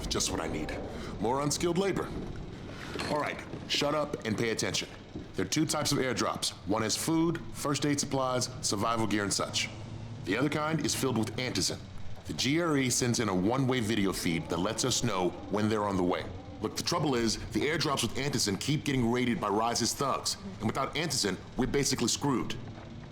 Just what I need. More unskilled labor. Alright, shut up and pay attention. There are two types of airdrops. One is food, first aid supplies, survival gear and such. The other kind is filled with Antizin. The GRE sends in a one-way video feed that lets us know when they're on the way. Look, the trouble is, the airdrops with Antizin keep getting raided by Rise's thugs, and without Antizin, we're basically screwed.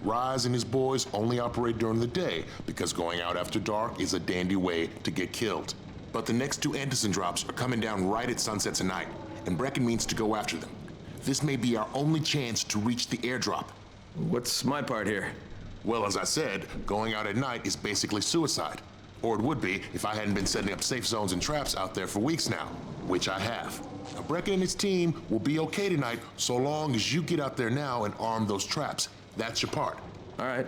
Rise and his boys only operate during the day, because going out after dark is a dandy way to get killed. But the next two Antizin drops are coming down right at sunset tonight, and Brecken means to go after them. This may be our only chance to reach the airdrop. What's my part here? Well, as I said, going out at night is basically suicide. Or it would be if I hadn't been setting up safe zones and traps out there for weeks now, which I have. Now, Brecken and his team will be okay tonight so long as you get out there now and arm those traps. That's your part. All right.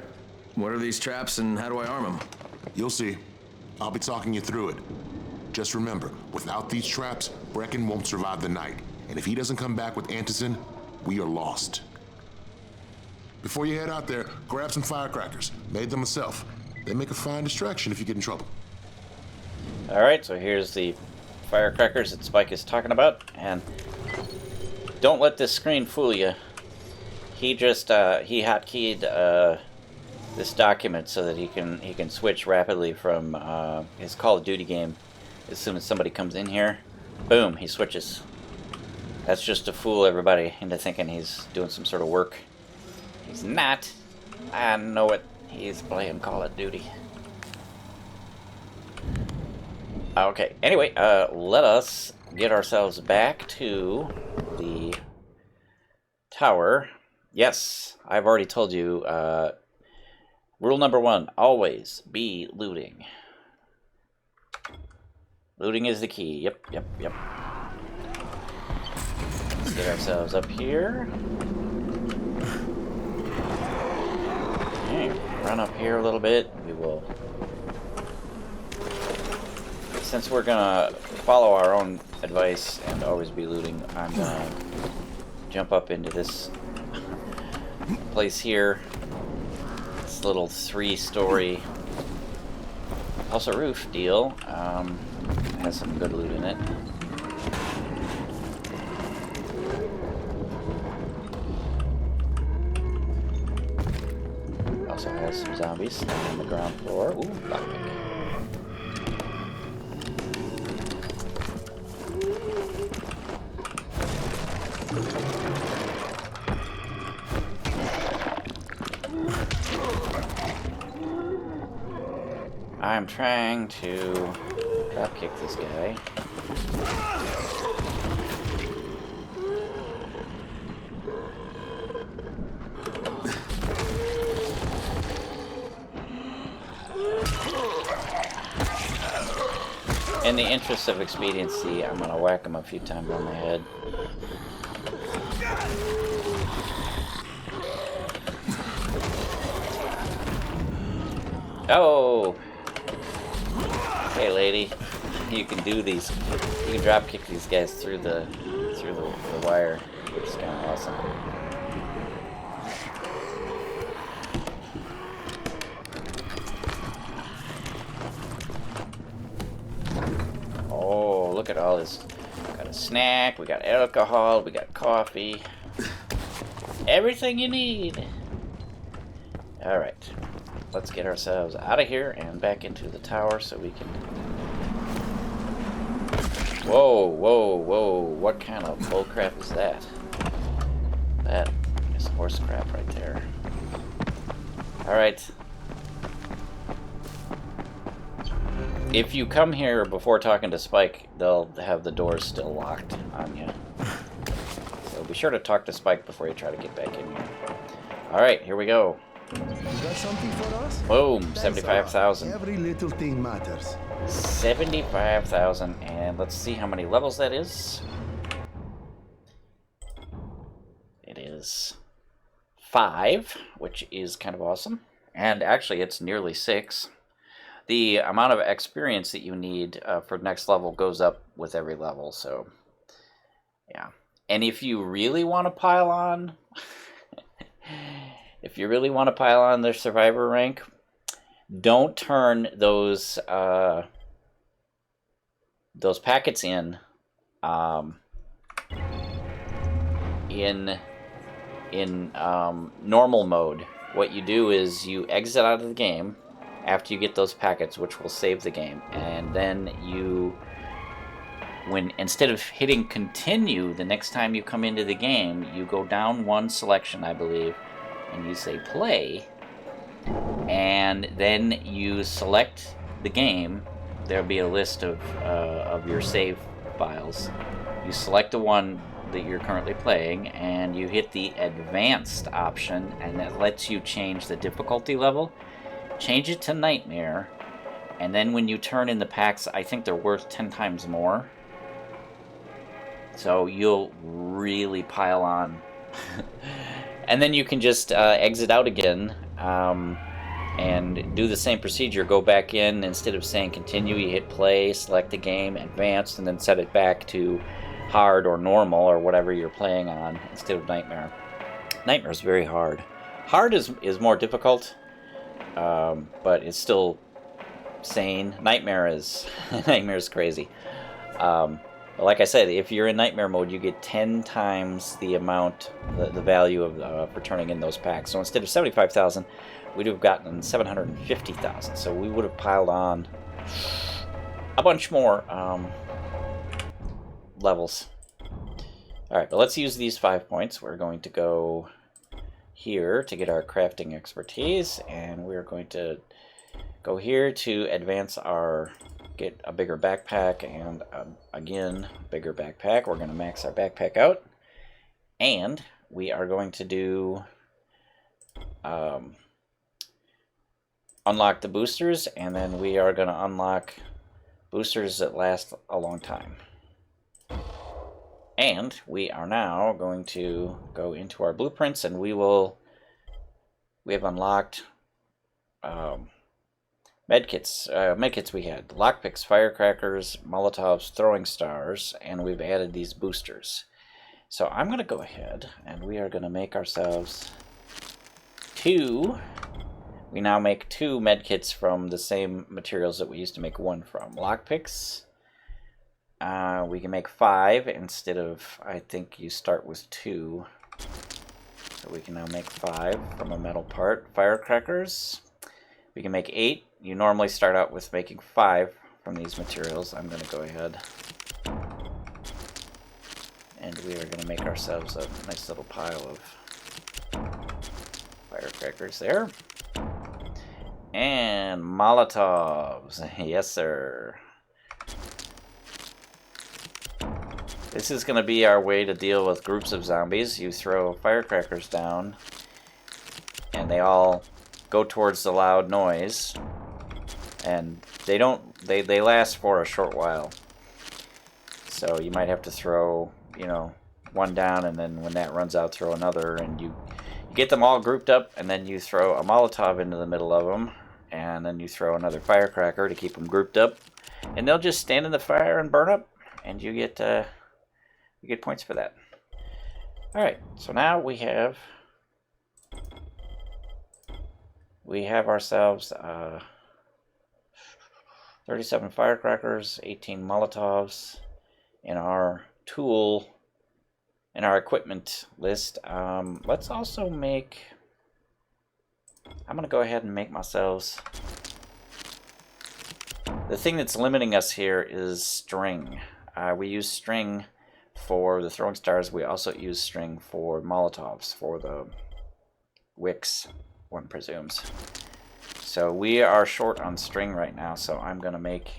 What are these traps and how do I arm them? You'll see. I'll be talking you through it. Just remember, without these traps, Brecken won't survive the night. And if he doesn't come back with Antizin, we are lost. Before you head out there, grab some firecrackers. Made them myself. They make a fine distraction if you get in trouble. Alright, so here's the firecrackers that Spike is talking about. And don't let this screen fool you. He just, he hotkeyed this document so that he can switch rapidly from his Call of Duty game. As soon as somebody comes in here, boom, he switches. That's just to fool everybody into thinking he's doing some sort of work. He's not. I know it. He's playing Call of Duty. Okay, anyway, let us get ourselves back to the tower. Yes, I've already told you, rule number 1, always be looting. Looting is the key. Yep. Let's get ourselves up here. Okay, run up here a little bit. We will... Since we're gonna follow our own advice and always be looting, I'm gonna jump up into this place here. This little 3-story also roof deal. Has some good loot in it. Also has some zombies on the ground floor. Ooh, lockpick. I'm trying to dropkick this guy. In the interest of expediency, I'm gonna whack him a few times on the head. Oh! Hey, lady, you can do these. You can drop kick these guys through the wire, which is kind of awesome. Oh, look at all this. Got a snack, we got alcohol, we got coffee. Everything you need. Alright. Let's get ourselves out of here and back into the tower so we can... Whoa, whoa, whoa. What kind of bullcrap is that? That is horse crap right there. Alright. If you come here before talking to Spike, they'll have the doors still locked on you. So be sure to talk to Spike before you try to get back in here. Alright, here we go. You got something for us? Boom, 75,000. Every little thing matters. 75,000, and let's see how many levels that is. It is 5, which is kind of awesome. And actually, it's nearly 6. The amount of experience that you need for next level goes up with every level, so yeah. And if you really want to pile on, if you really want to pile on the survivor rank, don't turn those packets in normal mode. What you do is you exit out of the game after you get those packets, which will save the game, and then you, instead of hitting continue the next time you come into the game, you go down one selection, I believe, and you say play, and then you select the game. There'll be a list of your save files. You select the one that you're currently playing, and you hit the advanced option, and that lets you change the difficulty level. Change it to nightmare, and then when you turn in the packs, I think they're worth 10 times more. So you'll really pile on. And then you can just exit out again and do the same procedure. Go back in, instead of saying continue, you hit play, select the game, advanced, and then set it back to hard or normal or whatever you're playing on instead of nightmare. Nightmare is very hard. Hard is more difficult, but it's still sane. Nightmare is crazy. Like I said, if you're in nightmare mode, you get 10 times the amount, the value of for turning in those packs. So instead of 75,000, we'd have gotten 750,000. So we would have piled on a bunch more levels. All right, but let's use these 5 points. We're going to go here to get our crafting expertise, and we're going to go here to advance our, get a bigger backpack, and again, bigger backpack. We're going to max our backpack out, and we are going to do unlock the boosters, and then we are going to unlock boosters that last a long time. And we are now going to go into our blueprints, and we have unlocked medkits we had, lockpicks, firecrackers, molotovs, throwing stars, and we've added these boosters. So I'm going to go ahead, and we are going to make ourselves we now make 2 medkits from the same materials that we used to make 1 from. Lockpicks, we can make 5 instead of, I think you start with 2. So we can now make 5 from a metal part. Firecrackers, we can make 8. You normally start out with making 5 from these materials. I'm going to go ahead, and we are going to make ourselves a nice little pile of firecrackers there. And molotovs. Yes, sir. This is going to be our way to deal with groups of zombies. You throw firecrackers down, and they all go towards the loud noise, and they last for a short while. So you might have to throw, one down, and then when that runs out, throw another, and you get them all grouped up, and then you throw a Molotov into the middle of them, and then you throw another firecracker to keep them grouped up, and they'll just stand in the fire and burn up, and you get points for that. All right, so now we have ourselves 37 firecrackers, 18 Molotovs in our tool in our equipment list. Let's also make... I'm going to go ahead and make myself... The thing that's limiting us here is string. We use string for the throwing stars. We also use string for Molotovs, for the wicks, one presumes. So we are short on string right now, so I'm going to make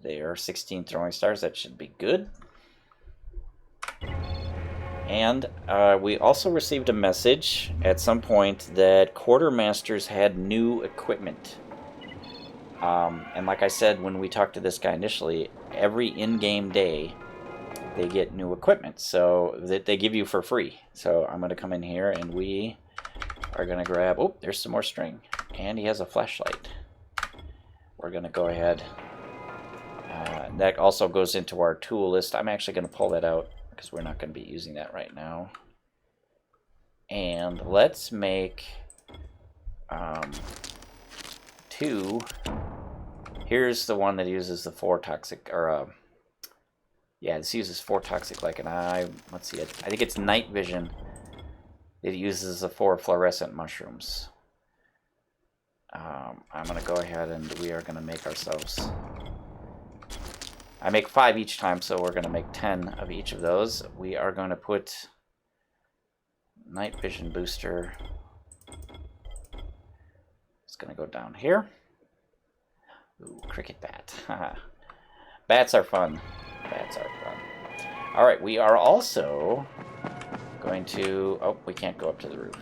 there 16 throwing stars. That should be good. And we also received a message at some point that Quartermasters had new equipment. And like I said when we talked to this guy initially, every in-game day they get new equipment, so that they give you for free. So I'm going to come in here and we are going to grab... Oh, there's some more string. And he has a flashlight. We're going to go ahead. That also goes into our tool list. I'm actually going to pull that out because we're not going to be using that right now. And let's make 2. Here's the one that uses the 4 toxic, or yeah, this uses 4 toxic lichen. Let's see, I think it's night vision. It uses the 4 fluorescent mushrooms. I'm gonna go ahead and we are gonna make ourselves. I make 5 each time, so we're gonna make 10 of each of those. We are gonna put night vision booster. It's gonna go down here. Ooh, cricket bat. Bats are fun. Bats are fun. Alright, we are also going to... Oh, we can't go up to the roof.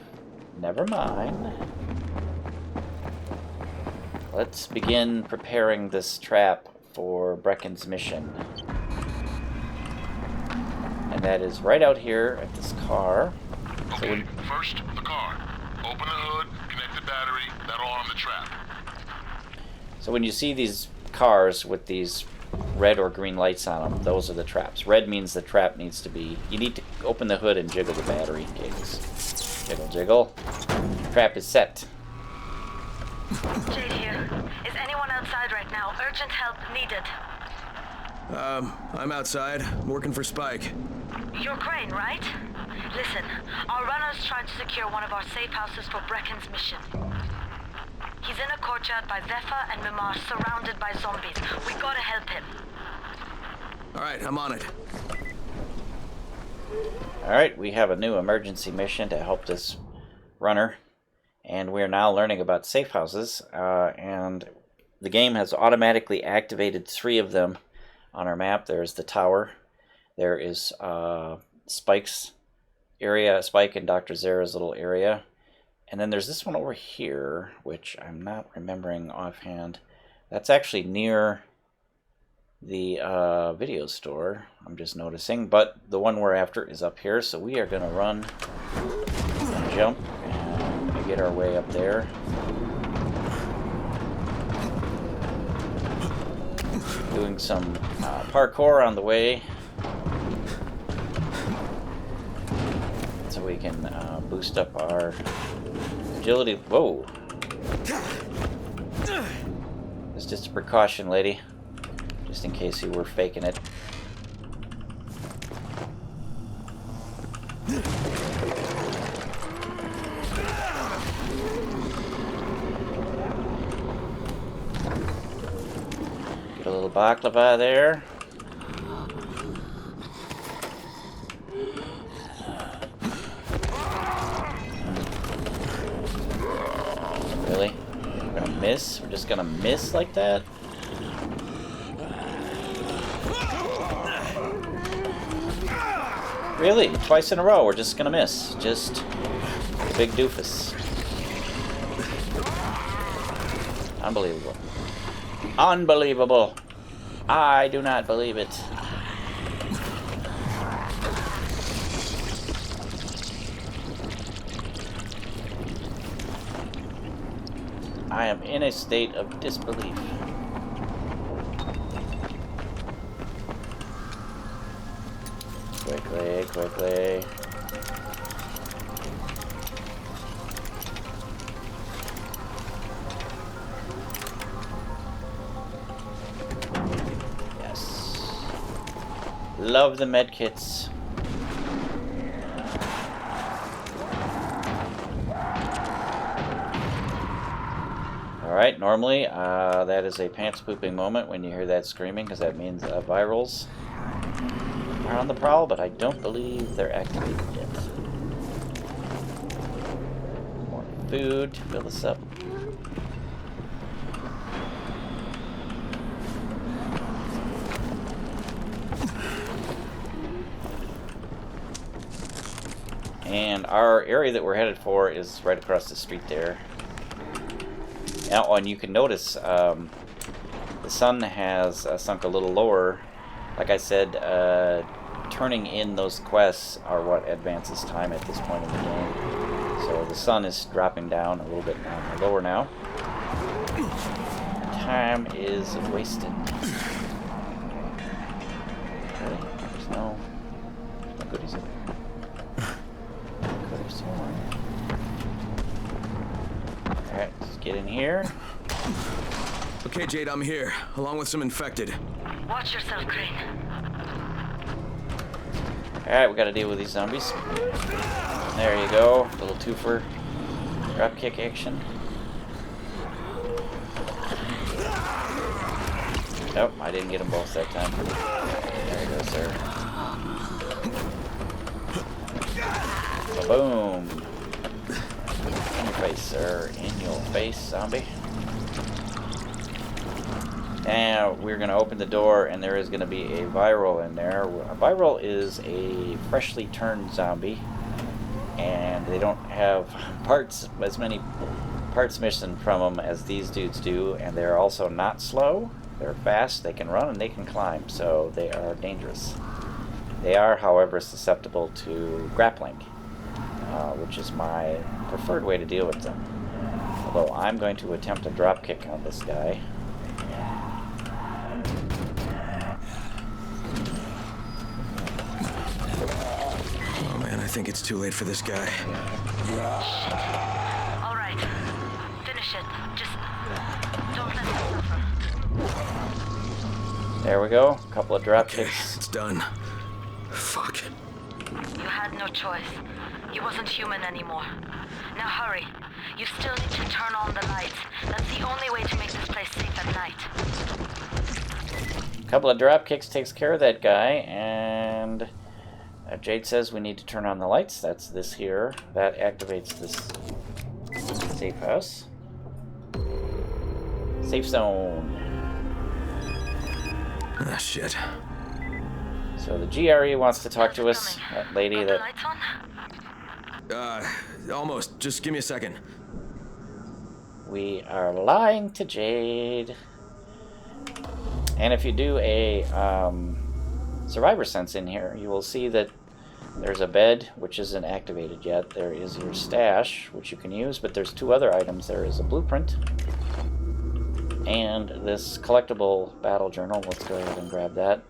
Never mind. Let's begin preparing this trap for Brecken's mission. And that is right out here at this car. Okay, first, the car. Open the hood, connect the battery, that'll arm the trap. So when you see these cars with these red or green lights on them, those are the traps. Red means the trap needs to be... You need to open the hood and jiggle the battery cables. Jiggle, jiggle. Trap is set. Jade here. Is anyone outside right now? Urgent help needed. I'm outside. I'm working for Spike. You're Crane, right? Listen, our runner's trying to secure one of our safe houses for Brecken's mission. He's in a courtyard by Vefa and Mimar, surrounded by zombies. We gotta help him. Alright, I'm on it. Alright, we have a new emergency mission to help this runner. And we're now learning about safe houses. And the game has automatically activated 3 of them on our map. There's the tower. There is Spike's area, Spike and Dr. Zere's little area. And then there's this one over here, which I'm not remembering offhand. That's actually near the video store, I'm just noticing. But the one we're after is up here, so we are going to run and jump and get our way up there. Doing some parkour on the way, so we can boost up our agility. Whoa! It's just a precaution, lady. Just in case you were faking it. Get a little baklava there. Really? We're gonna miss? We're just gonna miss like that? Really? Twice in a row, we're just gonna miss. Just a big doofus. Unbelievable. Unbelievable. I do not believe it. I am in a state of disbelief. Quickly, quickly. Love the medkits. Alright, normally that is a pants pooping moment when you hear that screaming, because that means virals are on the prowl, but I don't believe they're activated yet. More food to fill this up. And our area that we're headed for is right across the street there. Now, and you can notice the sun has sunk a little lower. Like I said, turning in those quests are what advances time at this point in the game. So the sun is dropping down a little bit lower now. Time is wasted. Really? There's no goodies in there. Alright, let's get in here. Okay, Jade, I'm here, along with some infected. Watch yourself, Crane. Alright, we gotta deal with these zombies. There you go. Little twofer. Dropkick action. Nope, I didn't get them both that time. There you go, sir. Boom. In your face, sir. In your face, zombie. Now we're going to open the door, and there is going to be a viral in there. A viral is a freshly turned zombie, and they don't have as many parts missing from them as these dudes do, and they're also not slow. They're fast, they can run, and they can climb, so they are dangerous. They are, however, susceptible to grappling, which is my preferred way to deal with them. Although I'm going to attempt a dropkick on this guy. Oh man, I think it's too late for this guy. Alright. Finish it. Just don't let him suffer. There we go. A couple of drop kicks. It's done. Fuck. You had no choice. He wasn't human anymore. Now hurry. You still need to turn on the lights. That's the only way to make this place safe at night. A couple of drop kicks takes care of that guy, and Jade says we need to turn on the lights. That's this here. That activates this safe house. Safe zone. Ah, shit. So the GRE wants to talk to us. That lady that... Almost. Just give me a second. We are lying to Jade. And if you do a survivor sense in here, you will see that there's a bed, which isn't activated yet. There is your stash, which you can use, but there's two other items. There is a blueprint and this collectible battle journal. Let's go ahead and grab that.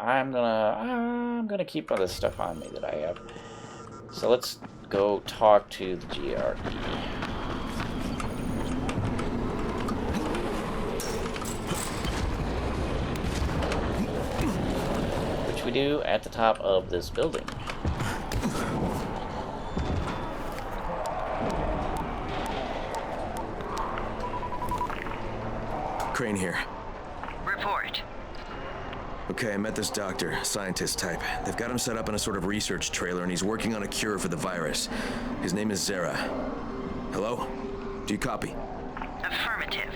I'm gonna keep all this stuff on me that I have. So let's go talk to the GRE. Which we do at the top of this building. Crane here. Report. Okay, I met this doctor, scientist type. They've got him set up in a sort of research trailer, and he's working on a cure for the virus. His name is Zere. Hello? Do you copy? Affirmative.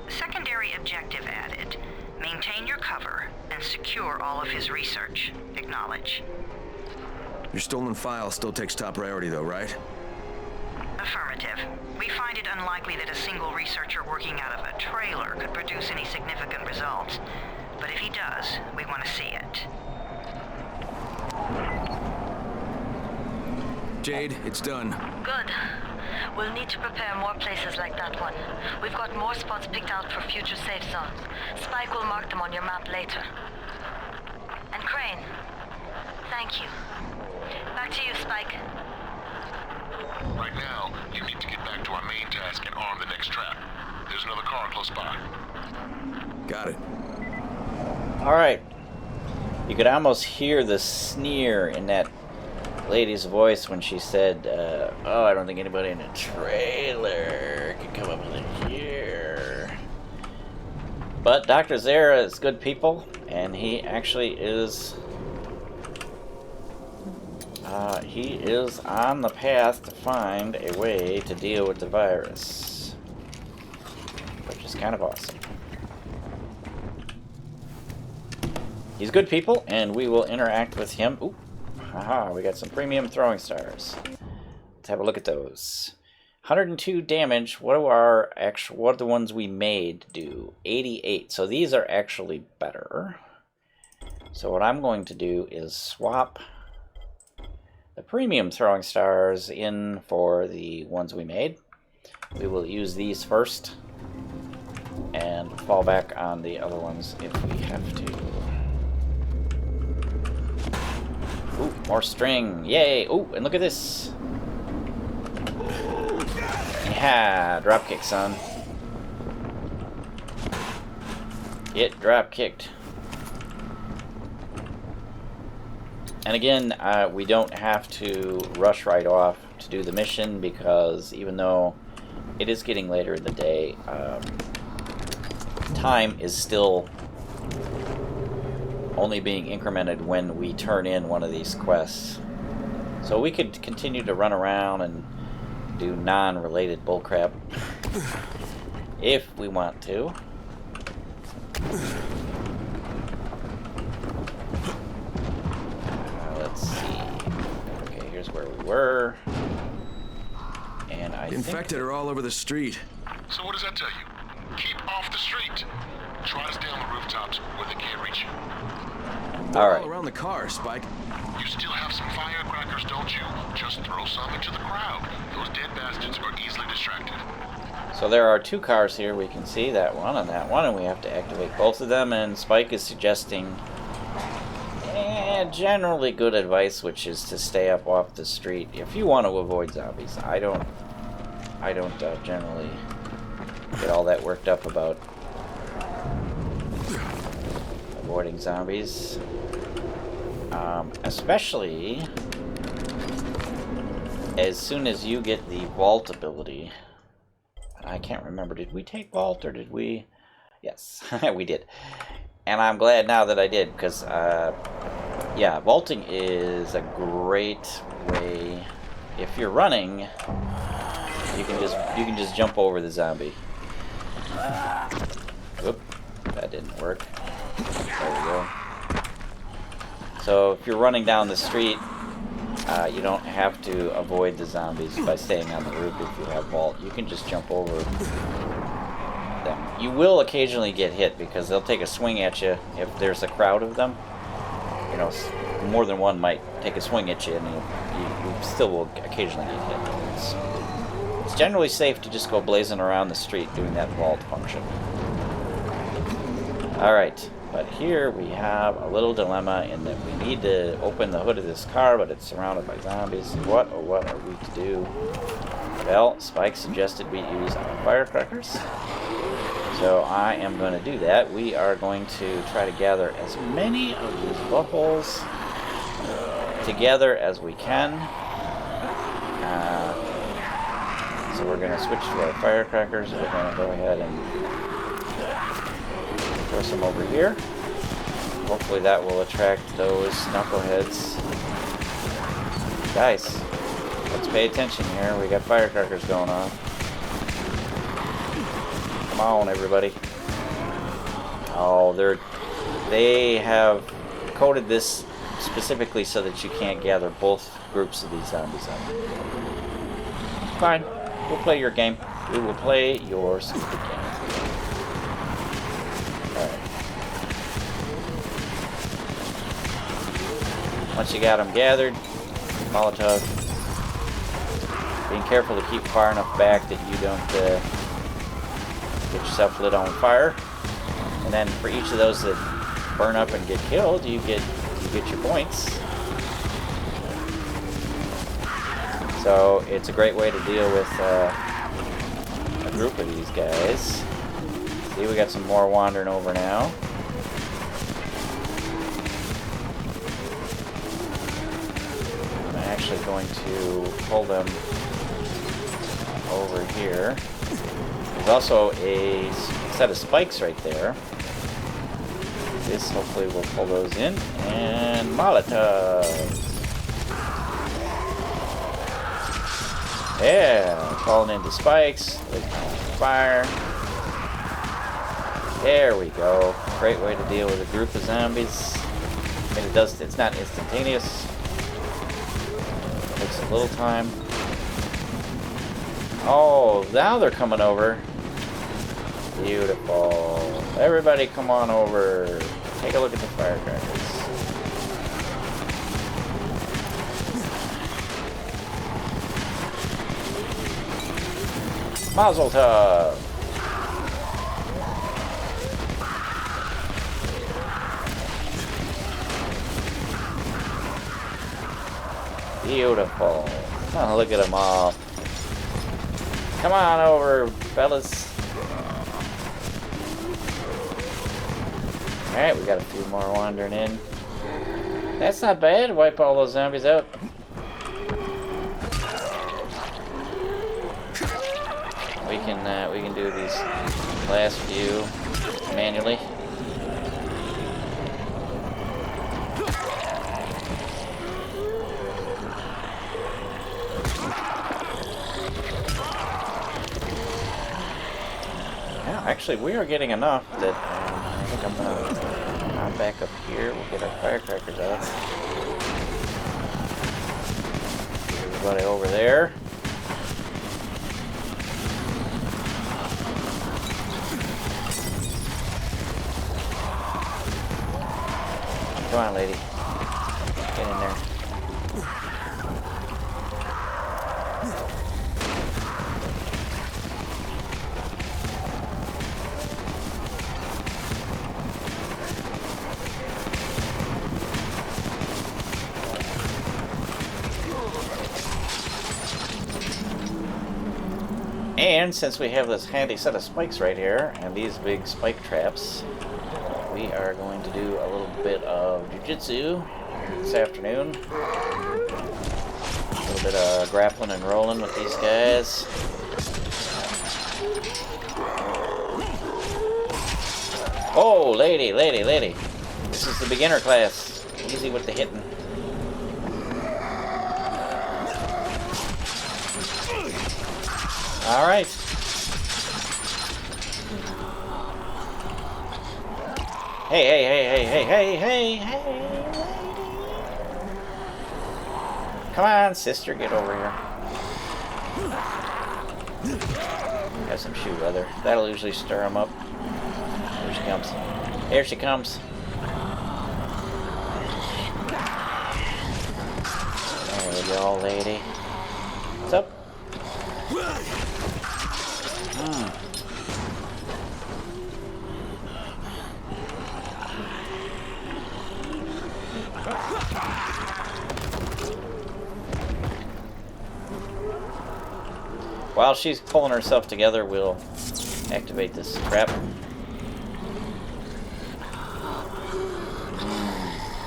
Secondary objective added. Maintain your cover and secure all of his research. Acknowledge. Your stolen file still takes top priority, though, right? Affirmative. We find it unlikely that a single researcher working out of a trailer could produce any significant results. But if he does, we want to see it. Jade, it's done. Good. We'll need to prepare more places like that one. We've got more spots picked out for future safe zones. Spike will mark them on your map later. And Crane, thank you. Back to you, Spike. Right now, you need to get back to our main task and arm the next trap. There's another car close by. Got it. Alright. You could almost hear the sneer in that lady's voice when she said, oh, I don't think anybody in a trailer can come up in here. But Dr. Zere is good people, and he actually is... he is on the path to find a way to deal with the virus. Which is kind of awesome. He's good people, and we will interact with him. Ooh, haha, we got some premium throwing stars. Let's have a look at those. 102 damage. What do the ones we made do? 88. So these are actually better. So what I'm going to do is swap the premium throwing stars in for the ones we made. We will use these first and fall back on the other ones if we have to. Ooh, more string. Yay! Ooh, and look at this. Yeah, dropkick, son. Get drop-kicked. And again, we don't have to rush right off to do the mission because even though it is getting later in the day, time is still only being incremented when we turn in one of these quests. So we could continue to run around and do non-related bullcrap if we want to. Let's see. Okay, here's where we were. And I The infected are all over the street. So what does that tell you? Keep off the street. Try to stay on the rooftops where they can't reach you. All around the car, Spike. You still have some firecrackers, don't you? Just throw some into the crowd. Those dead bastards are easily distracted. So there are two cars here. We can see that one and that one, and we have to activate both of them. And Spike is suggesting generally good advice, which is to stay up off the street if you want to avoid zombies. I don't generally get all that worked up about avoiding zombies, especially as soon as you get the vault ability. I can't remember, did we take vault or did we? Yes, we did. And I'm glad now that I did, because yeah, vaulting is a great way. If you're running, you can just jump over the zombie. Oop, that didn't work. There we go. So if you're running down the street, you don't have to avoid the zombies by staying on the roof if you have vault. You can just jump over them. You will occasionally get hit because they'll take a swing at you if there's a crowd of them. You know, more than one might take a swing at you, and you still will occasionally get hit. It's generally safe to just go blazing around the street doing that vault function. Alright, but here we have a little dilemma in that we need to open the hood of this car, but it's surrounded by zombies. What or what are we to do? Well, Spike suggested we use our firecrackers. So I am going to do that. We are going to try to gather as many of these buttholes together as we can. So we're going to switch to our firecrackers. We're going to go ahead and throw some over here. Hopefully that will attract those knuckleheads. Guys, let's pay attention here. We got firecrackers going on. Come on, everybody. Oh, they have coded this specifically so that you can't gather both groups of these zombies up. Fine. We'll play your game. We will play your stupid game. Alright. Once you got them gathered, Molotov. Being careful to keep far enough back that you don't get yourself lit on fire. And then for each of those that burn up and get killed, you get your points. So it's a great way to deal with a group of these guys. See, we got some more wandering over now. I'm actually going to pull them over here. There's also a set of spikes right there. This hopefully will pull those in. And Molotov! Yeah, falling into spikes, fire. There we go. Great way to deal with a group of zombies. I mean, it's not instantaneous. It takes a little time. Oh, now they're coming over. Beautiful. Everybody come on over. Take a look at the firecrackers. Mazel tov! Beautiful. Oh, look at them all. Come on over, fellas. Alright, we got a few more wandering in. That's not bad. Wipe all those zombies out. We can do these last few manually. Yeah, actually, we are getting enough that I think I'm gonna back up here. We'll get our firecrackers out. Everybody over there. Come on, lady. Get in there. And since we have this handy set of spikes right here, and these big spike traps, we are going to do a little bit of jiu-jitsu this afternoon. A little bit of grappling and rolling with these guys. Oh, lady. This is the beginner class. Easy with the hitting. All right. Hey, come on, sister, get over here. Got some shoe leather. That'll usually stir them up. Here she comes. Here she comes. There we go, lady. What's up? While she's pulling herself together, we'll activate this trap.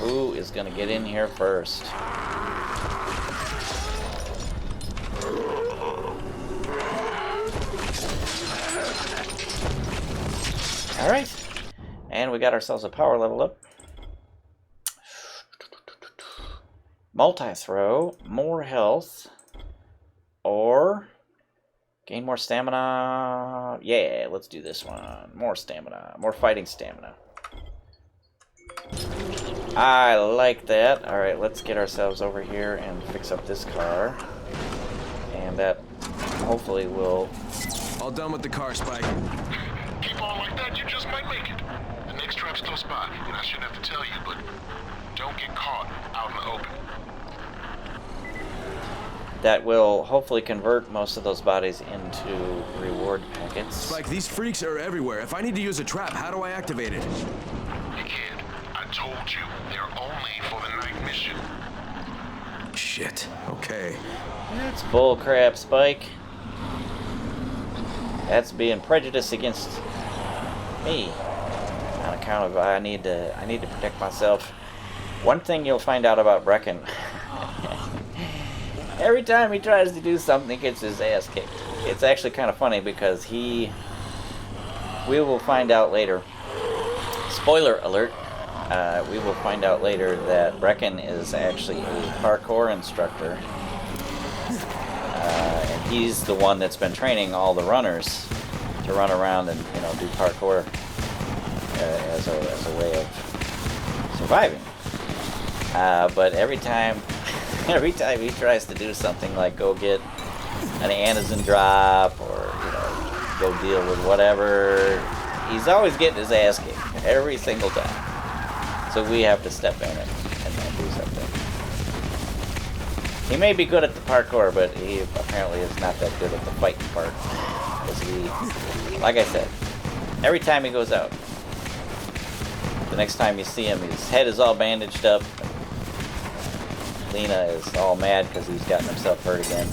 Who is gonna get in here first? Alright. And we got ourselves a power level up. Multi-throw, more health, or gain more stamina. Yeah, let's do this one. More stamina, more fighting stamina. I like that. Alright, let's get ourselves over here and fix up this car. And that hopefully will... All done with the car, Spike. Keep on like that, you just might make it. The next trap's close by, and I shouldn't have to tell you, but don't get caught out in the open. That will hopefully convert most of those bodies into reward packets. Spike, these freaks are everywhere. If I need to use a trap, how do I activate it? You can't. I told you, they're only for the night mission. Shit. Okay. That's bullcrap, Spike. That's being prejudiced against me on account of I need to protect myself. One thing you'll find out about Brecken, every time he tries to do something, he gets his ass kicked. It's actually kind of funny because we will find out later. Spoiler alert. We will find out later that Brecken is actually a parkour instructor. And he's the one that's been training all the runners to run around and, you know, do parkour as a way of surviving. But every time he tries to do something like go get an Antizin drop or, you know, go deal with whatever, he's always getting his ass kicked every single time. So we have to step in and do something. He may be good at the parkour, but he apparently is not that good at the fighting part. Because he, like I said, every time he goes out, the next time you see him, his head is all bandaged up. Lena is all mad because he's gotten himself hurt again.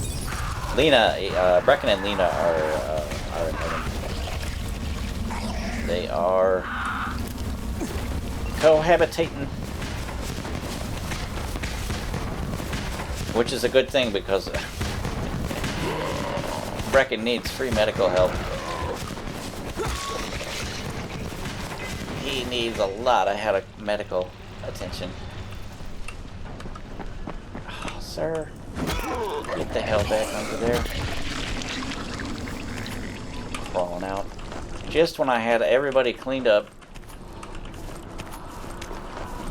Brecken and Lena they are cohabitating, which is a good thing because Brecken needs free medical help. He needs a lot of medical attention. Oh, sir, get the hell back under there. Crawling out. Just when I had everybody cleaned up,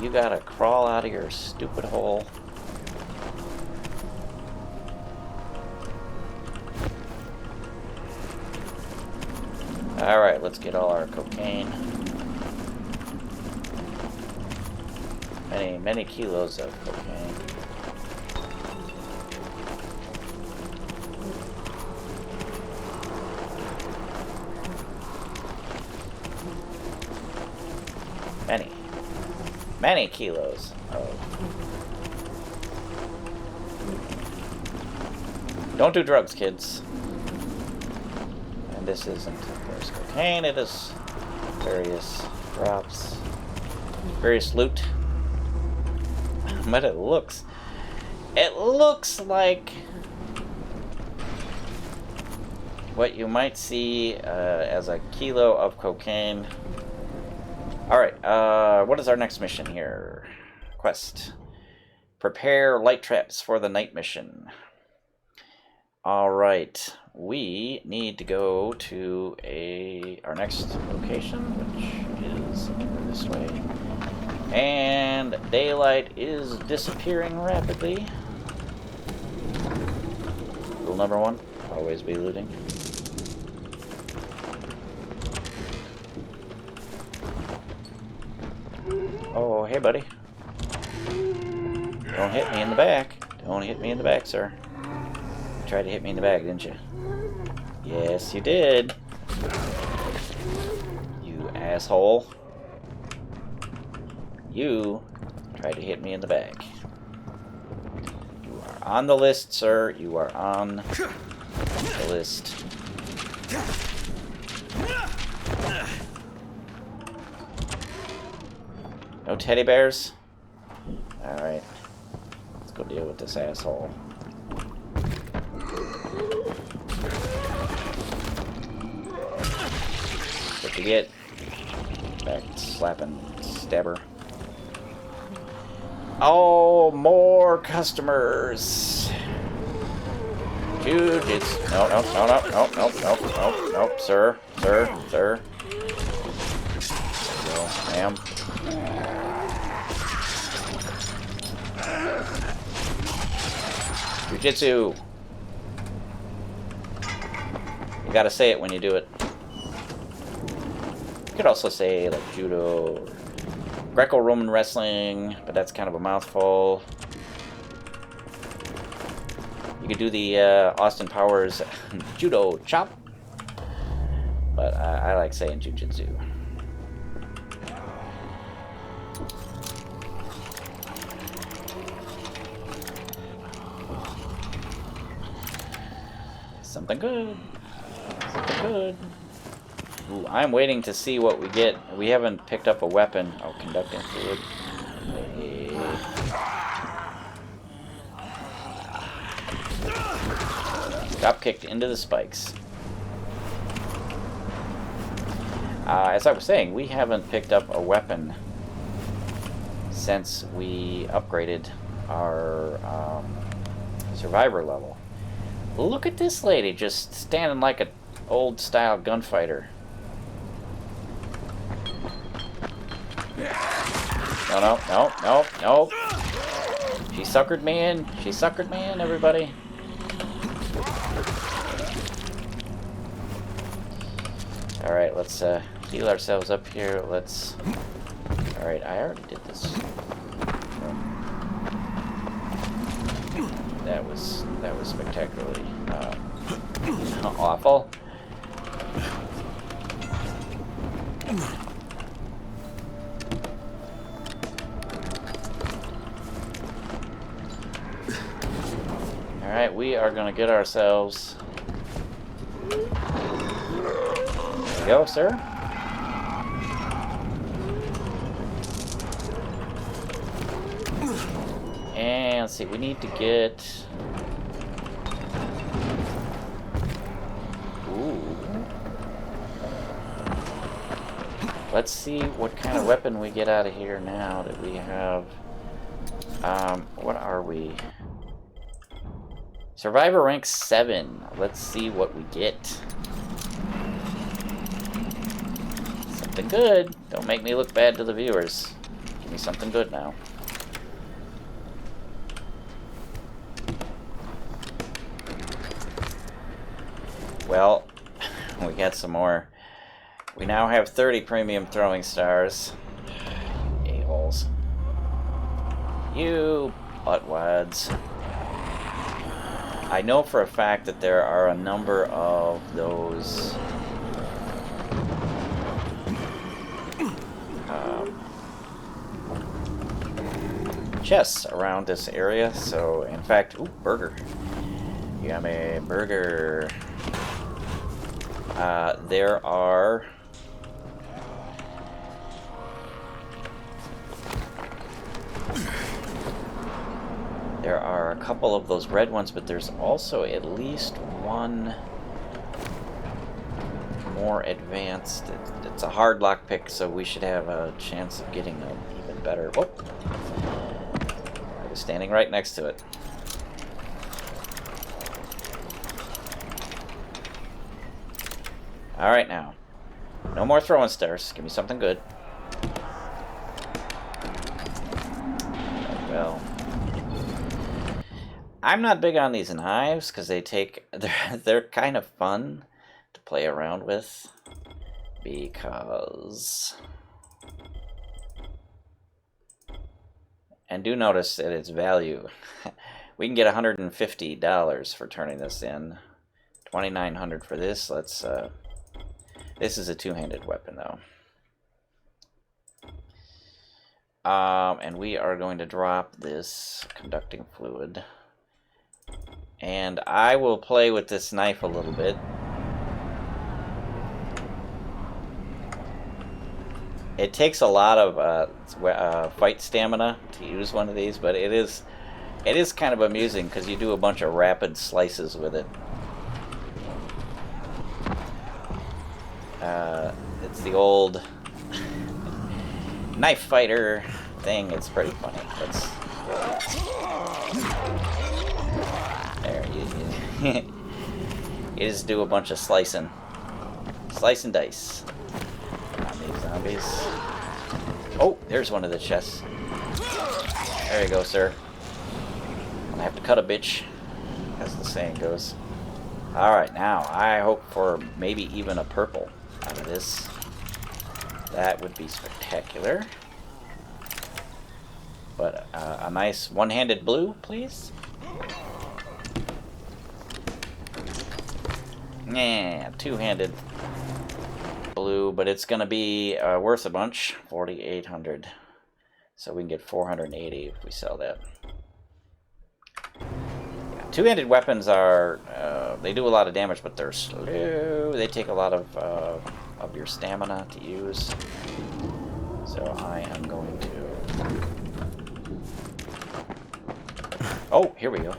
you gotta crawl out of your stupid hole. Alright, let's get all our cocaine. Many kilos of cocaine. Many kilos of... Don't do drugs, kids. And this isn't, of course, cocaine. It is various drops, various loot. But it looks like what you might see as a kilo of cocaine. Alright, what is our next mission here? Quest. Prepare light traps for the night mission. Alright, we need to go to our next location, which is over this way. And daylight is disappearing rapidly. Rule number 1, always be looting. Oh, hey, buddy. Don't hit me in the back. Don't hit me in the back, sir. You tried to hit me in the back, didn't you? Yes, you did. You asshole. You tried to hit me in the back. You are on the list, sir. You are on the list. No teddy bears? Alright. Let's go deal with this asshole. What you get? Back slapping stabber. Oh, more customers! Dude, it's... No, sir. There you go, ma'am. Jiu-jitsu. You gotta say it when you do it. You could also say like judo, or Greco-Roman wrestling, but that's kind of a mouthful. You could do the Austin Powers judo chop, but I like saying jiu-jitsu. Something good. Something good. Ooh, I'm waiting to see what we get. We haven't picked up a weapon. Oh, conducting fluid. Drop kicked into the spikes. As I was saying, we haven't picked up a weapon since we upgraded our survivor level. Look at this lady just standing like an old style gunfighter. No. She suckered me in. She suckered me in, everybody. Alright, let's heal ourselves up here. Let's... Alright, I already did this. That was spectacularly awful. Alright, we are gonna get ourselves... There you go, sir. And let's see, we need to get... Ooh. Let's see what kind of weapon we get out of here now that we have... what are we? Survivor rank 7. Let's see what we get. Something good. Don't make me look bad to the viewers. Give me something good now. Well, we got some more. We now have 30 premium throwing stars. A-holes. You buttwads. I know for a fact that there are a number of those chests around this area, so in fact, ooh, burger. Yummy burger. There are a couple of those red ones, but there's also at least one more advanced. It's a hard lockpick, so we should have a chance of getting an even better. Whoop! I was standing right next to it. Alright now. No more throwing stars. Give me something good. Well, I'm not big on these knives because they're kind of fun to play around with because, and do notice that its value. We can get $150 for turning this in. $2,900 for this. Let's this is a two-handed weapon though. And we are going to drop this conducting fluid. And I will play with this knife a little bit. It takes a lot of fight stamina to use one of these, but it is kind of amusing because you do a bunch of rapid slices with it. It's the old knife fighter thing. It's pretty funny. There, you just do a bunch of slicing. Slice and dice on these zombies. Oh, there's one of the chests. There you go, sir. I'm gonna have to cut a bitch, as the saying goes. Alright, now I hope for maybe even a purple out of this. That would be spectacular. But a nice one-handed blue, please. Yeah, two-handed blue, but it's going to be worth a bunch. 4,800. So we can get 480 if we sell that. Two-handed weapons are, they do a lot of damage, but they're slow. They take a lot of of your stamina to use. So I am going to... Oh, here we go.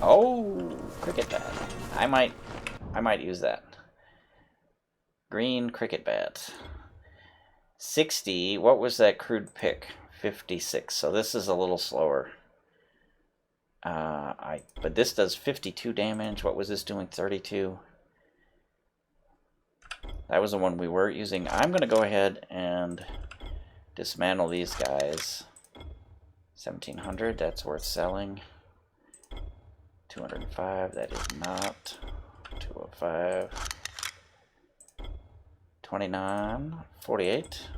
Oh, cricket bat. I might use that. Green cricket bat. 60. What was that crude pick? 56. So this is a little slower. But this does 52 damage. What was this doing? 32. That was the one we were using. I'm going to go ahead and dismantle these guys. 1700. That's worth selling. 205. That is not. 205. 29. 48.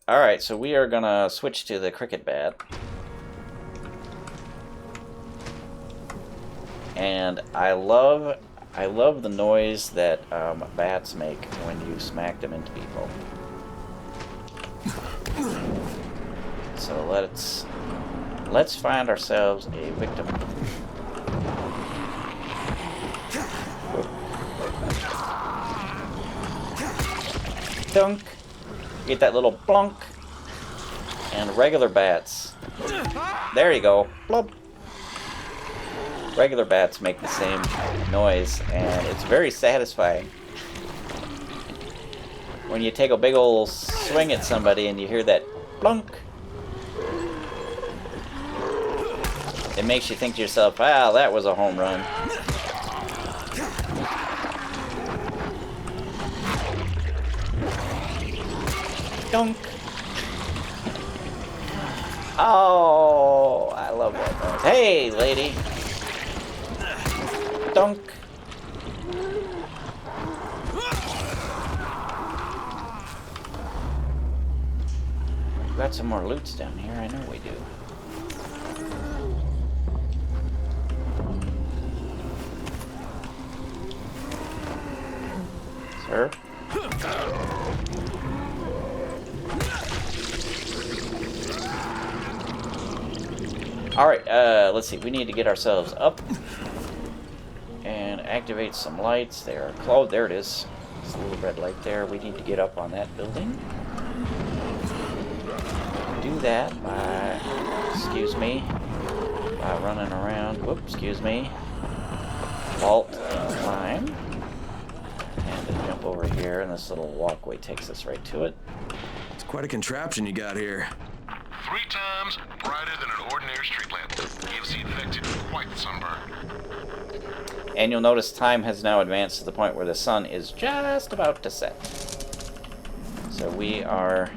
Alright, so we are gonna switch to the cricket bat. And I love the noise that bats make when you smack them into people. So let's find ourselves a victim. Dunk. Get that little plunk. And regular bats. There you go. Plop. Regular bats make the same noise, and it's very satisfying. When you take a big old swing at somebody and you hear that plunk, it makes you think to yourself, wow, that was a home run. Dunk. Oh, I love that noise. Hey, lady. Dunk. We've got some more loots down here. I know we do. Sir? Alright, let's see. We need to get ourselves up and activate some lights. They are closed. There it is. It's a little red light there. We need to get up on that building. Do that by, excuse me, by running around. Whoop, excuse me. Vault and climb. And then jump over here, and this little walkway takes us right to it. It's quite a contraption you got here. 3 times brighter than an ordinary street lamp. Gives the infected quite the sunburn. And you'll notice time has now advanced to the point where the sun is just about to set. So we are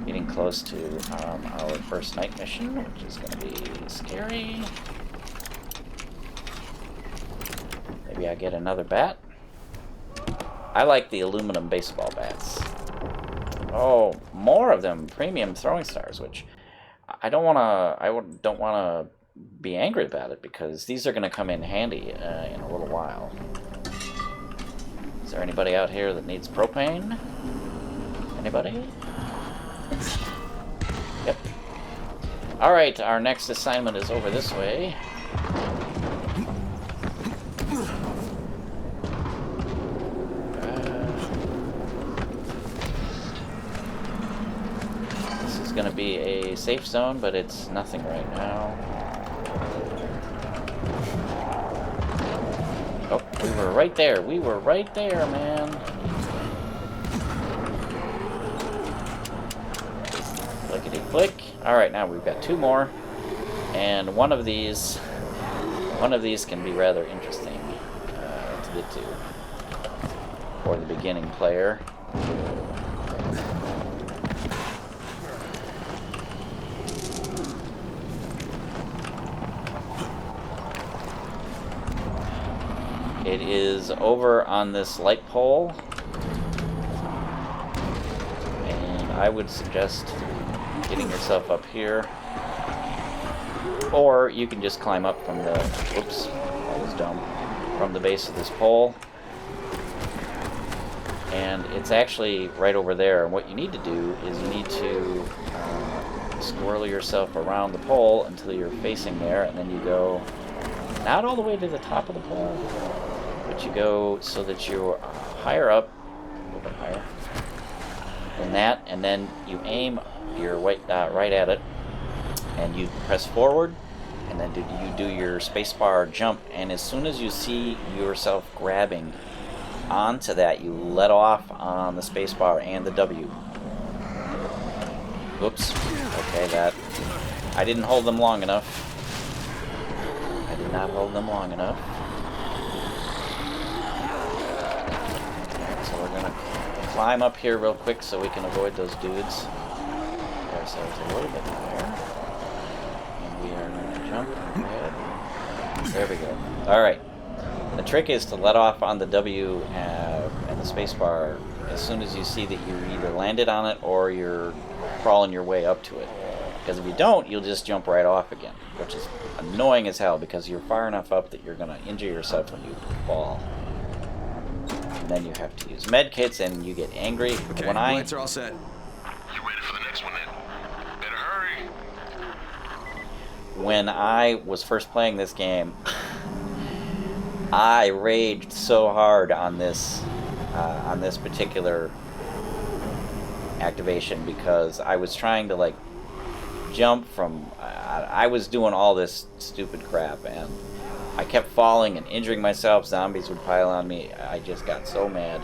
getting close to our first night mission, which is going to be scary. Maybe I get another bat. I like the aluminum baseball bats. Oh, more of them. Premium throwing stars, which I don't want to be angry about it, because these are going to come in handy in a little while. Is there anybody out here that needs propane? Anybody? Yep. Alright, our next assignment is over this way. This is going to be a safe zone, but it's nothing right now. Oh, we were right there. We were right there, man. Clickety click. Alright, now we've got 2 more. And one of these can be rather interesting to get to for the beginning player. It is over on this light pole, and I would suggest getting yourself up here, or you can just climb up from the, whoops, that was dumb, from the base of this pole. And it's actually right over there. And what you need to do is you need to swirl yourself around the pole until you're facing there, and then you go not all the way to the top of the pole, but you go so that you're higher up, a little bit higher than that, and then you aim your white dot right at it, and you press forward, and then you do your spacebar jump, and as soon as you see yourself grabbing onto that, you let off on the spacebar and the W. Oops. Okay, that... I didn't hold them long enough. I did not hold them long enough. So we're gonna climb up here real quick so we can avoid those dudes. Get ourselves a little bit higher. And we are gonna jump ahead. There we go. Alright. The trick is to let off on the W and the spacebar as soon as you see that you either landed on it or you're crawling your way up to it. Because if you don't, you'll just jump right off again, which is annoying as hell because you're far enough up that you're going to injure yourself when you fall. And then you have to use medkits and you get angry. Okay, lights are all set. You ready for the next one then? Better hurry. When I was first playing this game, I raged so hard on this particular activation because I was trying to like jump from I was doing all this stupid crap and I kept falling and injuring myself. Zombies would pile on me. I just got so mad.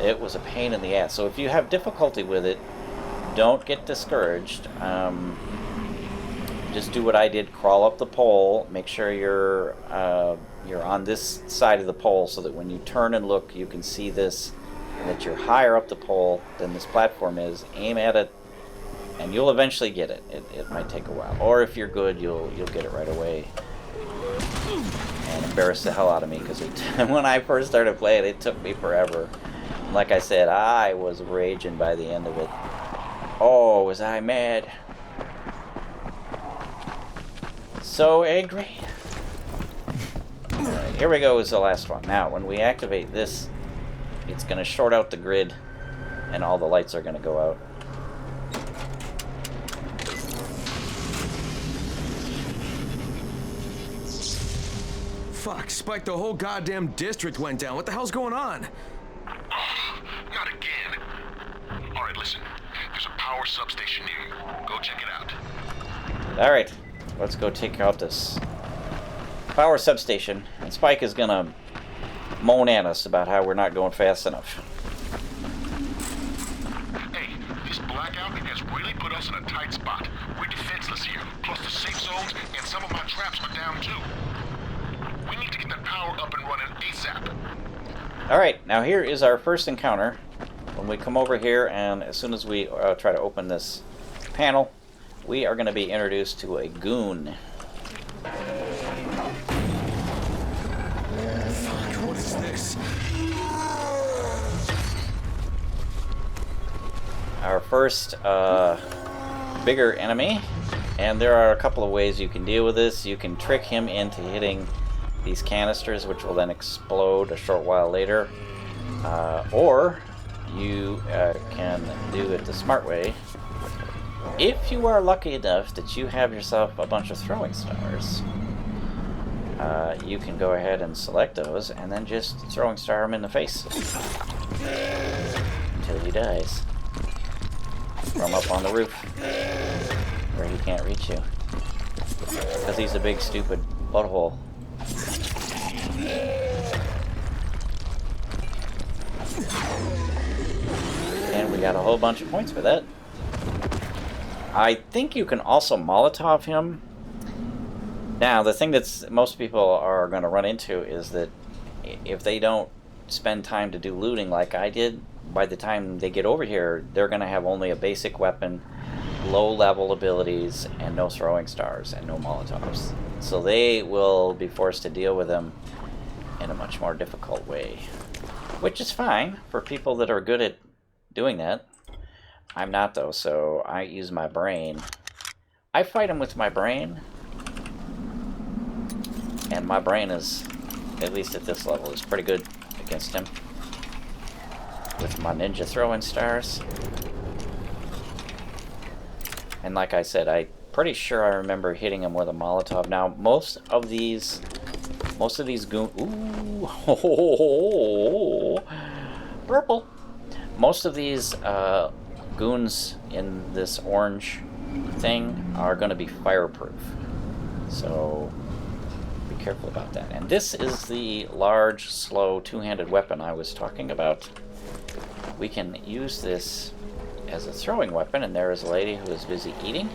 It was a pain in the ass. So if you have difficulty with it, don't get discouraged. Just do what I did. Crawl up the pole. Make sure you're on this side of the pole so that when you turn and look, you can see this, and that you're higher up the pole than this platform is. Aim at it, and you'll eventually get it. It might take a while, or if you're good, you'll get it right away. And embarrass the hell out of me because when I first started playing, it took me forever. Like I said, I was raging by the end of it. Oh, was I mad? So angry. Alright, here we go is the last one. Now, when we activate this, it's going to short out the grid, and all the lights are going to go out. Fuck, Spike, the whole goddamn district went down. What the hell's going on? Not again. Alright, listen. There's a power substation near you. Go check it out. Alright, let's go take out this power substation, and Spike is gonna moan at us about how we're not going fast enough. Hey, this blackout has really put us in a tight spot. We're defenseless here, plus the safe zones and some of my traps are down too. We need to get that power up and running ASAP. Alright, now here is our first encounter. When we come over here, and as soon as we try to open this panel, we are going to be introduced to a Goon. Fuck, what is this? Our first bigger enemy, and there are a couple of ways you can deal with this. You can trick him into hitting these canisters, which will then explode a short while later, or you can do it the smart way. If you are lucky enough that you have yourself a bunch of throwing stars, you can go ahead and select those and then just throwing star him in the face until he dies. Throw him up on the roof where he can't reach you because he's a big stupid butthole. And we got a whole bunch of points for that. I think you can also Molotov him. Now, the thing that most people are going to run into is that if they don't spend time to do looting like I did, by the time they get over here, they're going to have only a basic weapon, low-level abilities, and no throwing stars, and no Molotovs. So they will be forced to deal with them in a much more difficult way. Which is fine for people that are good at doing that. I'm not, though, so I use my brain. I fight him with my brain. And my brain is, at least at this level, is pretty good against him. with my ninja throwing stars. And like I said, I'm pretty sure I remember hitting him with a Molotov. Now, most of these goon... Ooh! Ho, ho, ho, ho, purple! Most of these goons in this orange thing are going to be fireproof. So be careful about that. And this is the large, slow, two-handed weapon I was talking about. We can use this as a throwing weapon, and there is a lady who is busy eating.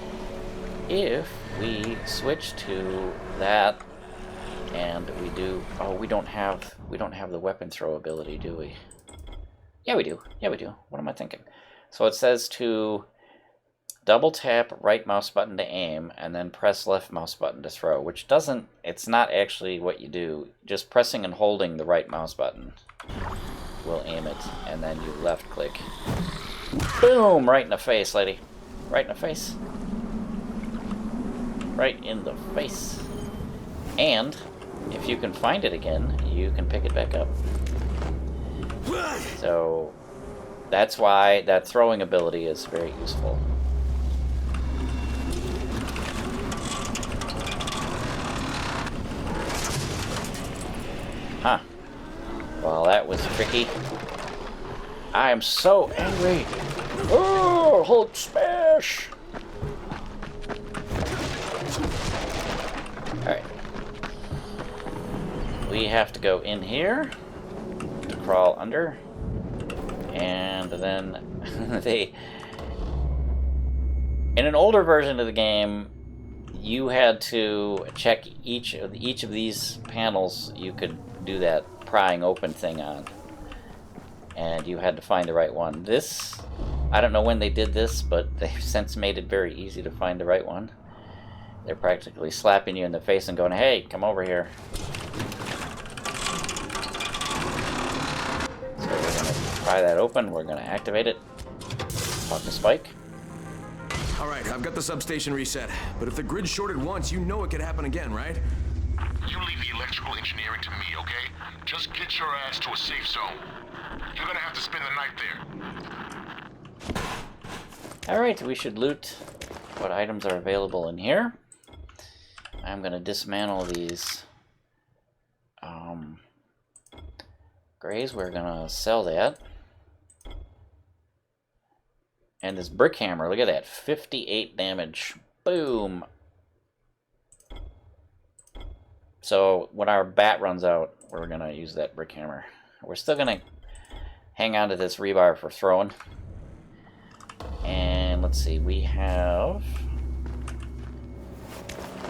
If we switch to that, and we do... Oh, we don't have the weapon throw ability, do we? Yeah, we do. Yeah, we do. What am I thinking? So it says to double tap right mouse button to aim, and then press left mouse button to throw, which doesn't... It's not actually what you do. Just pressing and holding the right mouse button will aim it, and then you left click. Boom! Right in the face, lady. Right in the face. Right in the face. And if you can find it again, you can pick it back up. So that's why that throwing ability is very useful. Huh. Well, that was tricky. I am so angry. Oh, Hulk smash! Alright. We have to go in here, crawl under, and then they... In an older version of the game, you had to check each of these panels. You could do that prying open thing on, and you had to find the right one. This, I don't know when they did this, but they've since made it very easy to find the right one. They're practically slapping you in the face and going, hey, come over here. So we're going to pry that open, we're going to activate it. Talk to Spike. Alright, I've got the substation reset, but if the grid's shorted once, you know it could happen again, right? You leave the electrical engineering to me, okay? Just get your ass to a safe zone. You're gonna have to spend the night there. Alright, we should loot what items are available in here. I'm gonna dismantle these grays. We're gonna sell that. And this brick hammer, look at that, 58 damage. Boom. So when our bat runs out, we're gonna use that brick hammer. We're still gonna hang on to this rebar for throwing. And let's see, we have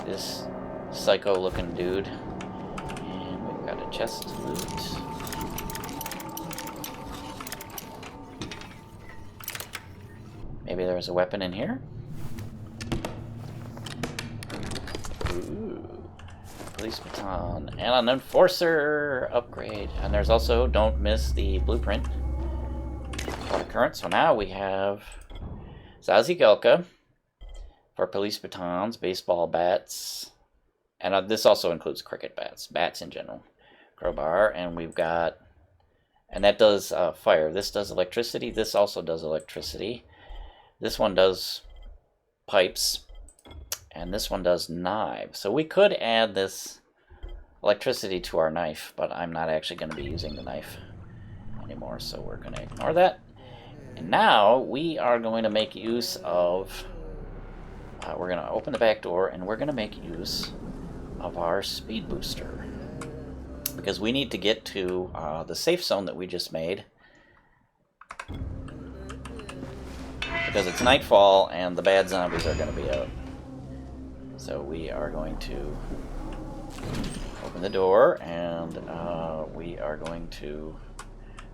this psycho looking dude. And we've got a chest to loot. Maybe there's a weapon in here? Ooh. Police baton. And an enforcer upgrade. And there's also, don't miss the blueprint. Water current. So now we have Zazhigalka for police batons, baseball bats. And this also includes cricket bats. Bats in general. Crowbar. And we've got... And that does fire. This does electricity. This also does electricity. This one does pipes, and this one does knives. So we could add this electricity to our knife, but I'm not actually going to be using the knife anymore, so we're going to ignore that. And now we are going to make use of... we're going to open the back door, and we're going to make use of our speed booster. Because we need to get to the safe zone that we just made. Because it's nightfall and the bad zombies are going to be out. So we are going to open the door and we are going to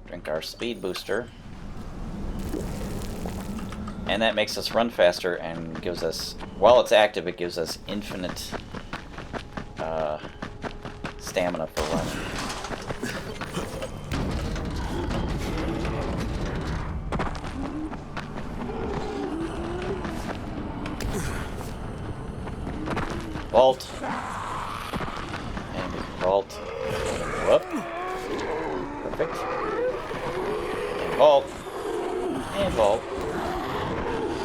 drink our speed booster. And that makes us run faster and gives us, while it's active, it gives us infinite stamina for running. Vault. And we can vault. Go up. Perfect. And Vault. And vault.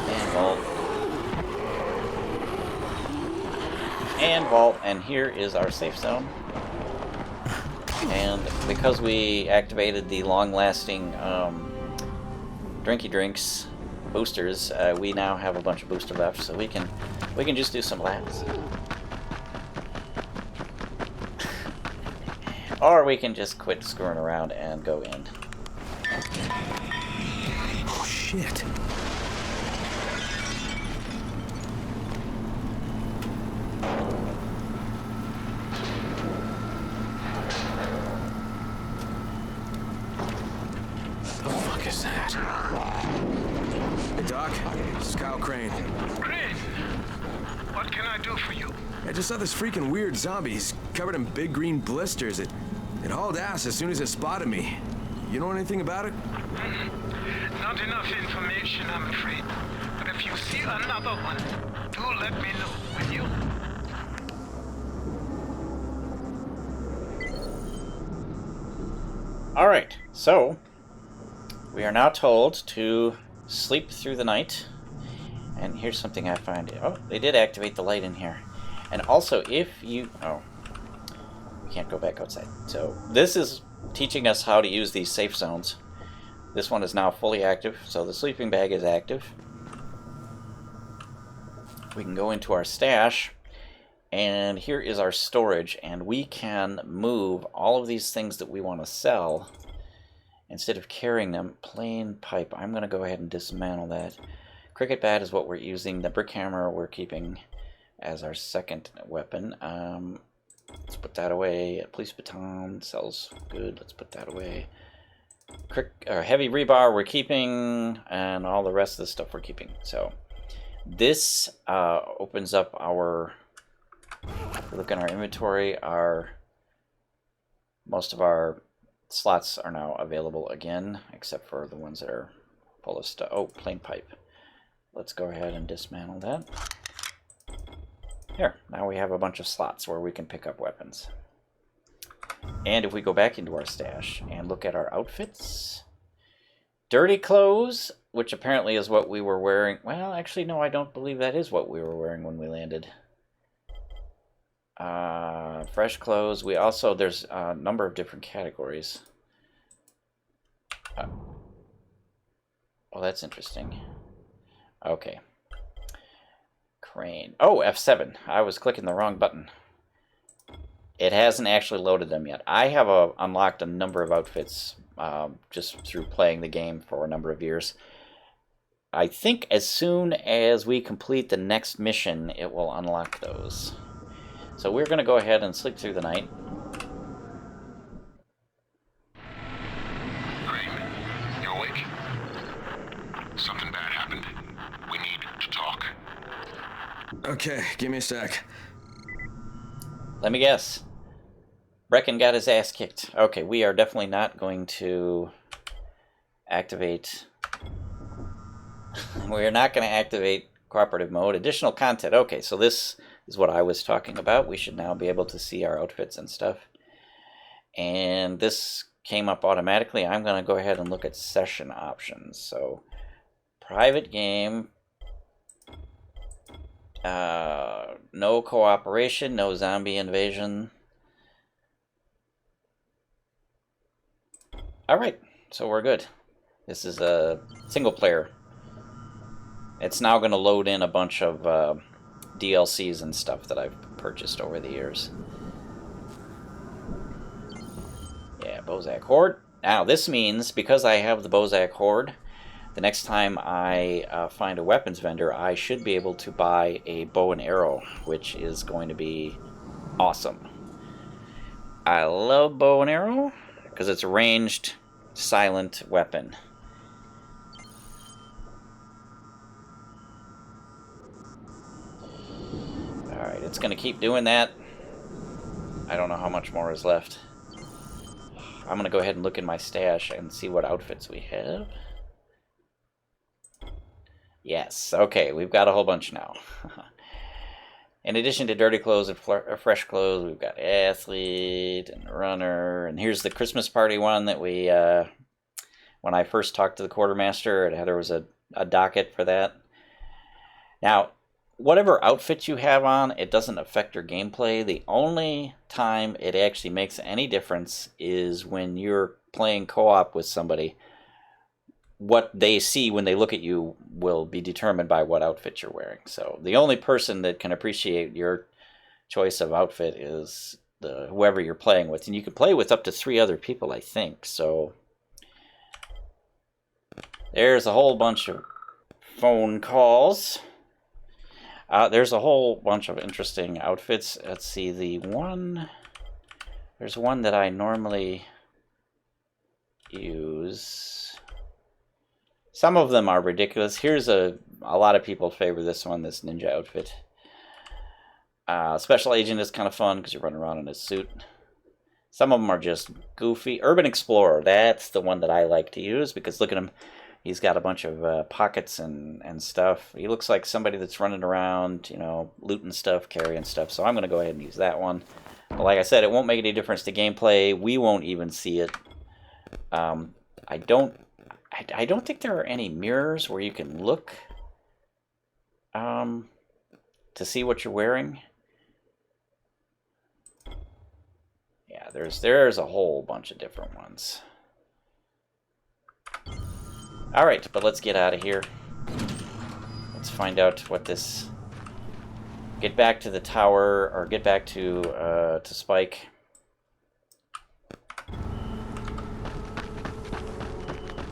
And vault. And vault. And here is our safe zone. And because we activated the long-lasting drinky drinks boosters, we now have a bunch of booster left, so we can just do some laps. Or we can just quit screwing around and go in. Oh shit. Is that? Hey, Doc. Scout Crane. Crane! What can I do for you? I just saw this freaking weird zombie. He's covered in big green blisters. It hauled ass as soon as it spotted me. You know anything about it? Not enough information, I'm afraid. But if you see another one, do let me know, will you? Alright, so we are now told to sleep through the night. And here's something I find. Oh, they did activate the light in here. And also, if you... Oh, we can't go back outside. So this is teaching us how to use these safe zones. This one is now fully active, so the sleeping bag is active. We can go into our stash, and here is our storage, and we can move all of these things that we want to sell instead of carrying them. Plain pipe. I'm going to go ahead and dismantle that. Cricket bat is what we're using. The brick hammer we're keeping as our second weapon. Let's put that away. Police baton sells good. Let's put that away. Heavy rebar we're keeping, and all the rest of the stuff we're keeping. So this opens up our... If we look in our inventory, most of our slots are now available again, except for the ones that are full of stuff. Oh, plain pipe. Let's go ahead and dismantle that. Here, now we have a bunch of slots where we can pick up weapons. And if we go back into our stash and look at our outfits, dirty clothes, which apparently is what we were wearing. Well, actually, no, I don't believe that is what we were wearing when we landed. Fresh clothes. We also, there's a number of different categories. Oh, that's interesting. Okay. Crane. Oh, F7. I was clicking the wrong button. It hasn't actually loaded them yet. I have unlocked a number of outfits just through playing the game for a number of years. I think as soon as we complete the next mission, it will unlock those. So we're going to go ahead and sleep through the night. Rahim, you awake? Something bad happened. We need to talk. Okay, give me a sec. Let me guess. Brecken got his ass kicked. Okay, we are definitely not going to activate... we are not going to activate cooperative mode. Additional content. Okay, so this is what I was talking about. We should now be able to see our outfits and stuff. And this came up automatically. I'm going to go ahead and look at session options. So, private game... no cooperation, no zombie invasion. Alright, so we're good. This is a single player. It's now going to load in a bunch of DLCs and stuff that I've purchased over the years. Yeah, Bozak Horde. Now this means, because I have the Bozak Horde, the next time I find a weapons vendor, I should be able to buy a bow and arrow, which is going to be awesome. I love bow and arrow because it's a ranged, silent weapon. Alright, it's going to keep doing that. I don't know how much more is left. I'm going to go ahead and look in my stash and see what outfits we have. Yes, okay, we've got a whole bunch now. In addition to dirty clothes and fresh clothes, we've got athlete and runner. And here's the Christmas party one that we when I first talked to the Quartermaster, there was a docket for that. Now, whatever outfit you have on, it doesn't affect your gameplay. The only time it actually makes any difference is when you're playing co-op with somebody. What they see when they look at you will be determined by what outfit you're wearing. So the only person that can appreciate your choice of outfit is whoever you're playing with. And you can play with up to 3 other people, I think. So there's a whole bunch of phone calls. There's a whole bunch of interesting outfits. Let's see, there's one that I normally use. Some of them are ridiculous. Here's a lot of people favor this one, this ninja outfit. Special Agent is kind of fun because you're running around in a suit. Some of them are just goofy. Urban Explorer, that's the one that I like to use because look at him. He's got a bunch of pockets and stuff. He looks like somebody that's running around, you know, looting stuff, carrying stuff. So I'm going to go ahead and use that one. But like I said, it won't make any difference to gameplay. We won't even see it. I don't think there are any mirrors where you can look to see what you're wearing. Yeah, there's a whole bunch of different ones. Alright, but let's get out of here. Let's find out what this... Get back to the tower, or get back to Spike.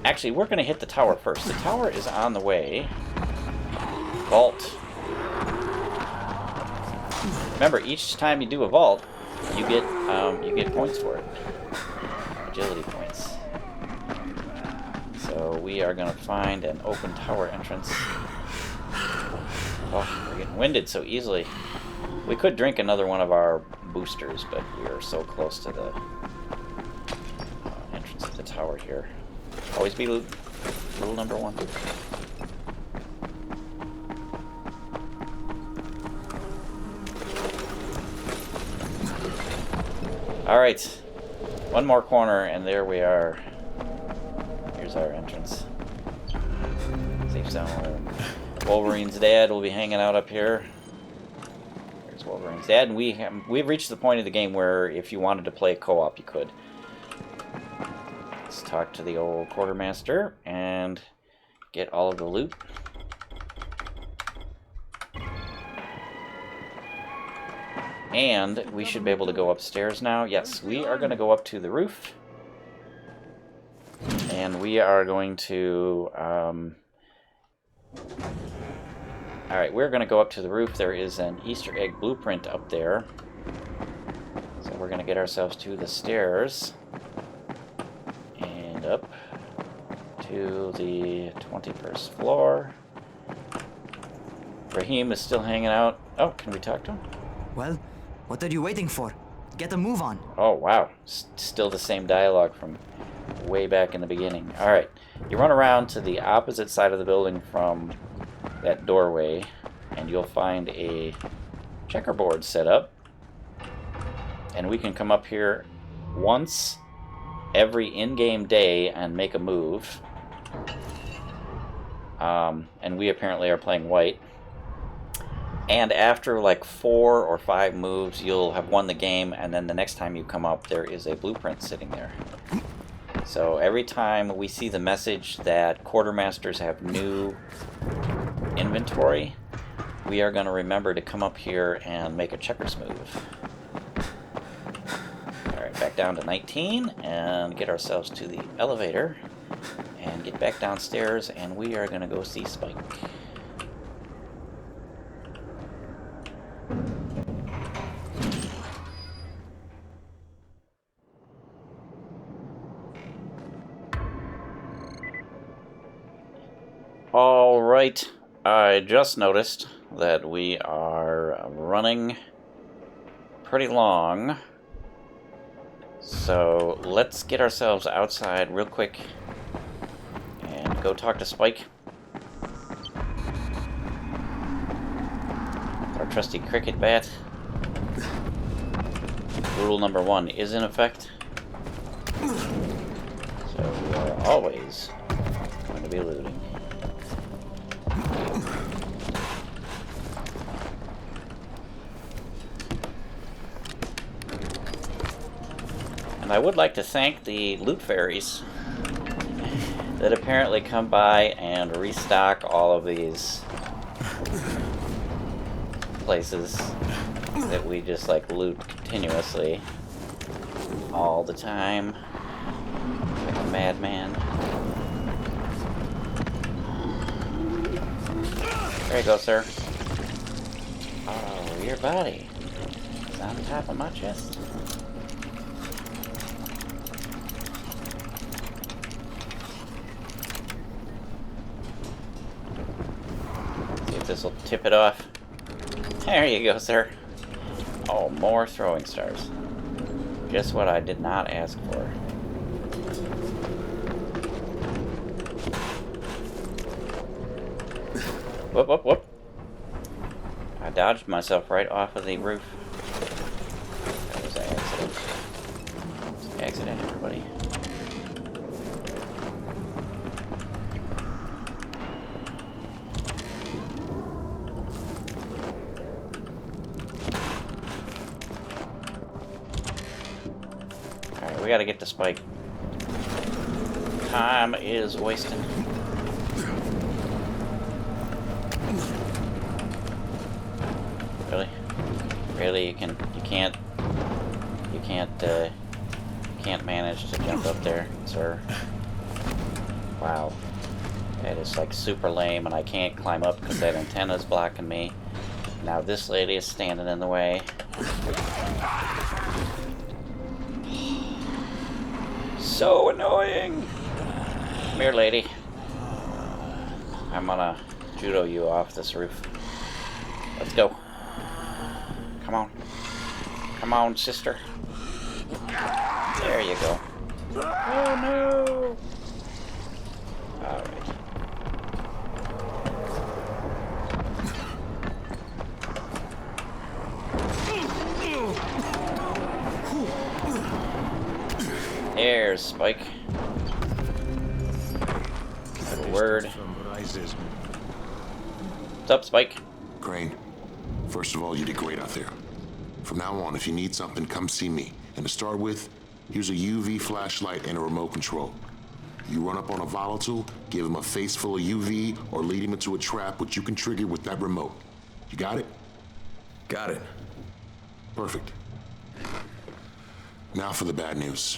Actually, we're going to hit the tower first. The tower is on the way. Vault. Remember, each time you do a vault, you get points for it. Agility points. So we are going to find an open tower entrance. Oh, we're getting winded so easily. We could drink another one of our boosters, but we are so close to the entrance of the tower here. Always be rule number 1. Alright. One more corner, and there we are. Here's our entrance. Safe zone. Wolverine's dad will be hanging out up here. There's Wolverine's dad, and we've reached the point of the game where if you wanted to play co-op, you could. Let's talk to the old Quartermaster and get all of the loot. And we should be able to go upstairs now. Yes, we are going to go up to the roof. And we are going to... Alright, we're going to go up to the roof. There is an Easter egg blueprint up there. So we're going to get ourselves to the stairs. And up to the 21st floor. Rahim is still hanging out. Oh, can we talk to him? Well, what are you waiting for? Get a move on. Oh, wow. Still the same dialogue from way back in the beginning. Alright, you run around to the opposite side of the building from that doorway, and you'll find a checkerboard set up. And we can come up here once every in-game day and make a move. And we apparently are playing white. And after like 4 or 5 moves, you'll have won the game, and then the next time you come up, there is a blueprint sitting there. So every time we see the message that Quartermasters have new inventory, we are going to remember to come up here and make a checkers move. Alright, back down to 19, and get ourselves to the elevator, and get back downstairs, and we are going to go see Spike. Alright, I just noticed that we are running pretty long, so let's get ourselves outside real quick and go talk to Spike. Our trusty cricket bat. Rule number 1 is in effect. So So we are always going to be looting. And I would like to thank the loot fairies that apparently come by and restock all of these places that we just like loot continuously all the time like a madman. There you go, sir. Oh, your body is on top of my chest. See if this will tip it off. There you go, sir. Oh, more throwing stars. Just what I did not ask for. Whoop, whoop, whoop. I dodged myself right off of the roof. That was an accident. It's an accident, everybody. Alright, we gotta get to Spike. Time is wasting. Really, you can't manage to jump up there, sir. Wow, that is like super lame, and I can't climb up because that antenna's blocking me. Now this lady is standing in the way. So annoying. Come here, lady. I'm gonna judo you off this roof. Let's go. Come on. Come on, sister. There you go. Oh, no. Alright. There's Spike. Good word. What's up, Spike? Crane, first of all, you did great out there. From now on, if you need something, come see me. And to start with, here's a UV flashlight and a remote control. You run up on a volatile, give him a face full of UV, or lead him into a trap which you can trigger with that remote. You got it? Got it. Perfect. Now for the bad news.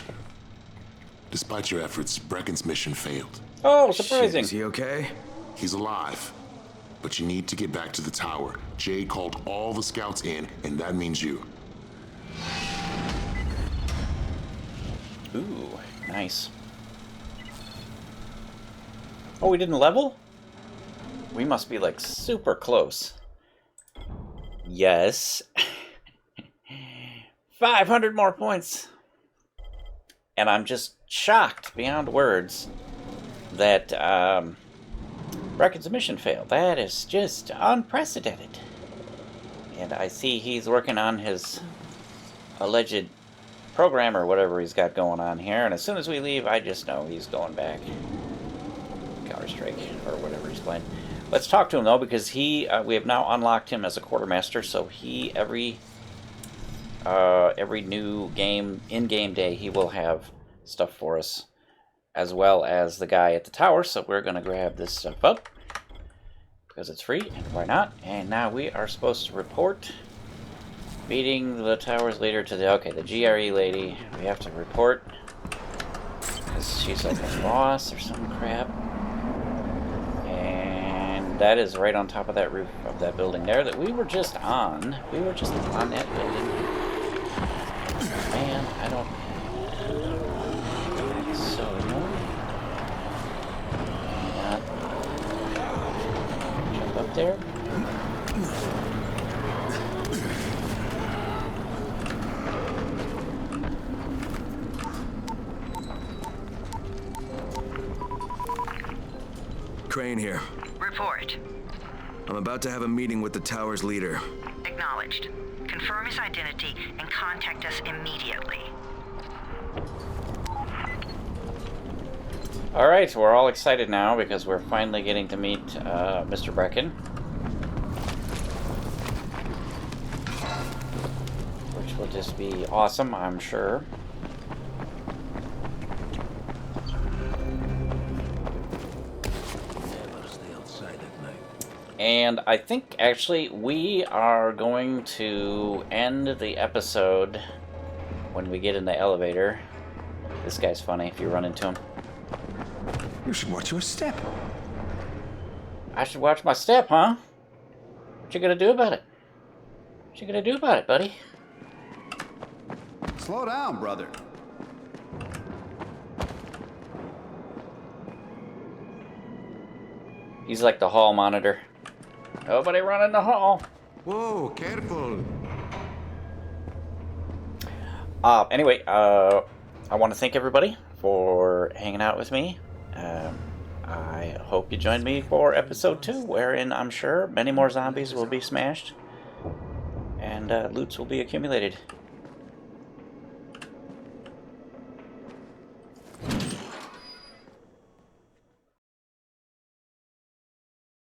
Despite your efforts, Brecken's mission failed. Oh, surprising. Shit, is he okay? He's alive. But you need to get back to the tower. Jade called all the scouts in, and that means you. Ooh, nice. Oh, we didn't level? We must be like super close. Yes. 500 more points. And I'm just shocked beyond words that Brecken's mission failed. That is just unprecedented. And I see he's working on his alleged program or whatever he's got going on here. And as soon as we leave, I just know he's going back. Counter-Strike or whatever he's playing. Let's talk to him though, because we have now unlocked him as a Quartermaster. So he every new game in-game day he will have stuff for us, as well as the guy at the tower. So we're gonna grab this stuff up because it's free, and why not? And now we are supposed to report beating the tower's leader to the the GRE lady. We have to report because she's like a boss or some crap. And that is right on top of that roof of that building there that we were just on. We were just on that building. Man, I don't... That's so annoying. Jump up there. Crane here. Report. I'm about to have a meeting with the tower's leader. Acknowledged. Confirm his identity and contact us immediately. Alright, we're all excited now because we're finally getting to meet Mr. Brecken. Which will just be awesome, I'm sure. And I think, actually, we are going to end the episode when we get in the elevator. This guy's funny if you run into him. You should watch your step. I should watch my step, huh? What you gonna do about it? What you gonna do about it, buddy? Slow down, brother. He's like the hall monitor. Nobody run in the hall. Whoa, careful. Anyway, I want to thank everybody for hanging out with me. I hope you join me for episode 2, wherein I'm sure many more zombies will be smashed and loots will be accumulated.